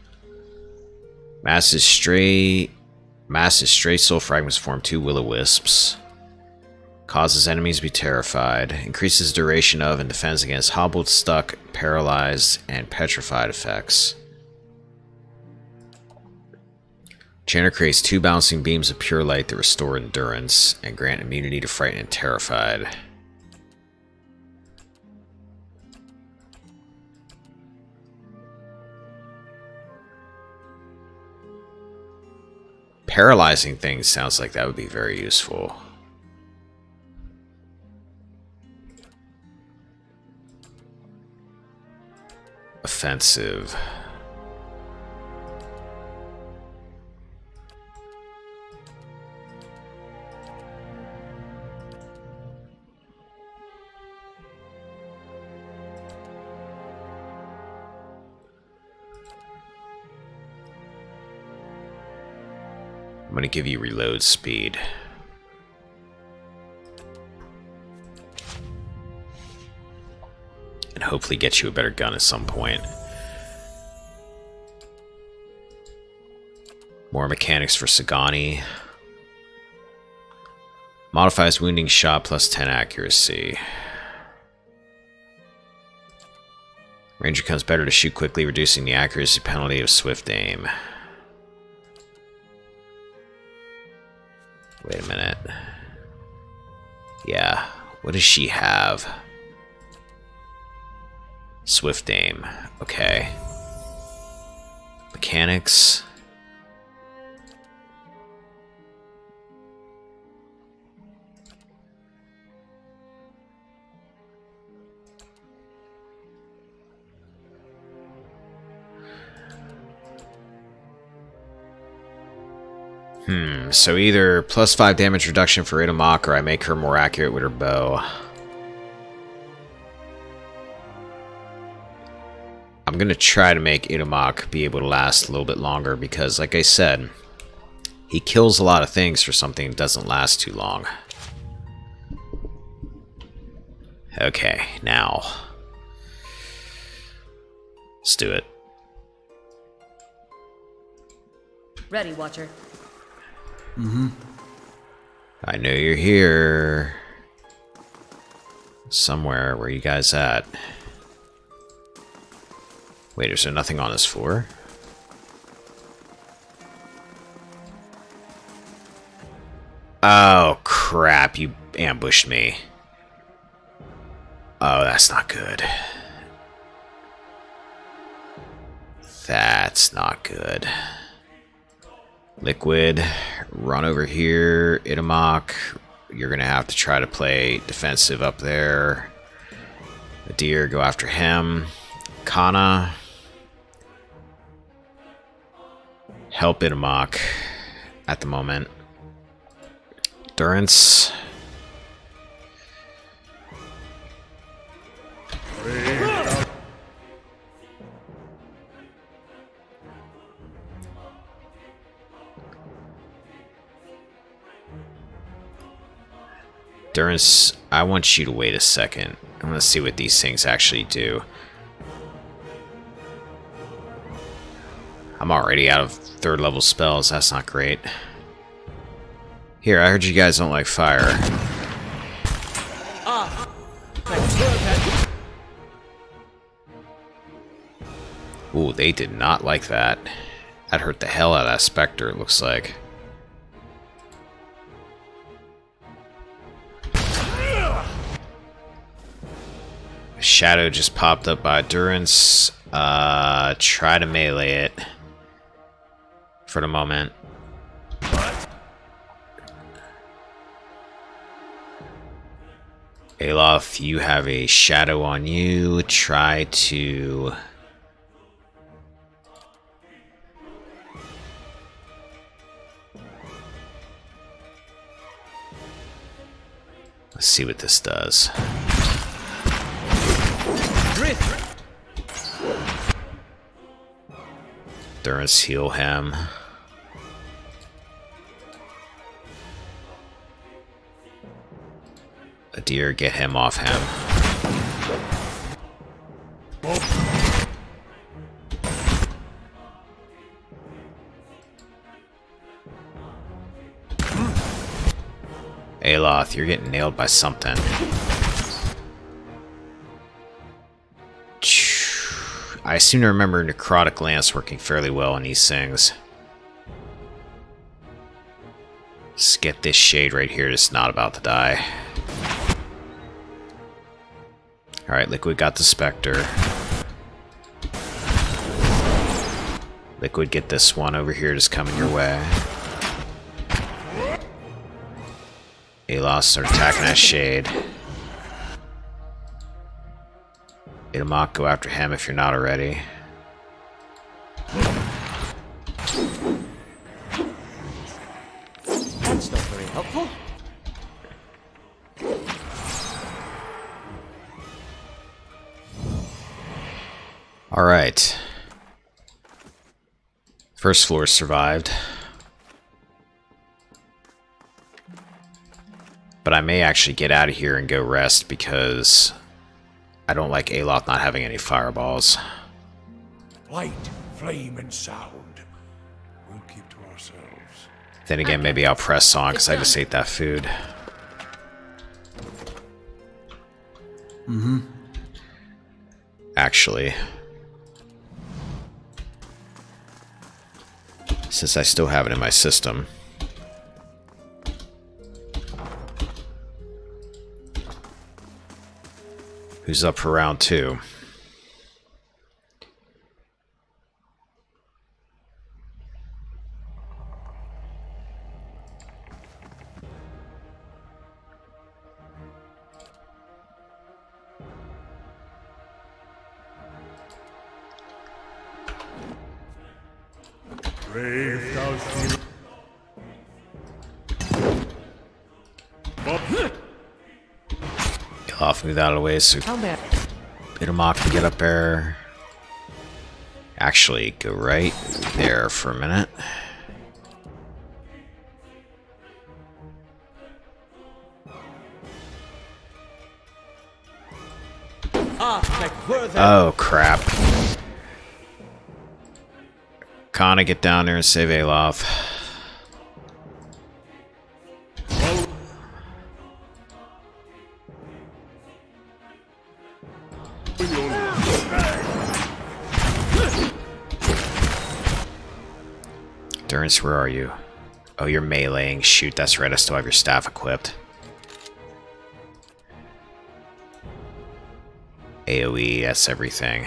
Masses stray soul fragments form 2 will-o-wisps. Causes enemies to be terrified. Increases duration of and defends against hobbled, stuck, paralyzed, and petrified effects. Chanter creates 2 bouncing beams of pure light that restore endurance and grant immunity to frightened and terrified. Paralyzing things sounds like that would be very useful. Offensive. going to give you reload speed. And hopefully get you a better gun at some point. More mechanics for Sagani. Modifies wounding shot plus 10 accuracy. Ranger becomes better to shoot quickly, reducing the accuracy penalty of swift aim. Wait a minute. Yeah, what does she have? Swift aim. Okay. Mechanics. So either +5 damage reduction for Itamok, or I make her more accurate with her bow. I'm gonna try to make Itamok be able to last a little bit longer, because like I said, he kills a lot of things for something that doesn't last too long. Okay, now. Let's do it. Ready, Watcher. I know you're here. Somewhere. Where you guys at? Wait, is there nothing on this floor? Oh, crap. You ambushed me. Oh, that's not good. That's not good. Liquid, run over here. Itamok, you're gonna have to try to play defensive up there. Adir, go after him. Kana, help Itamok at the moment. Durance. Durance, I want you to wait a second. I'm gonna see what these things actually do. I'm already out of 3rd level spells. That's not great. Here, I heard you guys don't like fire. Ooh, they did not like that. That hurt the hell out of that Spectre, it looks like. Shadow just popped up by Durance. Try to melee it for the moment. Aloth, you have a shadow on you. Try to... Let's see what this does. Durance, heal him. Adir, get him off him. Aloth, you're getting nailed by something. I seem to remember Necrotic Lance working fairly well on these things. Let's get this shade right here that's not about to die. Alright, Liquid got the Spectre. Liquid, get this one over here just coming your way. Aloth, start attacking that shade. Itamok, go after him if you're not already. That's not very helpful. Alright. First floor survived. But I may actually get out of here and go rest because I don't like Aloth not having any fireballs. Light, flame, and sound. We'll keep to ourselves. Then again, maybe I'll press on because I just ate that food. Actually, since I still have it in my system. Who's up for round 2? Brave thou shield. Off, move out of the way so Itamok can get up there. Actually, go right there for a minute. Oh, crap. Kana, get down there and save Aloth. Durance, where are you? Oh, you're meleeing. Shoot, that's right. I still have your staff equipped. AoE, that's everything.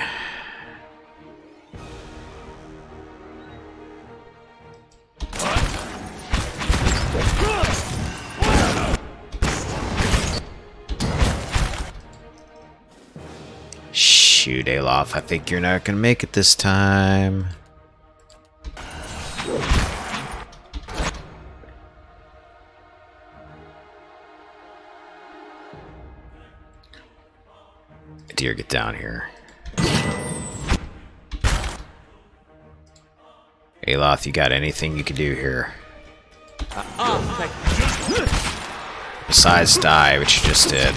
Shoot, Aloth, I think you're not gonna make it this time. Dear, get down here. Aloth, you got anything you can do here? Besides die, which you just did.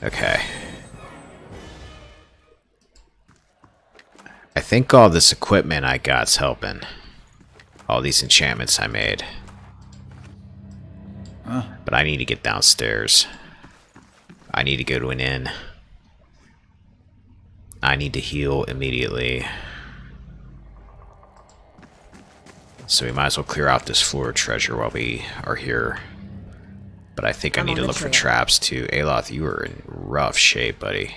Okay. I think all this equipment I got's helping. All these enchantments I made. But I need to get downstairs. I need to go to an inn. I need to heal immediately. So we might as well clear out this floor of treasure while we are here. But I think I need to look for traps too. Aloth, you are in rough shape, buddy.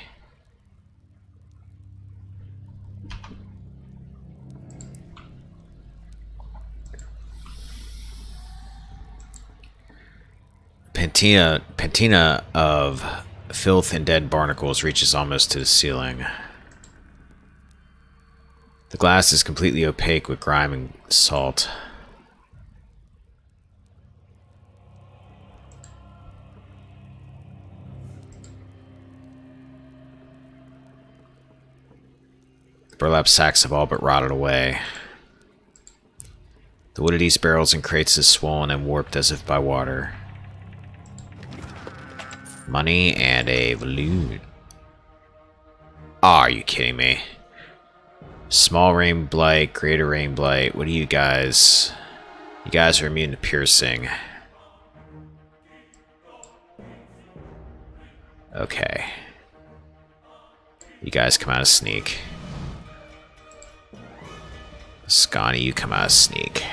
Patina of filth and dead barnacles reaches almost to the ceiling. The glass is completely opaque with grime and salt. The burlap sacks have all but rotted away. The wood of these barrels and crates is swollen and warped as if by water. Money and a balloon. Oh, are you kidding me? Small rain blight, greater rain blight. What are you guys? You guys are immune to piercing. Okay. You guys come out of sneak. Scotty, you come out of sneak.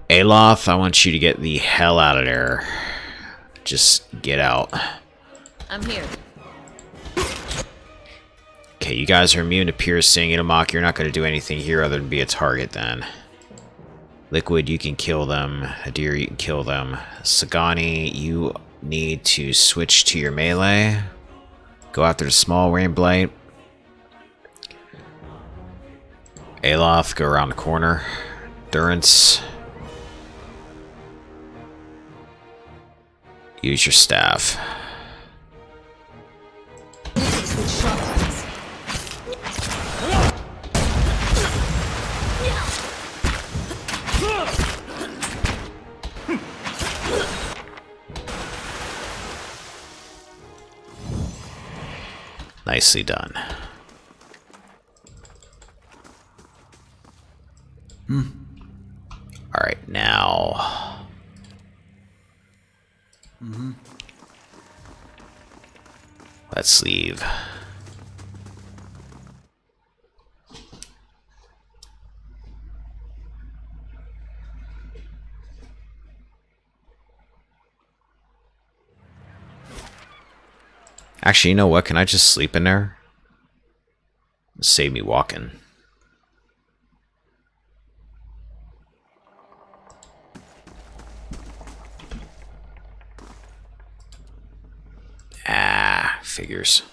Aloth, I want you to get the hell out of there. Just get out. I'm here. Okay, you guys are immune to piercing. Itamok, you're not going to do anything here other than be a target then. Liquid, you can kill them. Hadir, you can kill them. Sagani, you need to switch to your melee. Go after the small rain blight. Aloth, go around the corner. Durance. Use your staff. Nicely done. Alright, now... Let's leave. Actually, you know what? Can I just sleep in there? Save me walking. Ah, figures.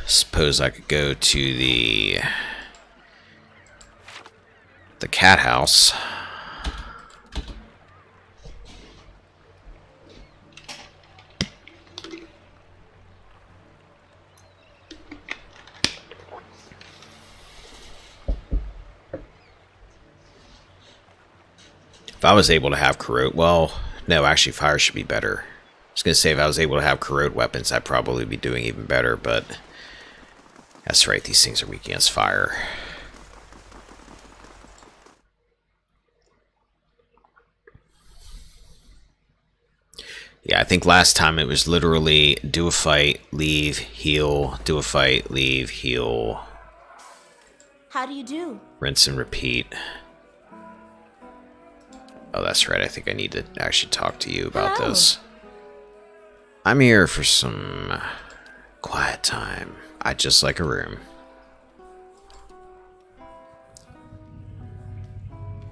Suppose I could go to the cat house. If I was able to have corrode, well, no, actually fire should be better. I was going to say if I was able to have corrode weapons, I'd probably be doing even better, but that's right, these things are weak against fire. Yeah, I think last time it was literally do a fight, leave, heal, do a fight, leave, heal. How do you do? Rinse and repeat. Oh, that's right. I think I need to actually talk to you about this. I'm here for some quiet time. I'd just like a room.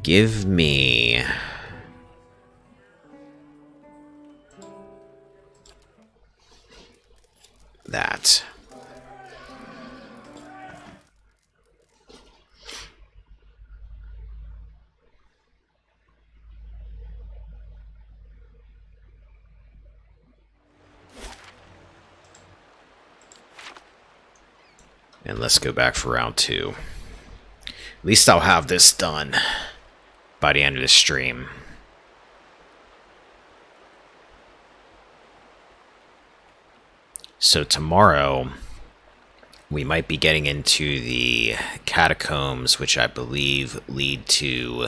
Give me... that. And let's go back for round 2. At least I'll have this done by the end of the stream. So tomorrow, we might be getting into the catacombs, which I believe lead to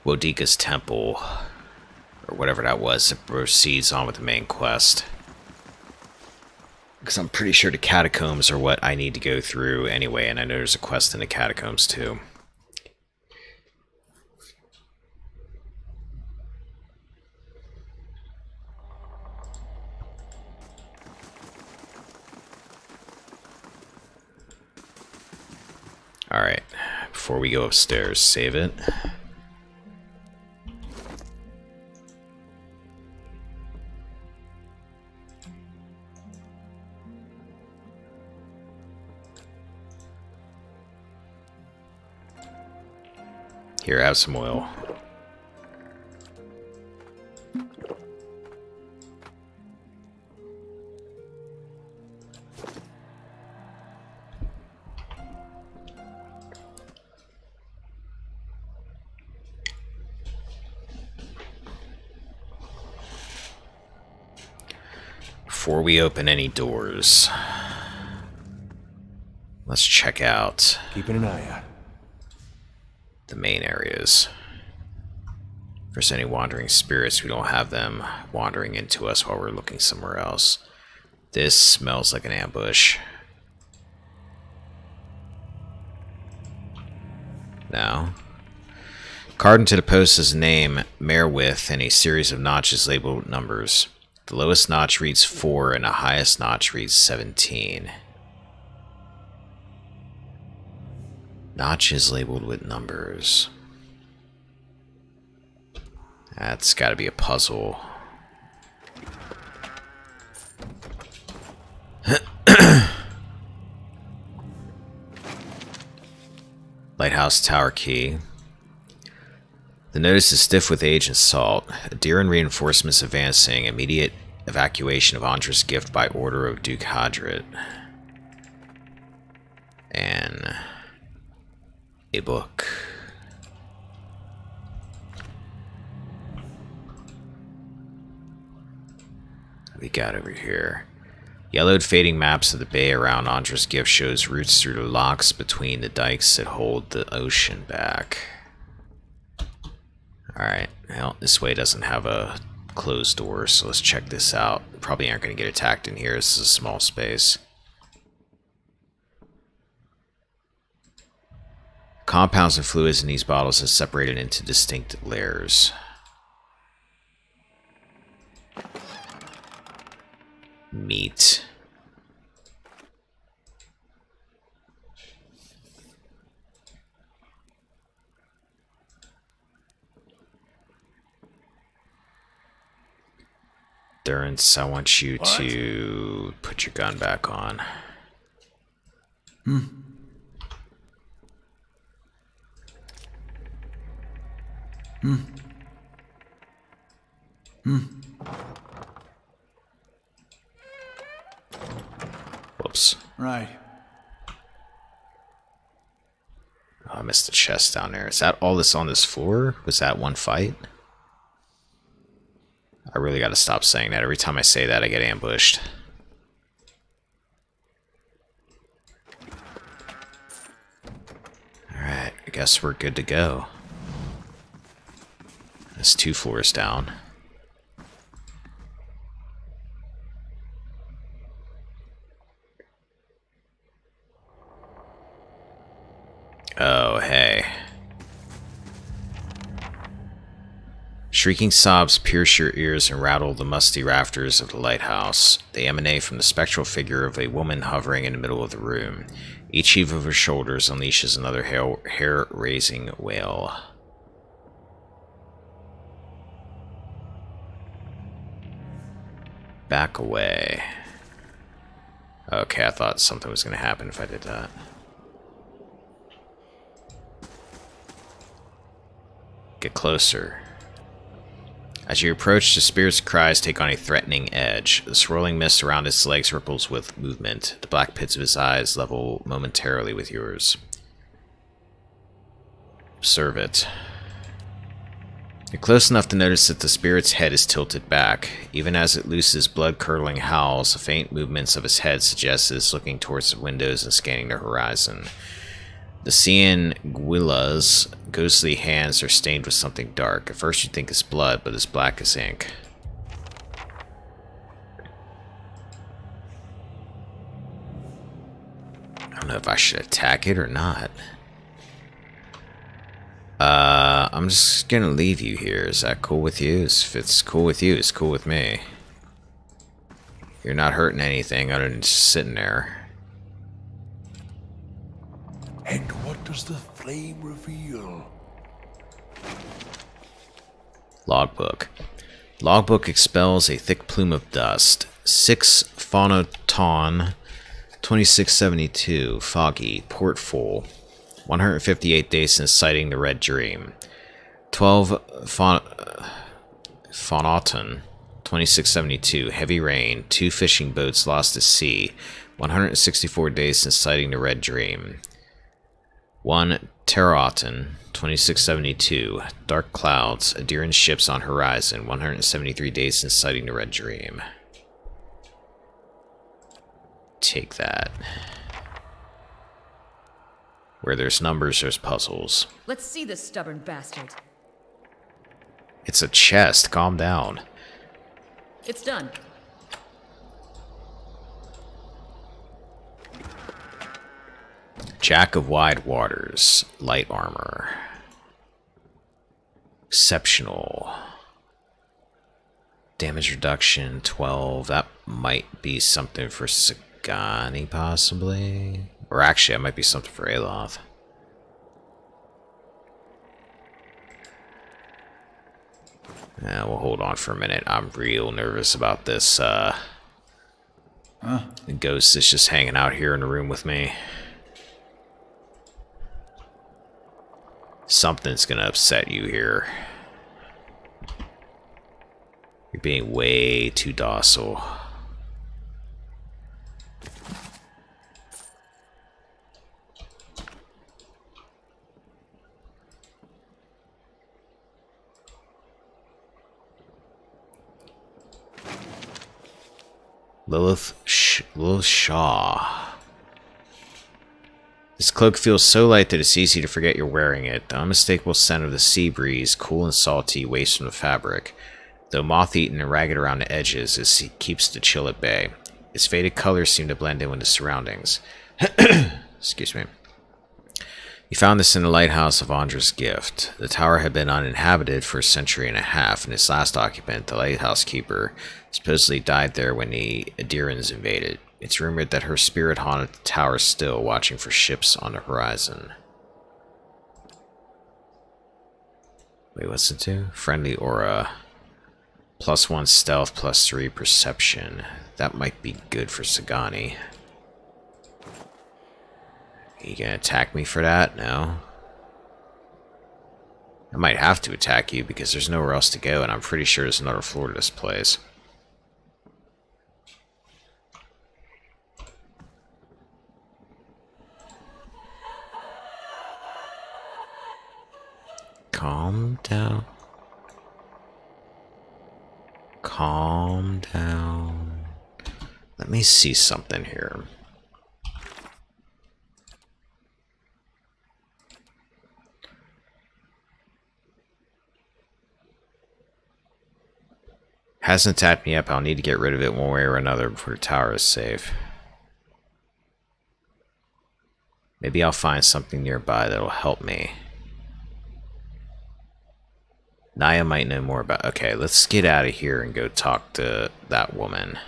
Wodika's temple, or whatever that was, that proceeds on with the main quest. Because I'm pretty sure the catacombs are what I need to go through anyway, and I know there's a quest in the catacombs too. Alright, before we go upstairs, save it. Here, have some oil. Before we open any doors, let's check out Keeping an eye out. the main areas. If there's any wandering spirits, we don't have them wandering into us while we're looking somewhere else. This smells like an ambush. Now, carved into the post is a name, Merewith, and a series of notches labeled numbers. The lowest notch reads 4 and the highest notch reads 17. Notches labeled with numbers. That's got to be a puzzle. Lighthouse Tower Key. The notice is stiff with age and salt. Adiran reinforcements advancing. Immediate evacuation of Andra's gift by order of Duke Hadrit. And a book. we got over here? Yellowed fading maps of the bay around Andra's gift shows routes through the locks between the dikes that hold the ocean back. Alright, well, this way doesn't have a closed door, so let's check this out. Probably aren't going to get attacked in here. This is a small space. Compounds and fluids in these bottles are separated into distinct layers. Meat. Durance, I want you to put your gun back on. Whoops. Right. Oh, I missed the chest down there. Is that all this on this floor? Was that one fight? I really gotta stop saying that. Every time I say that, I get ambushed. Alright, I guess we're good to go. That's 2 floors down. Oh, hey. Shrieking sobs pierce your ears and rattle the musty rafters of the lighthouse. They emanate from the spectral figure of a woman hovering in the middle of the room. Each heave of her shoulders unleashes another hair-raising wail. Back away. Okay, I thought something was going to happen if I did that. Get closer. As you approach, the spirit's cries take on a threatening edge. The swirling mist around his legs ripples with movement. The black pits of his eyes level momentarily with yours. Observe it. You're close enough to notice that the spirit's head is tilted back. Even as it looses blood-curdling howls, the faint movements of his head suggest it's looking towards the windows and scanning the horizon. The Cian Gwila's ghostly hands are stained with something dark. At first you think it's blood, but it's black as ink. I don't know if I should attack it or not. I'm just gonna leave you here. Is that cool with you? If it's cool with you, it's cool with me. You're not hurting anything other than just sitting there. And what does the flame reveal? Logbook. Logbook expels a thick plume of dust. 6 Phonoton 2672. Foggy. Port full. 158 days since sighting the Red Dream. 12 Phonoton 2672. Heavy rain. 2 fishing boats lost at sea. 164 days since sighting the Red Dream. 1 Terraton 2672. Dark clouds. Adiran ships on horizon. 173 days since sighting the Red Dream. Take that. Where there's numbers, there's puzzles. Let's see this stubborn bastard. It's a chest. Calm down. It's done. Jack of Wide Waters. Light armor. Exceptional. Damage reduction 12. That might be something for Sagani, possibly. Or actually, that might be something for Aloth. Yeah, we'll hold on for a minute. I'm real nervous about this. The ghost is just hanging out here in the room with me. Something's gonna upset you here. You're being way too docile. Lilith Shaw. This cloak feels so light that it's easy to forget you're wearing it. The unmistakable scent of the sea breeze, cool and salty, wastes from the fabric. Though moth-eaten and ragged around the edges, it keeps the chill at bay. Its faded colors seem to blend in with the surroundings. Excuse me. You found this in the lighthouse of Andra's gift. The tower had been uninhabited for a century and a half, and its last occupant, the lighthouse keeper, supposedly died there when the Adirans invaded. It's rumored that her spirit haunted the tower still, watching for ships on the horizon. Wait, what's it do? Friendly aura. +1 stealth, +3 perception. That might be good for Sagani. You gonna attack me for that? No? I might have to attack you because there's nowhere else to go, and I'm pretty sure there's another floor to this place. Calm down. Calm down. Let me see something here. Hasn't attacked me up. I'll need to get rid of it one way or another before the tower is safe. Maybe I'll find something nearby that'll help me. Naya might know more about... Okay, let's get out of here and go talk to that woman.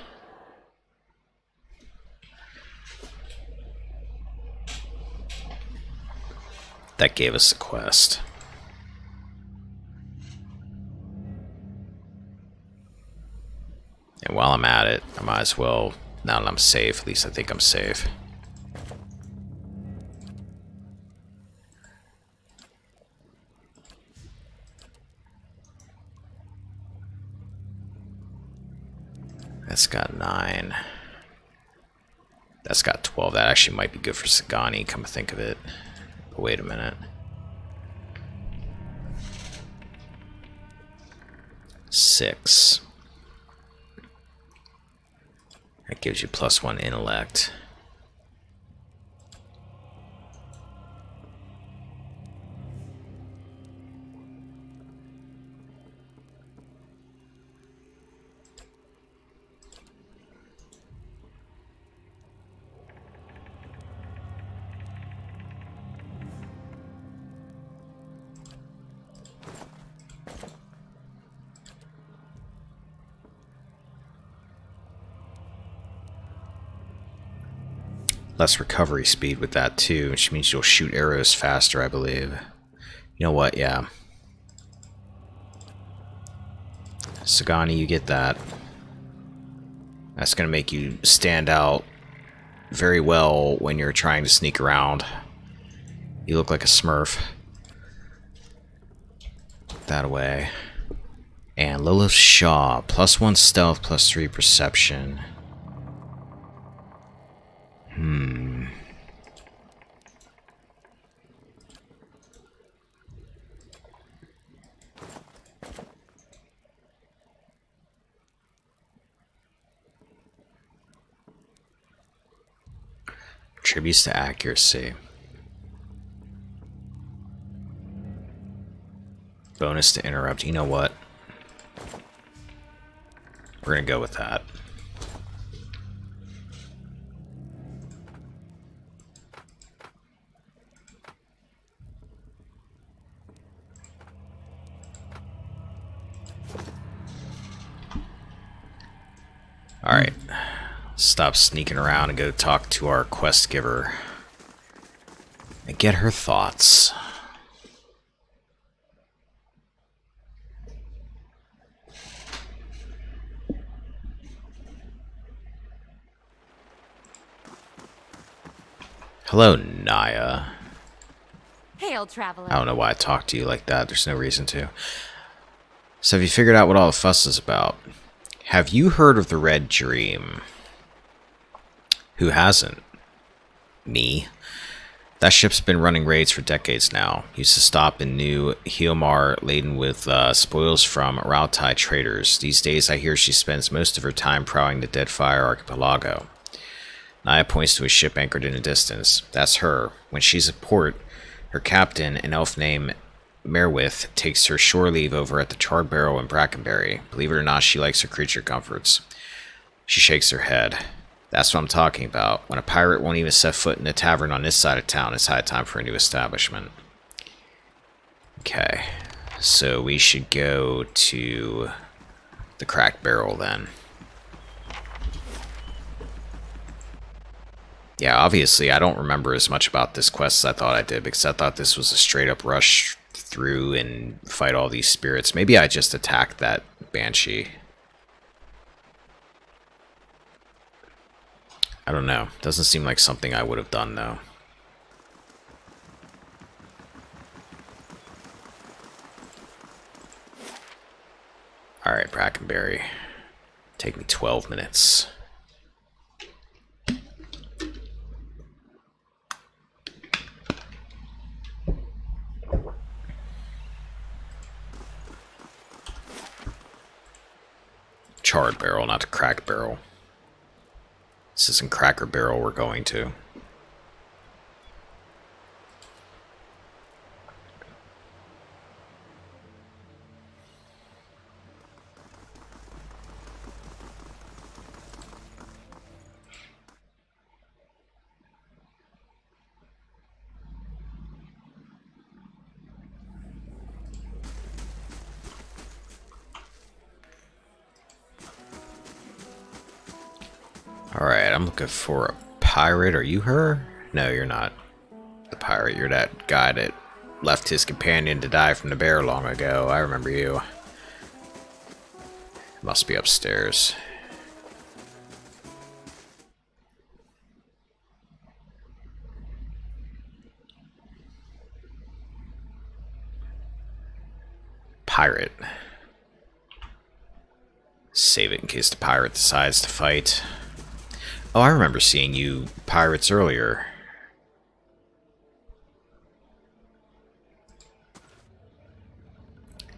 That gave us a quest. And while I'm at it, I might as well, now that I'm safe, at least I think I'm safe. That's got 9. That's got 12. That actually might be good for Sagani, come to think of it. But wait a minute. 6. That gives you +1 intellect. Less recovery speed with that too, which means you'll shoot arrows faster, I believe. You know what? Yeah. Sagani, you get that. That's going to make you stand out very well when you're trying to sneak around. You look like a smurf. Put that away. And Lilith Shaw, +1 stealth, +3 perception. Attributes to accuracy. Bonus to interrupt. You know what? We're gonna go with that. Alright. Stop sneaking around and go talk to our quest giver. And get her thoughts. Hello, Naya. Hail, traveler. I don't know why I talk to you like that. There's no reason to. So have you figured out what all the fuss is about? Have you heard of the Red Dream? Who hasn't? Me. That ship's been running raids for decades now. Used to stop in New Hiomar laden with spoils from Rautai traders. These days I hear she spends most of her time prowling the Deadfire Archipelago. Naya points to a ship anchored in the distance. That's her. When she's at port, her captain, an elf named Merwith, takes her shore leave over at the Charred Barrel in Brackenberry. Believe it or not, she likes her creature comforts. She shakes her head. That's what I'm talking about. When a pirate won't even set foot in a tavern on this side of town, it's high time for a new establishment. Okay, so we should go to the Cracked Barrel then. Yeah, obviously I don't remember as much about this quest as I thought I did, because I thought this was a straight up rush through and fight all these spirits. Maybe I just attacked that Banshee. I don't know. Doesn't seem like something I would have done, though. Alright, Brackenberry. Take me 12 minutes. Charred Barrel, not the Cracked Barrel. This isn't Cracker Barrel we're going to. Alright, I'm looking for a pirate. Are you her? No, you're not the pirate. You're that guy that left his companion to die from the bear long ago. I remember you. Must be upstairs. Pirate. Save it in case the pirate decides to fight. Oh, I remember seeing you pirates earlier.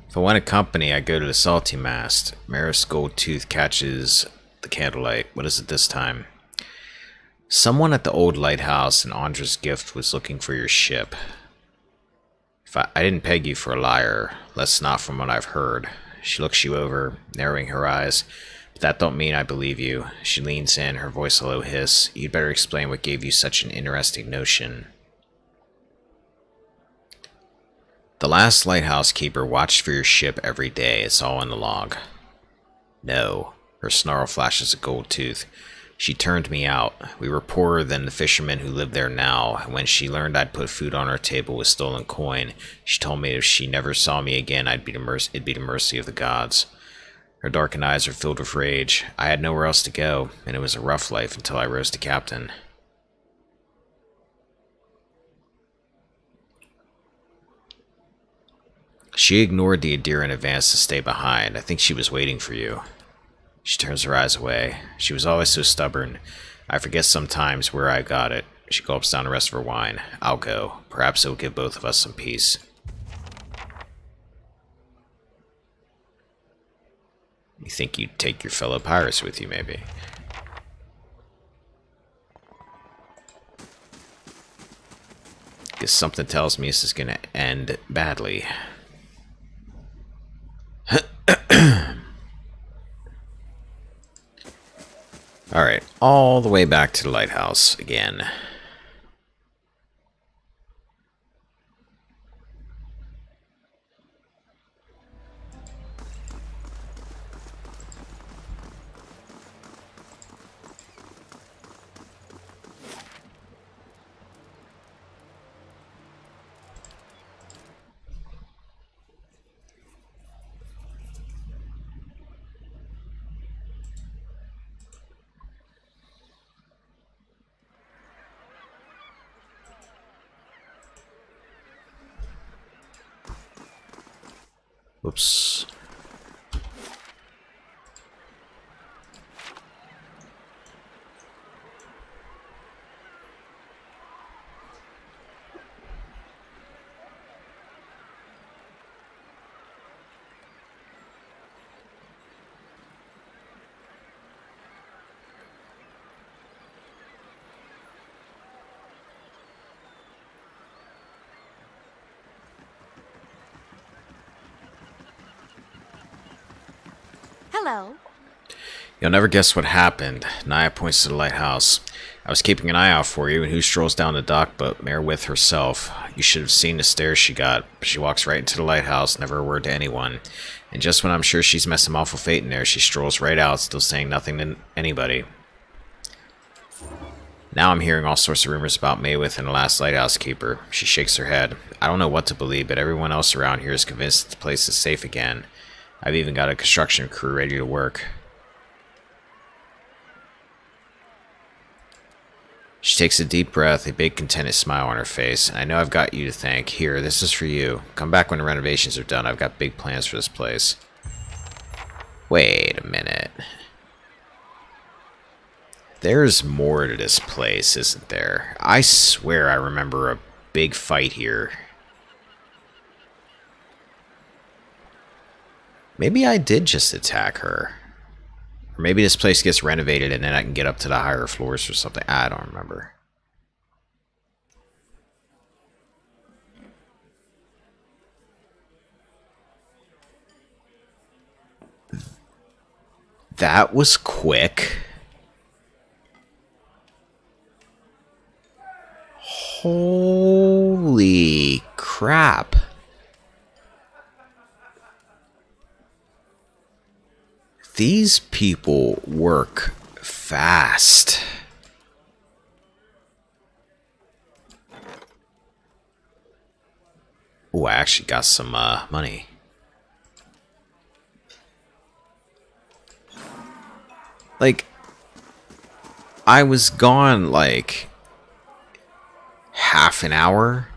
If I want a company, I go to the Salty Mast. Maris Goldtooth catches the candlelight. What is it this time? Someone at the old lighthouse in Andra's Gift was looking for your ship. If I didn't peg you for a liar. That's not from what I've heard. She looks you over, narrowing her eyes. But that don't mean I believe you. She leans in, her voice a low hiss. You'd better explain what gave you such an interesting notion. The last lighthouse keeper watched for your ship every day. It's all in the log. No. Her snarl flashes a gold tooth. She turned me out. We were poorer than the fishermen who live there now, and when she learned I'd put food on our table with stolen coin, she told me if she never saw me again, it'd be the mercy of the gods. Her darkened eyes are filled with rage. I had nowhere else to go, and it was a rough life until I rose to captain. She ignored the Adir and advanced to stay behind. I think she was waiting for you. She turns her eyes away. She was always so stubborn. I forget sometimes where I got it. She gulps down the rest of her wine. I'll go. Perhaps it'll give both of us some peace. You think you'd take your fellow pirates with you, maybe? Because something tells me this is going to end badly. Alright, all the way back to the lighthouse again. Whoops. Hello. You'll never guess what happened. Naya points to the lighthouse. I was keeping an eye out for you, and who strolls down the dock but Merewith herself? You should have seen the stares she got. She walks right into the lighthouse, never a word to anyone. And just when I'm sure she's met some awful fate in there, she strolls right out, still saying nothing to anybody. Now I'm hearing all sorts of rumors about Merewith and the last lighthouse keeper. She shakes her head. I don't know what to believe, but everyone else around here is convinced the place is safe again. I've even got a construction crew ready to work. She takes a deep breath, a big contented smile on her face. I know I've got you to thank. Here, this is for you. Come back when the renovations are done. I've got big plans for this place. Wait a minute. There's more to this place, isn't there? I swear I remember a big fight here. Maybe I did just attack her. Or maybe this place gets renovated and then I can get up to the higher floors or something. I don't remember. That was quick. Holy crap. These people work fast. Oh, I actually got some money. Like, I was gone like half an hour.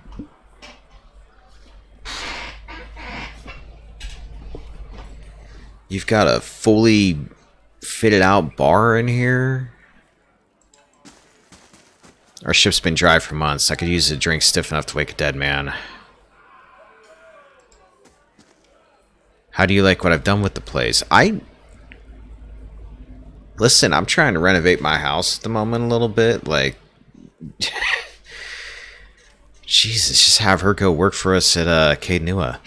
You've got a fully fitted out bar in here. Our ship's been dry for months. I could use a drink stiff enough to wake a dead man. How do you like what I've done with the place? Listen, I'm trying to renovate my house at the moment a little bit. Like, Jesus, just have her go work for us at Caed Nua.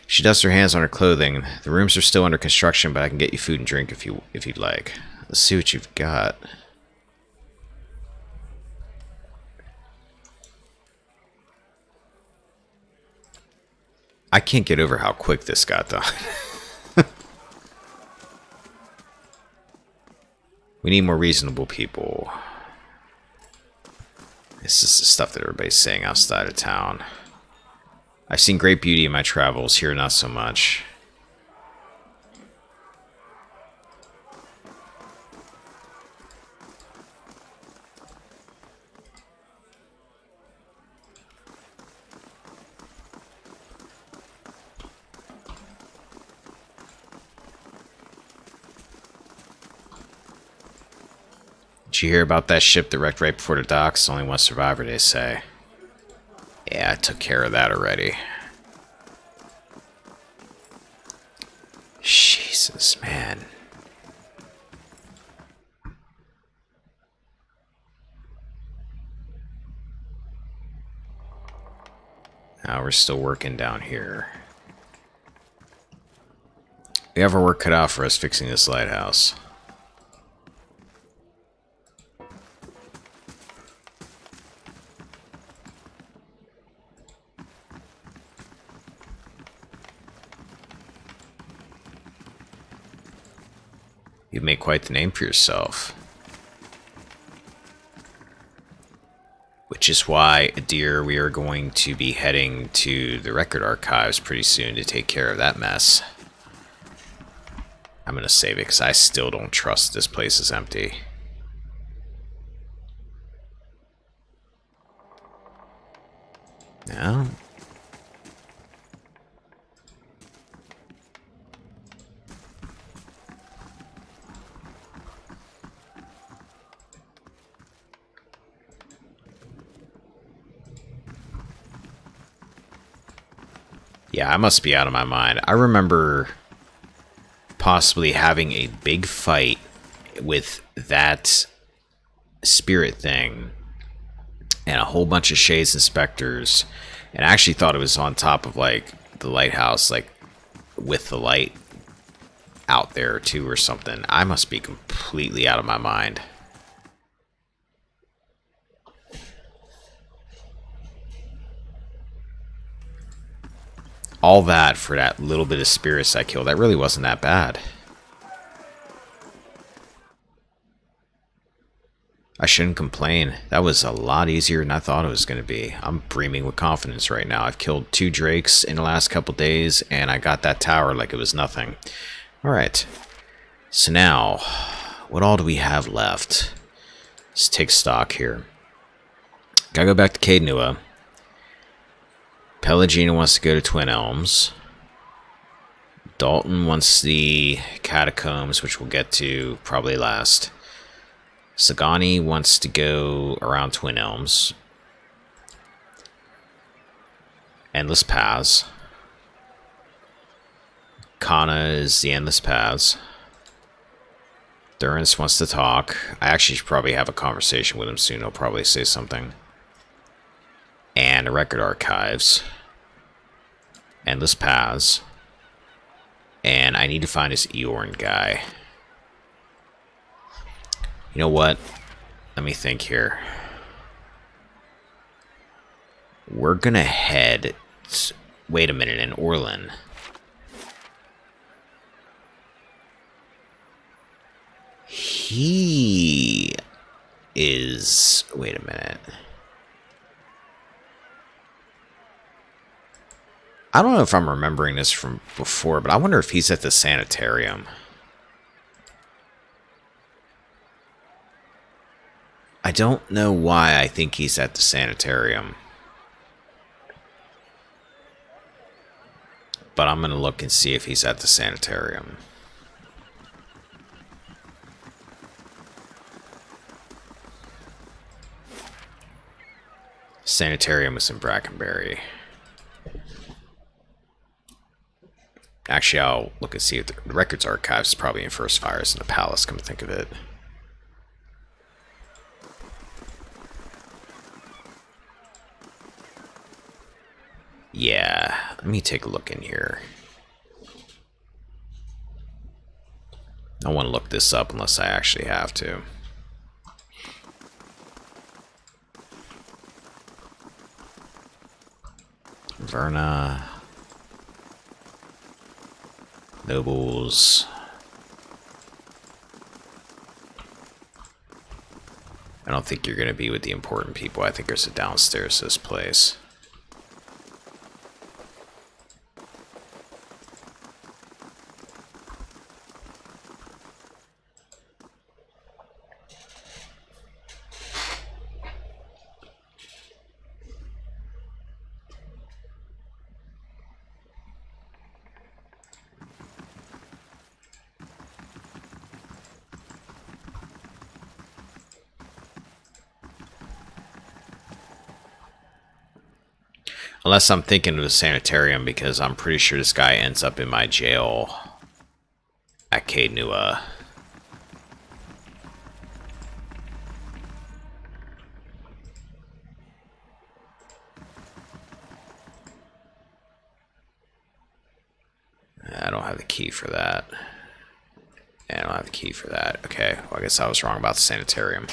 She dusts her hands on her clothing. The rooms are still under construction, but I can get you food and drink if you'd like. Let's see what you've got. I can't get over how quick this got done. We need more reasonable people. This is the stuff that everybody's saying outside of town. I've seen great beauty in my travels, here not so much. Did you hear about that ship that wrecked right before the docks? Only one survivor, they say. Yeah, I took care of that already. Jesus, man. Now we're still working down here. We have our work cut out for us fixing this lighthouse. You've made quite the name for yourself. Which is why, dear, we are going to be heading to the record archives pretty soon to take care of that mess. I'm gonna save it because I still don't trust this place is empty. No? Yeah, I must be out of my mind. I remember possibly having a big fight with that spirit thing and a whole bunch of Shades inspectors, and I actually thought it was on top of like the lighthouse, like with the light out there too or something. I must be completely out of my mind. All that for that little bit of spirits I killed. That really wasn't that bad. I shouldn't complain. That was a lot easier than I thought it was going to be. I'm breathing with confidence right now. I've killed 2 drakes in the last couple days, and I got that tower like it was nothing. Alright. So now, what all do we have left? Let's take stock here. Gotta go back to Caed Nua. Pelagina wants to go to Twin Elms. Dalton wants the Catacombs, which we'll get to probably last. Sagani wants to go around Twin Elms. Endless Paths. Kana is the Endless Paths. Durance wants to talk. I actually should probably have a conversation with him soon. He'll probably say something. And the Record Archives. Endless Paths. And I need to find this Eorn guy. You know what? Let me think here. We're gonna head... Wait a minute, in Orlan. He is... Wait a minute. I don't know if I'm remembering this from before, but I wonder if he's at the sanitarium. I don't know why I think he's at the sanitarium. But I'm going to look and see if he's at the sanitarium. Sanitarium is in Brackenberry. Actually, I'll look and see if the Records Archives is probably in First Fires in the Palace, come to think of it. Yeah, let me take a look in here. I want to look this up unless I actually have to. Verna. Nobles. I don't think you're going to be with the important people. I think there's a downstairs to this place. Unless I'm thinking of the sanitarium, because I'm pretty sure this guy ends up in my jail at Caed Nua. I don't have the key for that. And I don't have the key for that. Okay, well, I guess I was wrong about the sanitarium.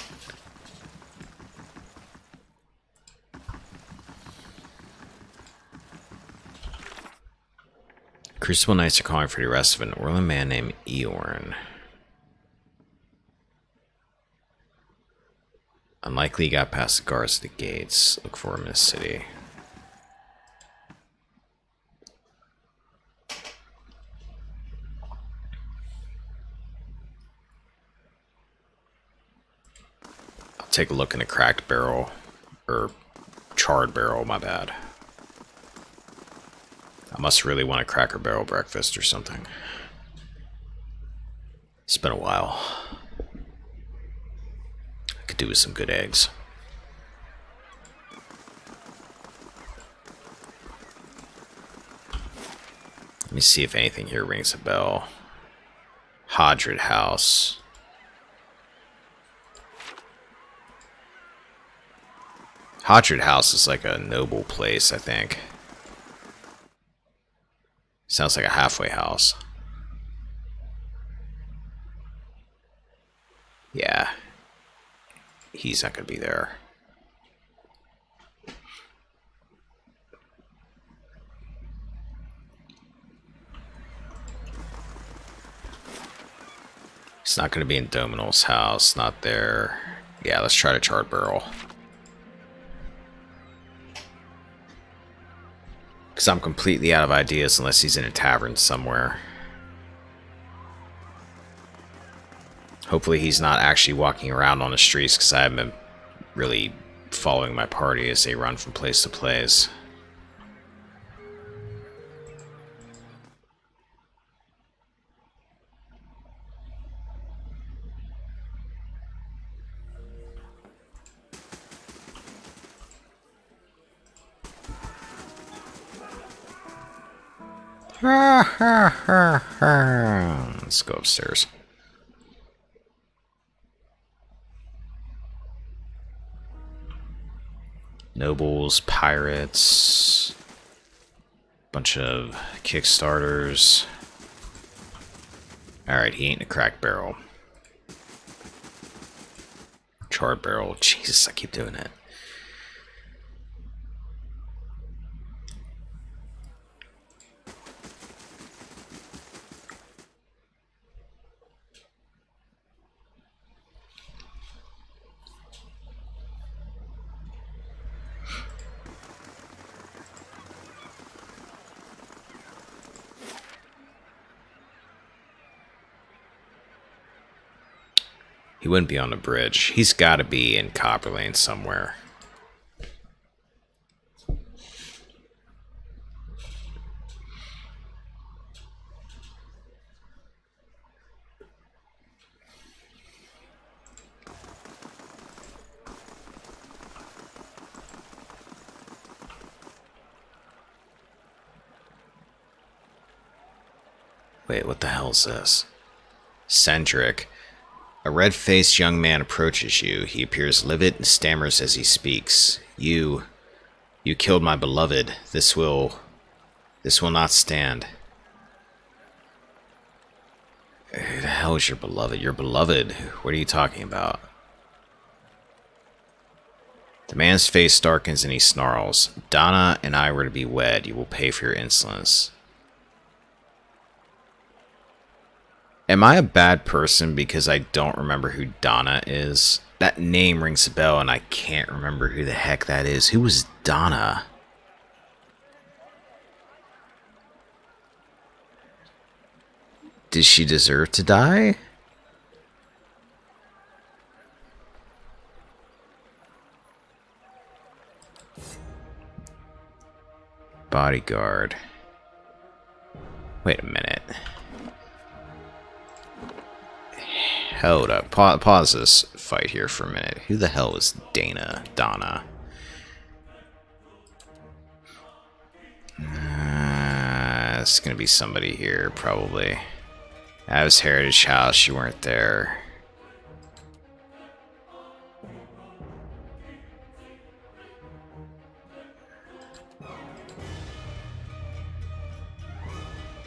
Crucible Knights are calling for the arrest of an Orlan man named Eorn. Unlikely he got past the guards at the gates. Look for him in the city. I'll take a look in a cracked barrel. Or charred barrel, my bad. I must really want a Cracker Barrel breakfast or something. It's been a while. I could do with some good eggs. Let me see if anything here rings a bell. Hodred House. Hodred House is like a noble place, I think. Sounds like a halfway house. he's not going to be there. He's not going to be in Dominal's house. Not there. Yeah, let's try to Charred Barrel. Because I'm completely out of ideas unless he's in a tavern somewhere. Hopefully he's not actually walking around on the streets, because I haven't been really following my party as they run from place to place. Let's go upstairs. Nobles, pirates, bunch of Kickstarters. Alright, he ain't a cracked barrel. Charred Barrel. Jesus, I keep doing it. He wouldn't be on the bridge. He's got to be in Copper Lane somewhere. Wait, what the hell is this? Cendric. A red-faced young man approaches you. He appears livid and stammers as he speaks. You killed my beloved. This will not stand. Who the hell is your beloved? Your beloved? What are you talking about? The man's face darkens and he snarls. Donna and I were to be wed. You will pay for your insolence. Am I a bad person because I don't remember who Donna is? That name rings a bell and I can't remember who the heck that is. Who was Donna? Did she deserve to die? Bodyguard. Wait a minute. Hold up. Pause this fight here for a minute. Who the hell is Donna? It's gonna be somebody here, probably. That was Heritage House. You weren't there.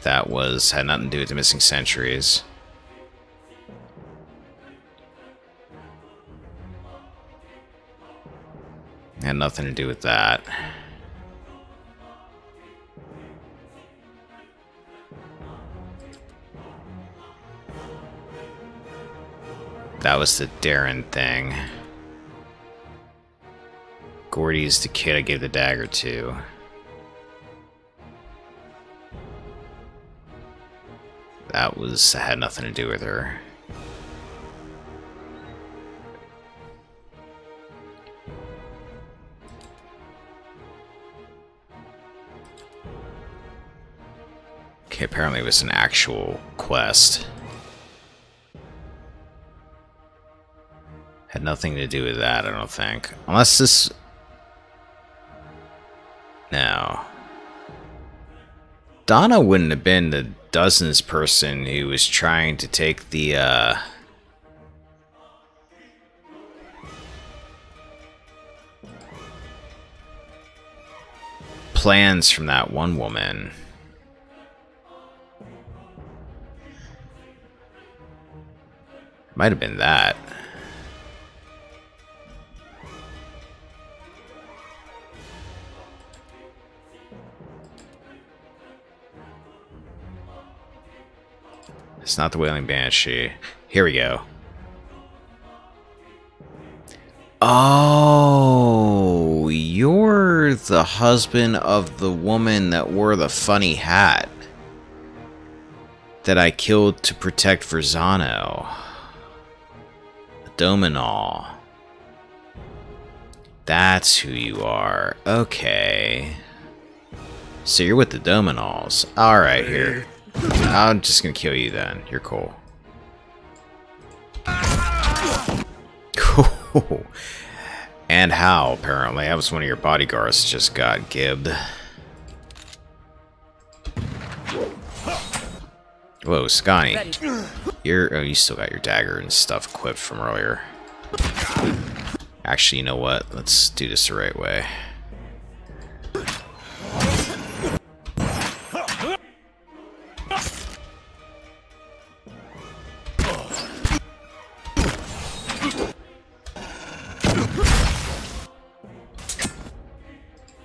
That had nothing to do with the missing centuries. Had nothing to do with that. That was the Darren thing. Gordy's the kid I gave the dagger to. That had nothing to do with her. Okay, apparently it was an actual quest. Had nothing to do with that, I don't think. Unless this... No. Donna wouldn't have been the dozens person who was trying to take the, plans from that one woman. Might have been that. It's not the Wailing Banshee. Here we go. Oh, you're the husband of the woman that wore the funny hat that I killed to protect Verzano. Dominal. That's who you are. Okay. So you're with the Dominals. Alright, here. I'm just gonna kill you then. You're cool. Cool. And how, apparently. That was one of your bodyguards just got gibbed. Whoa, Scotty. Oh, you still got your dagger and stuff equipped from earlier. Actually, you know what? Let's do this the right way.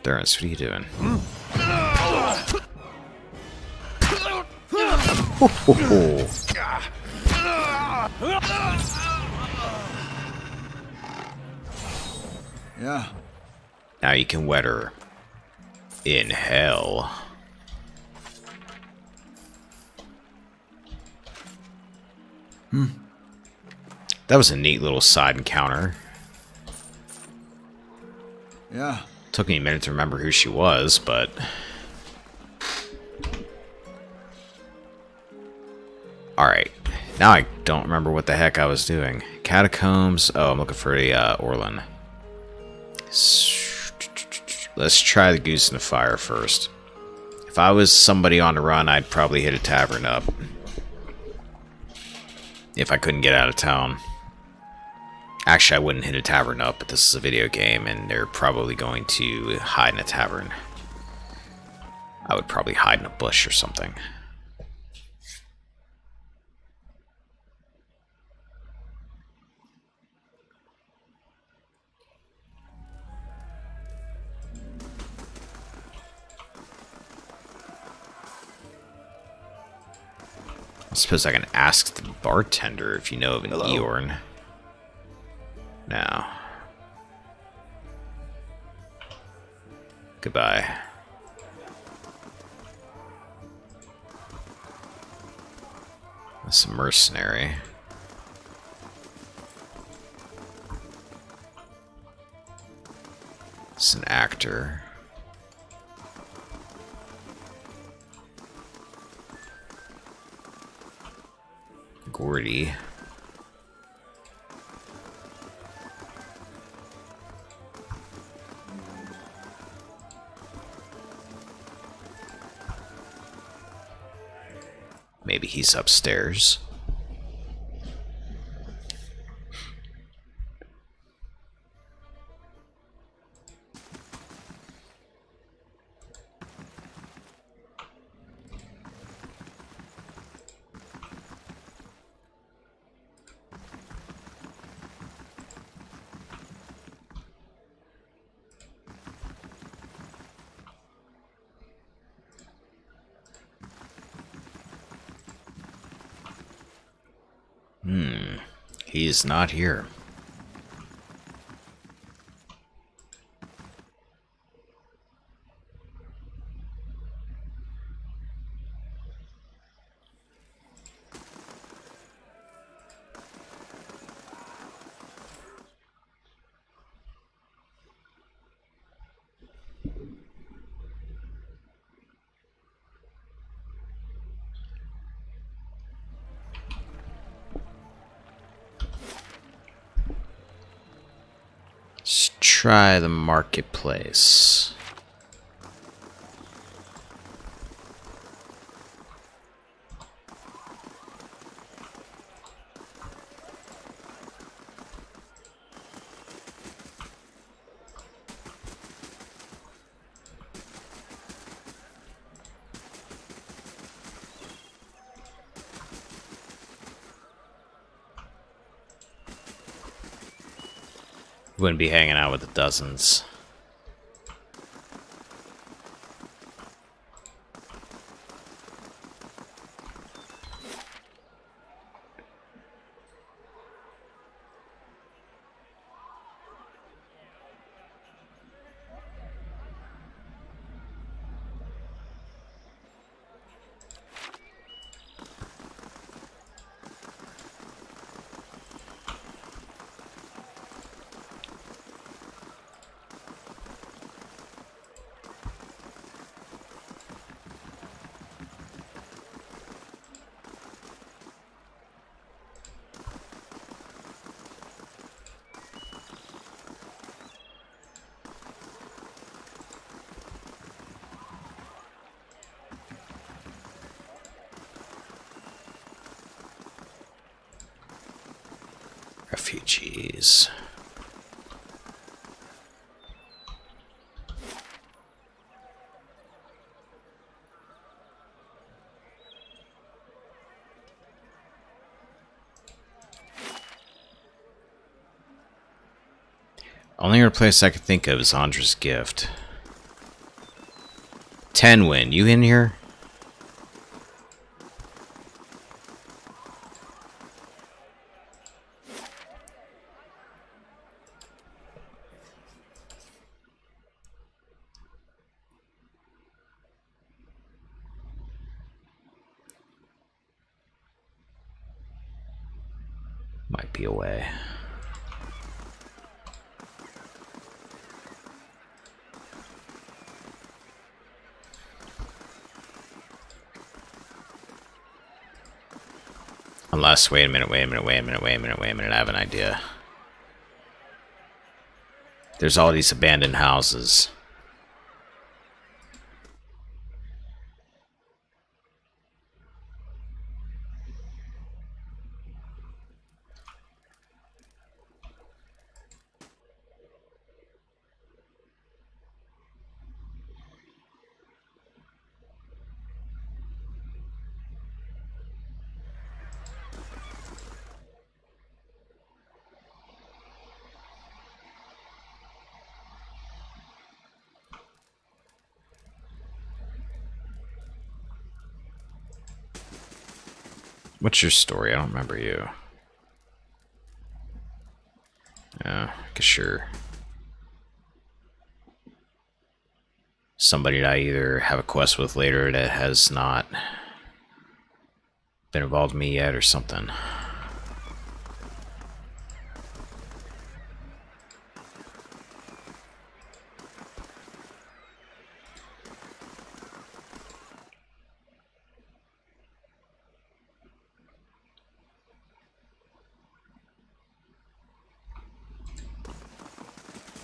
Durance, what are you doing? Yeah. Now you can wet her. In hell. That was a neat little side encounter. Yeah. Took me a minute to remember who she was, but... Alright. Now I don't remember what the heck I was doing. Catacombs. Oh, I'm looking for the Orlan. Let's try the Goose in the Fire first. If I was somebody on the run, I'd probably hit a tavern up. If I couldn't get out of town. Actually, I wouldn't hit a tavern up, but this is a video game, and they're probably going to hide in a tavern. I would probably hide in a bush or something. I suppose I can ask the bartender if you know of an Eorn. No. Goodbye. That's a mercenary. It's an actor. Gordy. Maybe he's upstairs. He's not here. Let's try the marketplace. Wouldn't be hanging out with the dozens. refugees. Only other place I could think of is Andra's gift. Tenwin, you in here? Might be away. Unless, wait a minute, I have an idea. There's all these abandoned houses. What's your story? I don't remember you. Yeah, sure. Somebody that I either have a quest with later that has not been involved with me yet or something.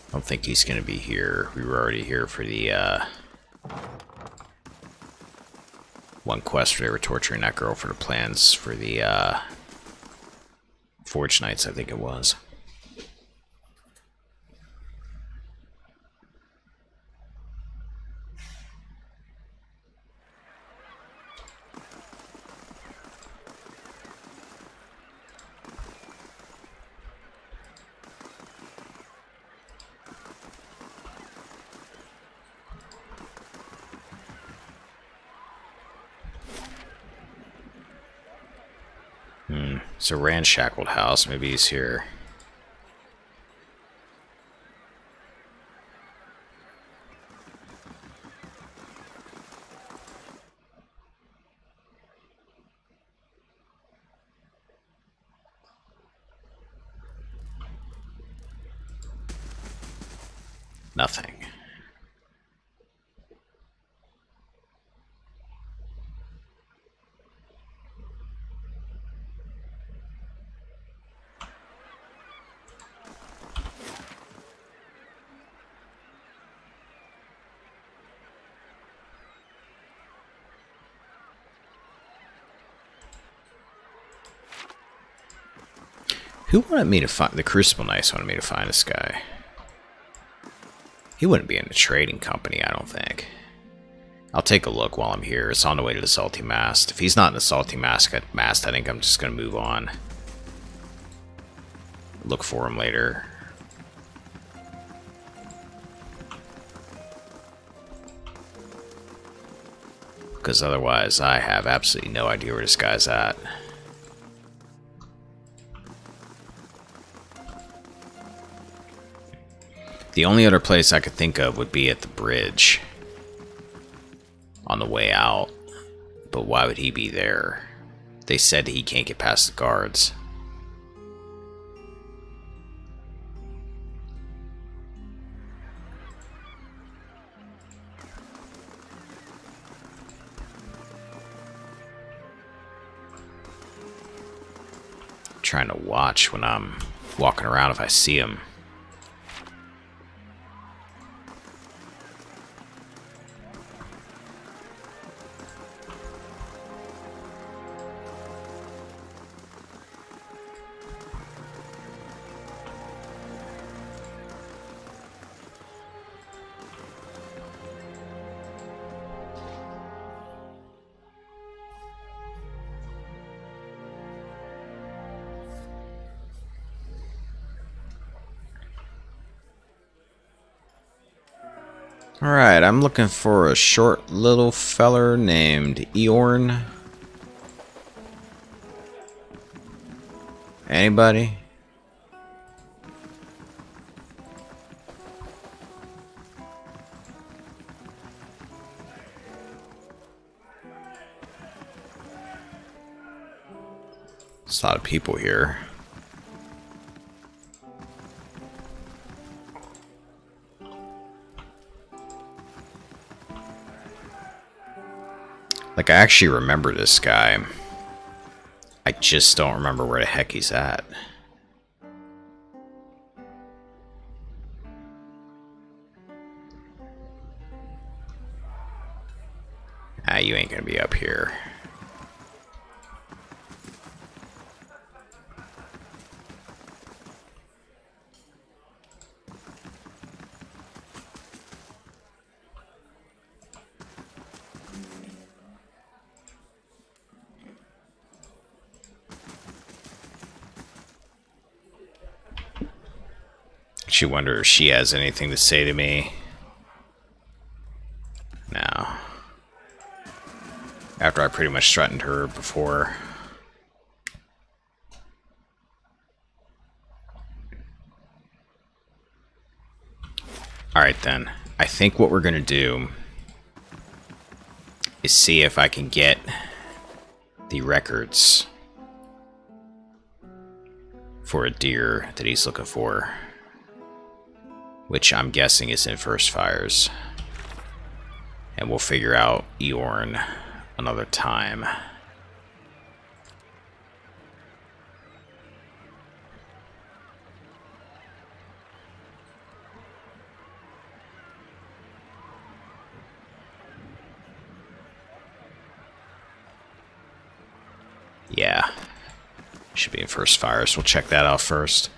I don't think he's going to be here. We were already here for the one quest where they were torturing that girl for the plans for the Forge Knights, I think it was. It's a ramshackled house. Maybe he's here. Nothing. Who wanted me to find... The Crucible Knights wanted me to find this guy. He wouldn't be in the trading company, I don't think. I'll take a look while I'm here. It's on the way to the Salty Mast. If he's not in the Salty Mast, I think I'm just going to move on. Look for him later. Because otherwise, I have absolutely no idea where this guy's at. The only other place I could think of would be at the bridge on the way out, but why would he be there? They said he can't get past the guards. I'm trying to watch when I'm walking around if I see him. Alright, I'm looking for a short little feller named Eorn. Anybody? There's a lot of people here. Like, I actually remember this guy. I just don't remember where the heck he's at. Ah, you ain't gonna be up here. She wonders if she has anything to say to me. No. After I pretty much threatened her before. Alright then. I think what we're gonna do is see if I can get the records for a deer that he's looking for. Which I'm guessing is in First Fires. And we'll figure out Eorn another time. Yeah. Should be in First Fires. We'll check that out first.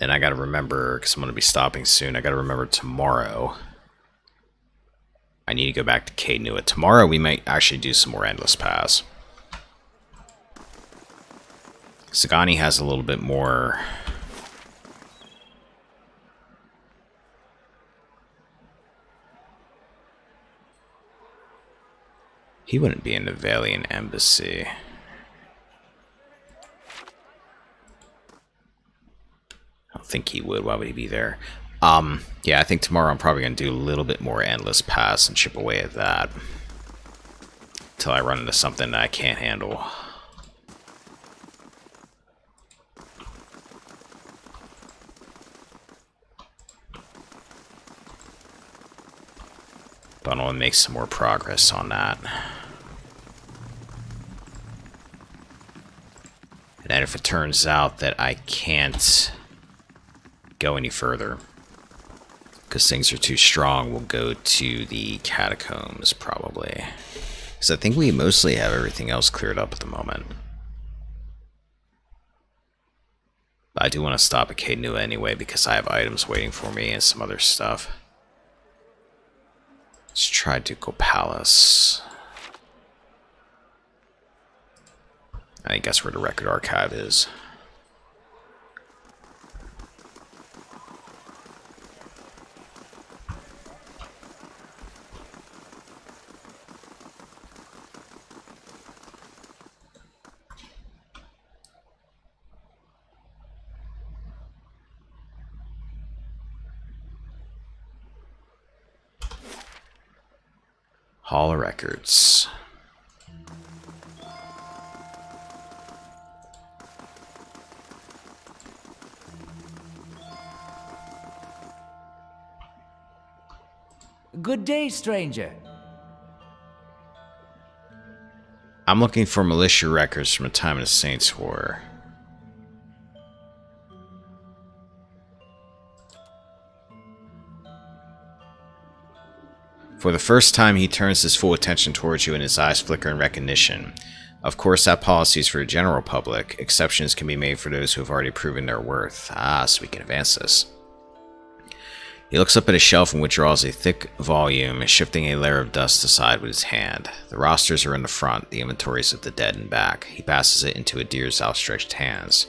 And I gotta remember, because I'm gonna be stopping soon, I gotta remember tomorrow. I need to go back to Caed Nua. Tomorrow we might actually do some more Endless Pass. Sagani has a little bit more. He wouldn't be in the Valiant Embassy. I don't think he would. Why would he be there? Yeah, I think tomorrow I'm probably going to do a little bit more Endless Pass and chip away at that. Until I run into something that I can't handle. But I want to make some more progress on that. And then if it turns out that I can't go any further, because things are too strong, we'll go to the Catacombs, probably. Because I think we mostly have everything else cleared up at the moment. But I do want to stop at Caed Nua anyway, because I have items waiting for me and some other stuff. Let's try Ducal Palace. I guess where the record archive is. Hall of Records. Good day, stranger. I'm looking for militia records from the time of the Saints' War. For the first time, he turns his full attention towards you and his eyes flicker in recognition. Of course, that policy is for the general public. Exceptions can be made for those who have already proven their worth. Ah, so we can advance this. He looks up at a shelf and withdraws a thick volume, shifting a layer of dust aside with his hand. The rosters are in the front, the inventories of the dead in back. He passes it into Adir's outstretched hands.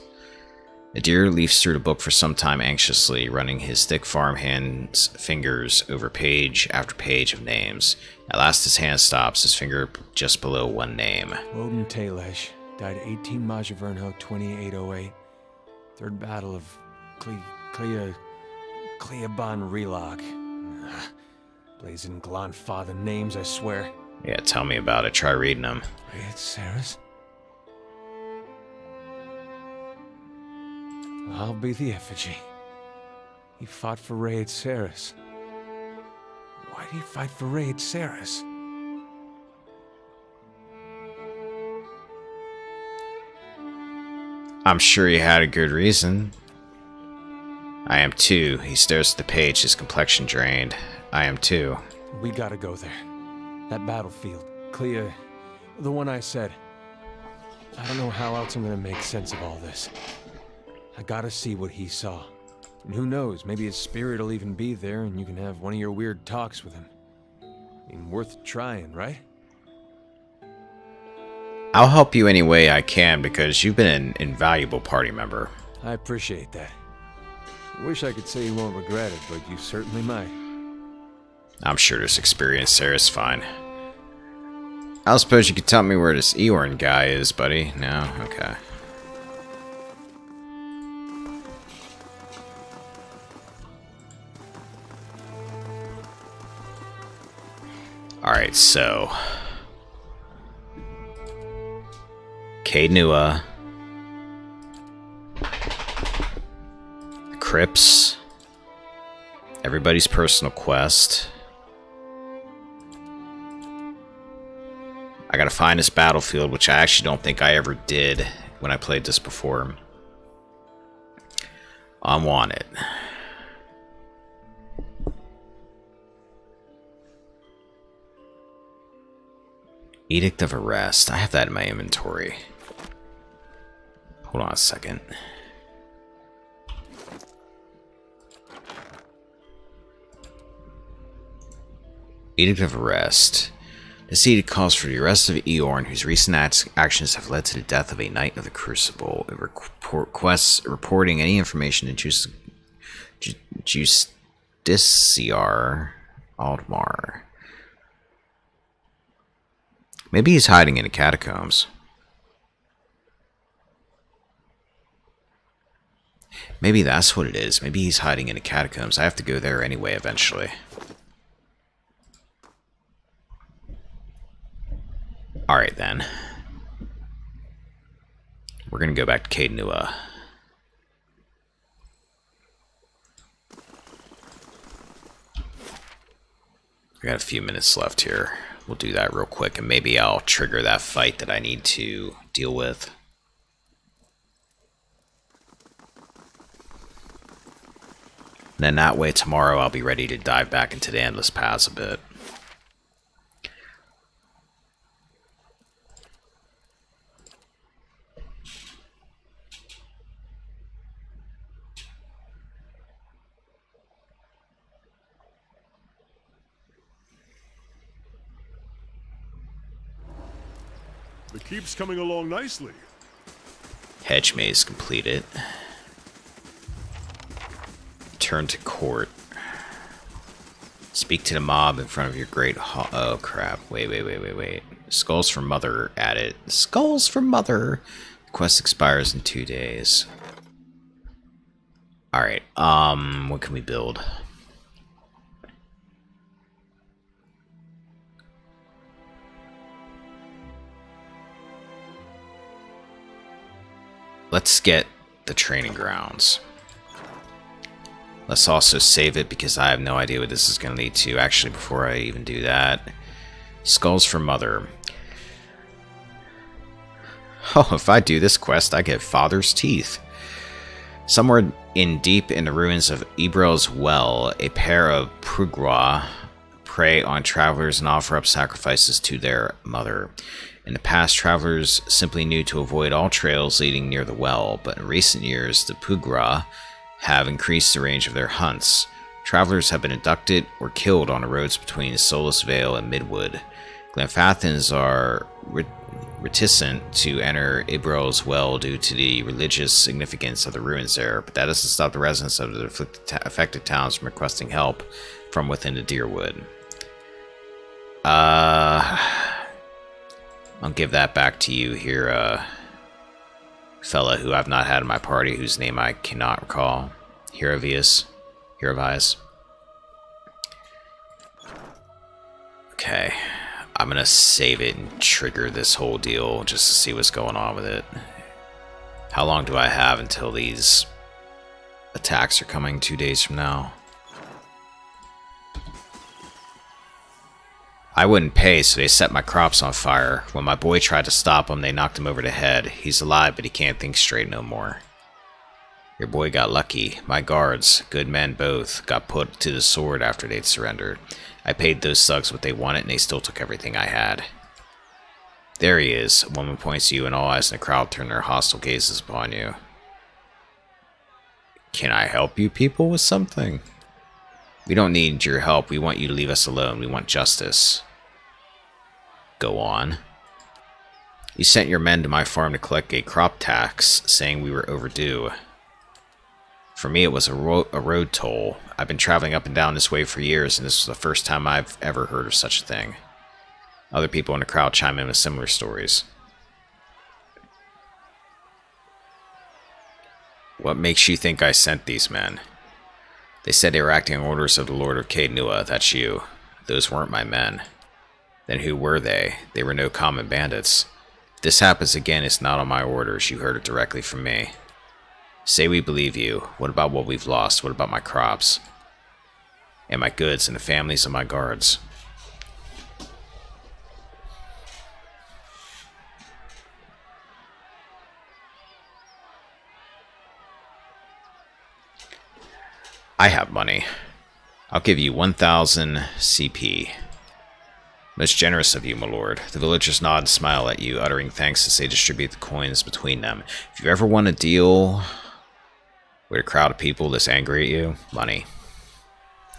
Adir leafs through the book for some time anxiously, running his thick farmhand's fingers over page after page of names. At last his hand stops, his finger just below one name. Woden Talesh, died 18 Majavernho 2808. Third Battle of Cleaban Relog. Blazing Glanfather names, I swear. Yeah, tell me about it. Try reading them. Raid Saris? I'll be the effigy. He fought for Raid Saris. Why'd he fight for Raid Saris? I'm sure he had a good reason. I am too. He stares at the page, his complexion drained. I am too. We gotta go there. That battlefield. Clea... the one I said. I don't know how else I'm gonna make sense of all this. I gotta see what he saw. And who knows, maybe his spirit will even be there and you can have one of your weird talks with him. I mean, worth trying, right? I'll help you any way I can because you've been an invaluable party member. I appreciate that. I wish I could say you won't regret it, but you certainly might. I'm sure this experience there is fine. I don't suppose you could tell me where this Eorn guy is, buddy? No? Okay. Alright, so... Caed Nua. Crypts. Everybody's personal quest. I gotta find this battlefield, which I actually don't think I ever did when I played this before. Unwanted. Edict of Arrest. I have that in my inventory. Hold on a second. Edict of Arrest. This edict calls for the arrest of Eorn, whose recent actions have led to the death of a Knight of the Crucible. It requests reporting any information to Justiciar Aldmar. Maybe he's hiding in the catacombs. Maybe that's what it is. Maybe he's hiding in the catacombs. I have to go there anyway eventually. Alright then. We're gonna go back to Caed Nua. We got a few minutes left here. We'll do that real quick, and maybe I'll trigger that fight that I need to deal with. And then that way tomorrow I'll be ready to dive back into the Endless Paths a bit. The keep's coming along nicely. Hedge maze completed. Turn to court. Speak to the mob in front of your great hall. Oh crap. Wait. Skulls for Mother added. Skulls for Mother. Quest expires in 2 days. Alright, what can we build? Let's get the training grounds. Let's also save it because I have no idea what this is going to lead to. Actually, before I even do that, Skulls for Mother. Oh, if I do this quest, I get Father's Teeth. Somewhere deep in the ruins of Ibrel's Well, a pair of Prugra prey on travelers and offer up sacrifices to their mother. In the past, travelers simply knew to avoid all trails leading near the well, but in recent years, the Pugra have increased the range of their hunts. Travelers have been abducted or killed on the roads between Solus Vale and Midwood. Glenfathans are reticent to enter Ibrel's well due to the religious significance of the ruins there, but that doesn't stop the residents of the affected towns from requesting help from within the Dyrwood. I'll give that back to you here, fella who I've not had in my party, whose name I cannot recall. Hierovius. Okay. I'm gonna save it and trigger this whole deal just to see what's going on with it. How long do I have until these attacks are coming? 2 days from now. I wouldn't pay, so they set my crops on fire. When my boy tried to stop them, they knocked him over the head. He's alive, but he can't think straight no more. Your boy got lucky. My guards, good men both, got put to the sword after they'd surrendered. I paid those thugs what they wanted, and they still took everything I had. There he is. A woman points to you, and all eyes in the crowd turn their hostile gazes upon you. Can I help you people with something? We don't need your help. We want you to leave us alone. We want justice. Go on. You sent your men to my farm to collect a crop tax, saying we were overdue. For me, it was a road toll. I've been traveling up and down this way for years, and this was the first time I've ever heard of such a thing. Other people in the crowd chime in with similar stories. What makes you think I sent these men? They said they were acting on orders of the Lord of Caed Nua. That's you. Those weren't my men. Then who were they? They were no common bandits. If this happens again, it's not on my orders. You heard it directly from me. Say we believe you. What about what we've lost? What about my crops? And my goods and the families of my guards? I have money. I'll give you 1,000 CP. Most generous of you, my lord. The villagers nod and smile at you, uttering thanks as they distribute the coins between them. If you ever want to deal with a crowd of people this angry at you, money.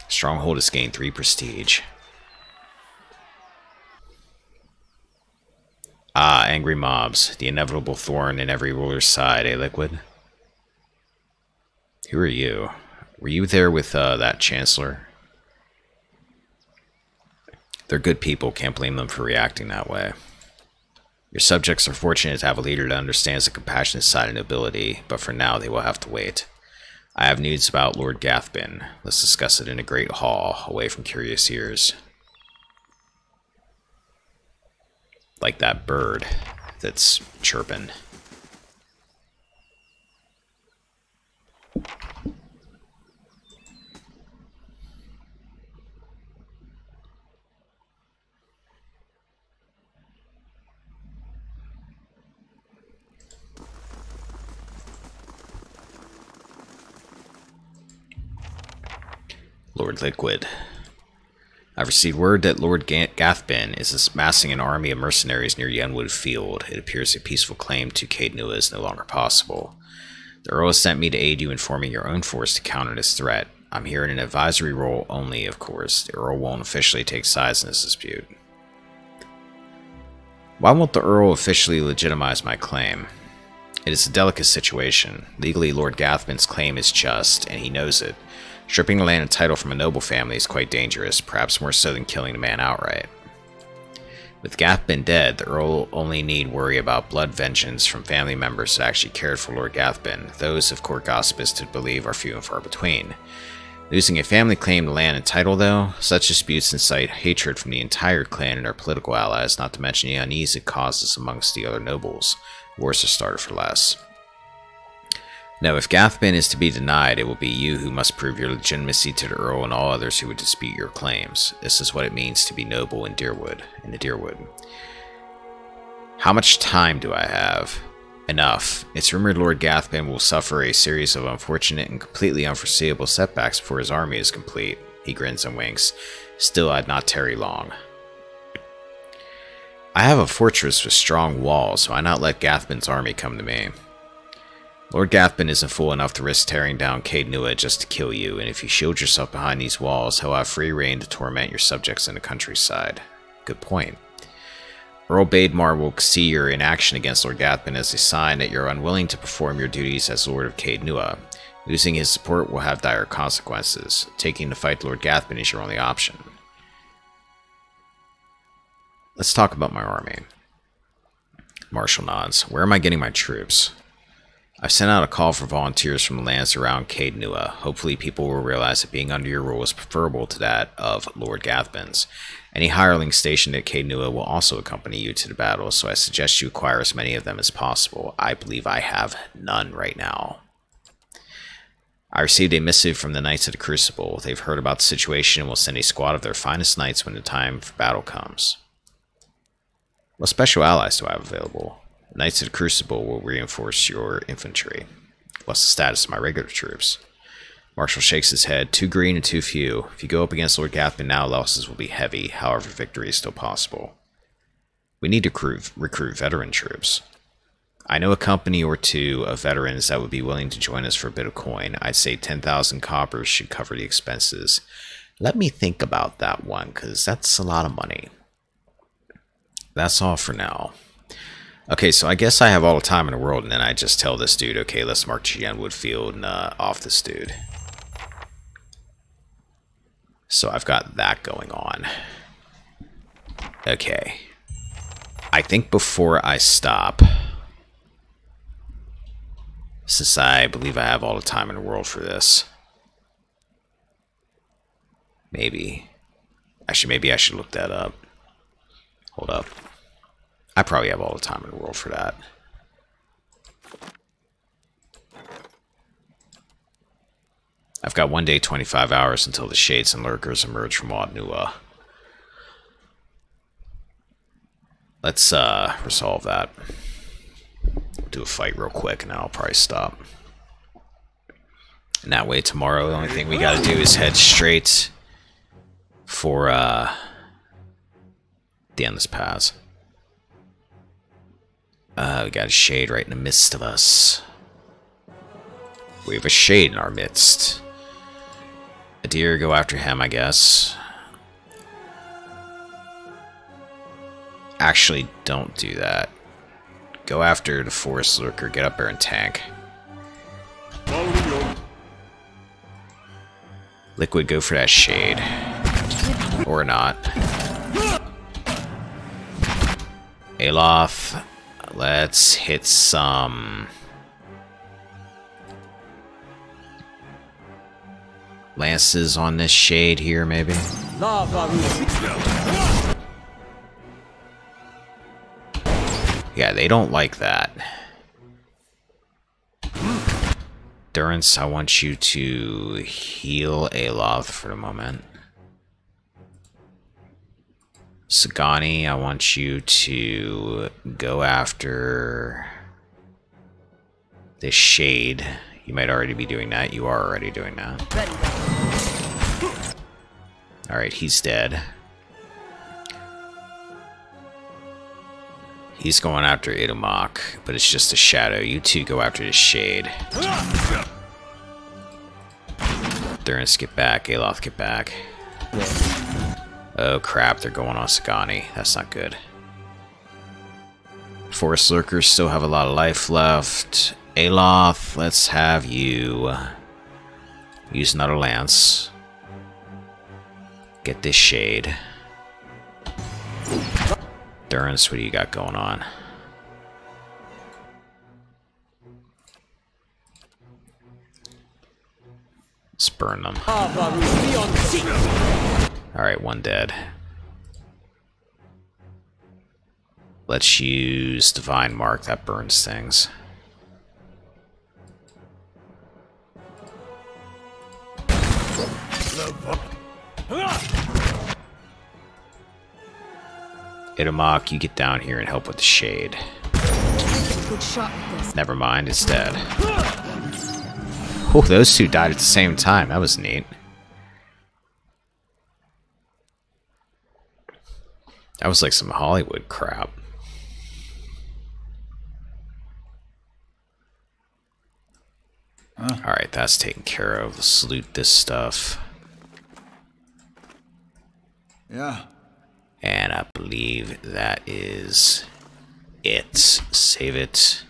Stronghold has gained 3 prestige. Ah, angry mobs. The inevitable thorn in every ruler's side, eh, Liquid? Who are you? Were you there with that Chancellor? They're good people, can't blame them for reacting that way. Your subjects are fortunate to have a leader that understands the compassionate side of nobility, but for now they will have to wait. I have news about Lord Gathbin. Let's discuss it in a great hall, away from curious ears. Like that bird that's chirping. Lord Liquid. I've received word that Lord Gathbin is amassing an army of mercenaries near Yenwood Field. It appears a peaceful claim to Caed Nua is no longer possible. The Earl has sent me to aid you in forming your own force to counter this threat. I'm here in an advisory role only, of course. The Earl won't officially take sides in this dispute. Why won't the Earl officially legitimize my claim? It is a delicate situation. Legally, Lord Gathbin's claim is just, and he knows it. Stripping the land and title from a noble family is quite dangerous, perhaps more so than killing the man outright. With Gathbin dead, the Earl only need worry about blood vengeance from family members that actually cared for Lord Gathbin. Those, if court gossip is to believe, are few and far between. Losing a family claim to land and title, though, such disputes incite hatred from the entire clan and our political allies, not to mention the unease it causes amongst the other nobles. Wars are started for less. Now, if Gathbin is to be denied, it will be you who must prove your legitimacy to the Earl and all others who would dispute your claims. This is what it means to be noble in the Dyrwood. How much time do I have? Enough. It's rumored Lord Gathbin will suffer a series of unfortunate and completely unforeseeable setbacks before his army is complete. He grins and winks. Still, I'd not tarry long. I have a fortress with strong walls, so why not let Gathman's army come to me? Lord Gathman isn't fool enough to risk tearing down Caed Nua just to kill you, and if you shield yourself behind these walls, he'll have free reign to torment your subjects in the countryside. Good point. Earl Baedmar will see you're in action against Lord Gathman as a sign that you're unwilling to perform your duties as Lord of Caed Nua. Losing his support will have dire consequences. Taking the fight to Lord Gathman is your only option. Let's talk about my army. Marshal nods. Where am I getting my troops? I've sent out a call for volunteers from the lands around Caed Nua. Hopefully people will realize that being under your rule is preferable to that of Lord Gathman's. Any hireling stationed at Caed Nua will also accompany you to the battle, so I suggest you acquire as many of them as possible. I believe I have none right now. I received a missive from the Knights of the Crucible. They've heard about the situation and will send a squad of their finest knights when the time for battle comes. What special allies do I have available? The Knights of the Crucible will reinforce your infantry. What's the status of my regular troops? Marshal shakes his head. Too green and too few. If you go up against Lord Gathman now, losses will be heavy. However, victory is still possible. We need to recruit veteran troops. I know a company or two of veterans that would be willing to join us for a bit of coin. I'd say 10,000 coppers should cover the expenses. Let me think about that one, because that's a lot of money. That's all for now. Okay, so I guess I have all the time in the world, and then I just tell this dude, okay, let's march to Yenwood Field and off this dude. So I've got that going on. Okay. I think before I stop, since I believe I have all the time in the world for this, maybe I should look that up. Hold up. I probably have all the time in the world for that. I've got 1 day, 25 hours until the Shades and Lurkers emerge from Aud Nua. Let's resolve that. Do a fight real quick and then I'll probably stop. And that way tomorrow the only thing we gotta do is head straight for the Endless Paths. We got a Shade right in the midst of us. We have a Shade in our midst. Adir, go after him, I guess. Actually, don't do that. Go after the Forest Lurker. Get up there and tank. Liquid, go for that Shade. Or not. Aloth, let's hit some lances on this Shade here, maybe. Yeah, they don't like that. Durance, I want you to heal Aloth for the moment. Sagani, I want you to go after this Shade. You might already be doing that. You are already doing that. Alright, he's dead. He's going after Idomok, but it's just a shadow. You two go after the Shade. Durance, get back. Aloth, get back. Oh crap, they're going on Sagani. That's not good. Forest Lurkers still have a lot of life left. Aloth, let's have you use another lance. Get this Shade. Durance, what do you got going on? Let's burn them. Alright, one dead. Let's use Divine Mark. That burns things. Idomok, you get down here and help with the Shade. Good shot with this. Never mind, it's dead. Oh, those two died at the same time. That was neat. That was like some Hollywood crap. Alright, that's taken care of. Let's loot this stuff. Yeah. And I believe that is it. Save it.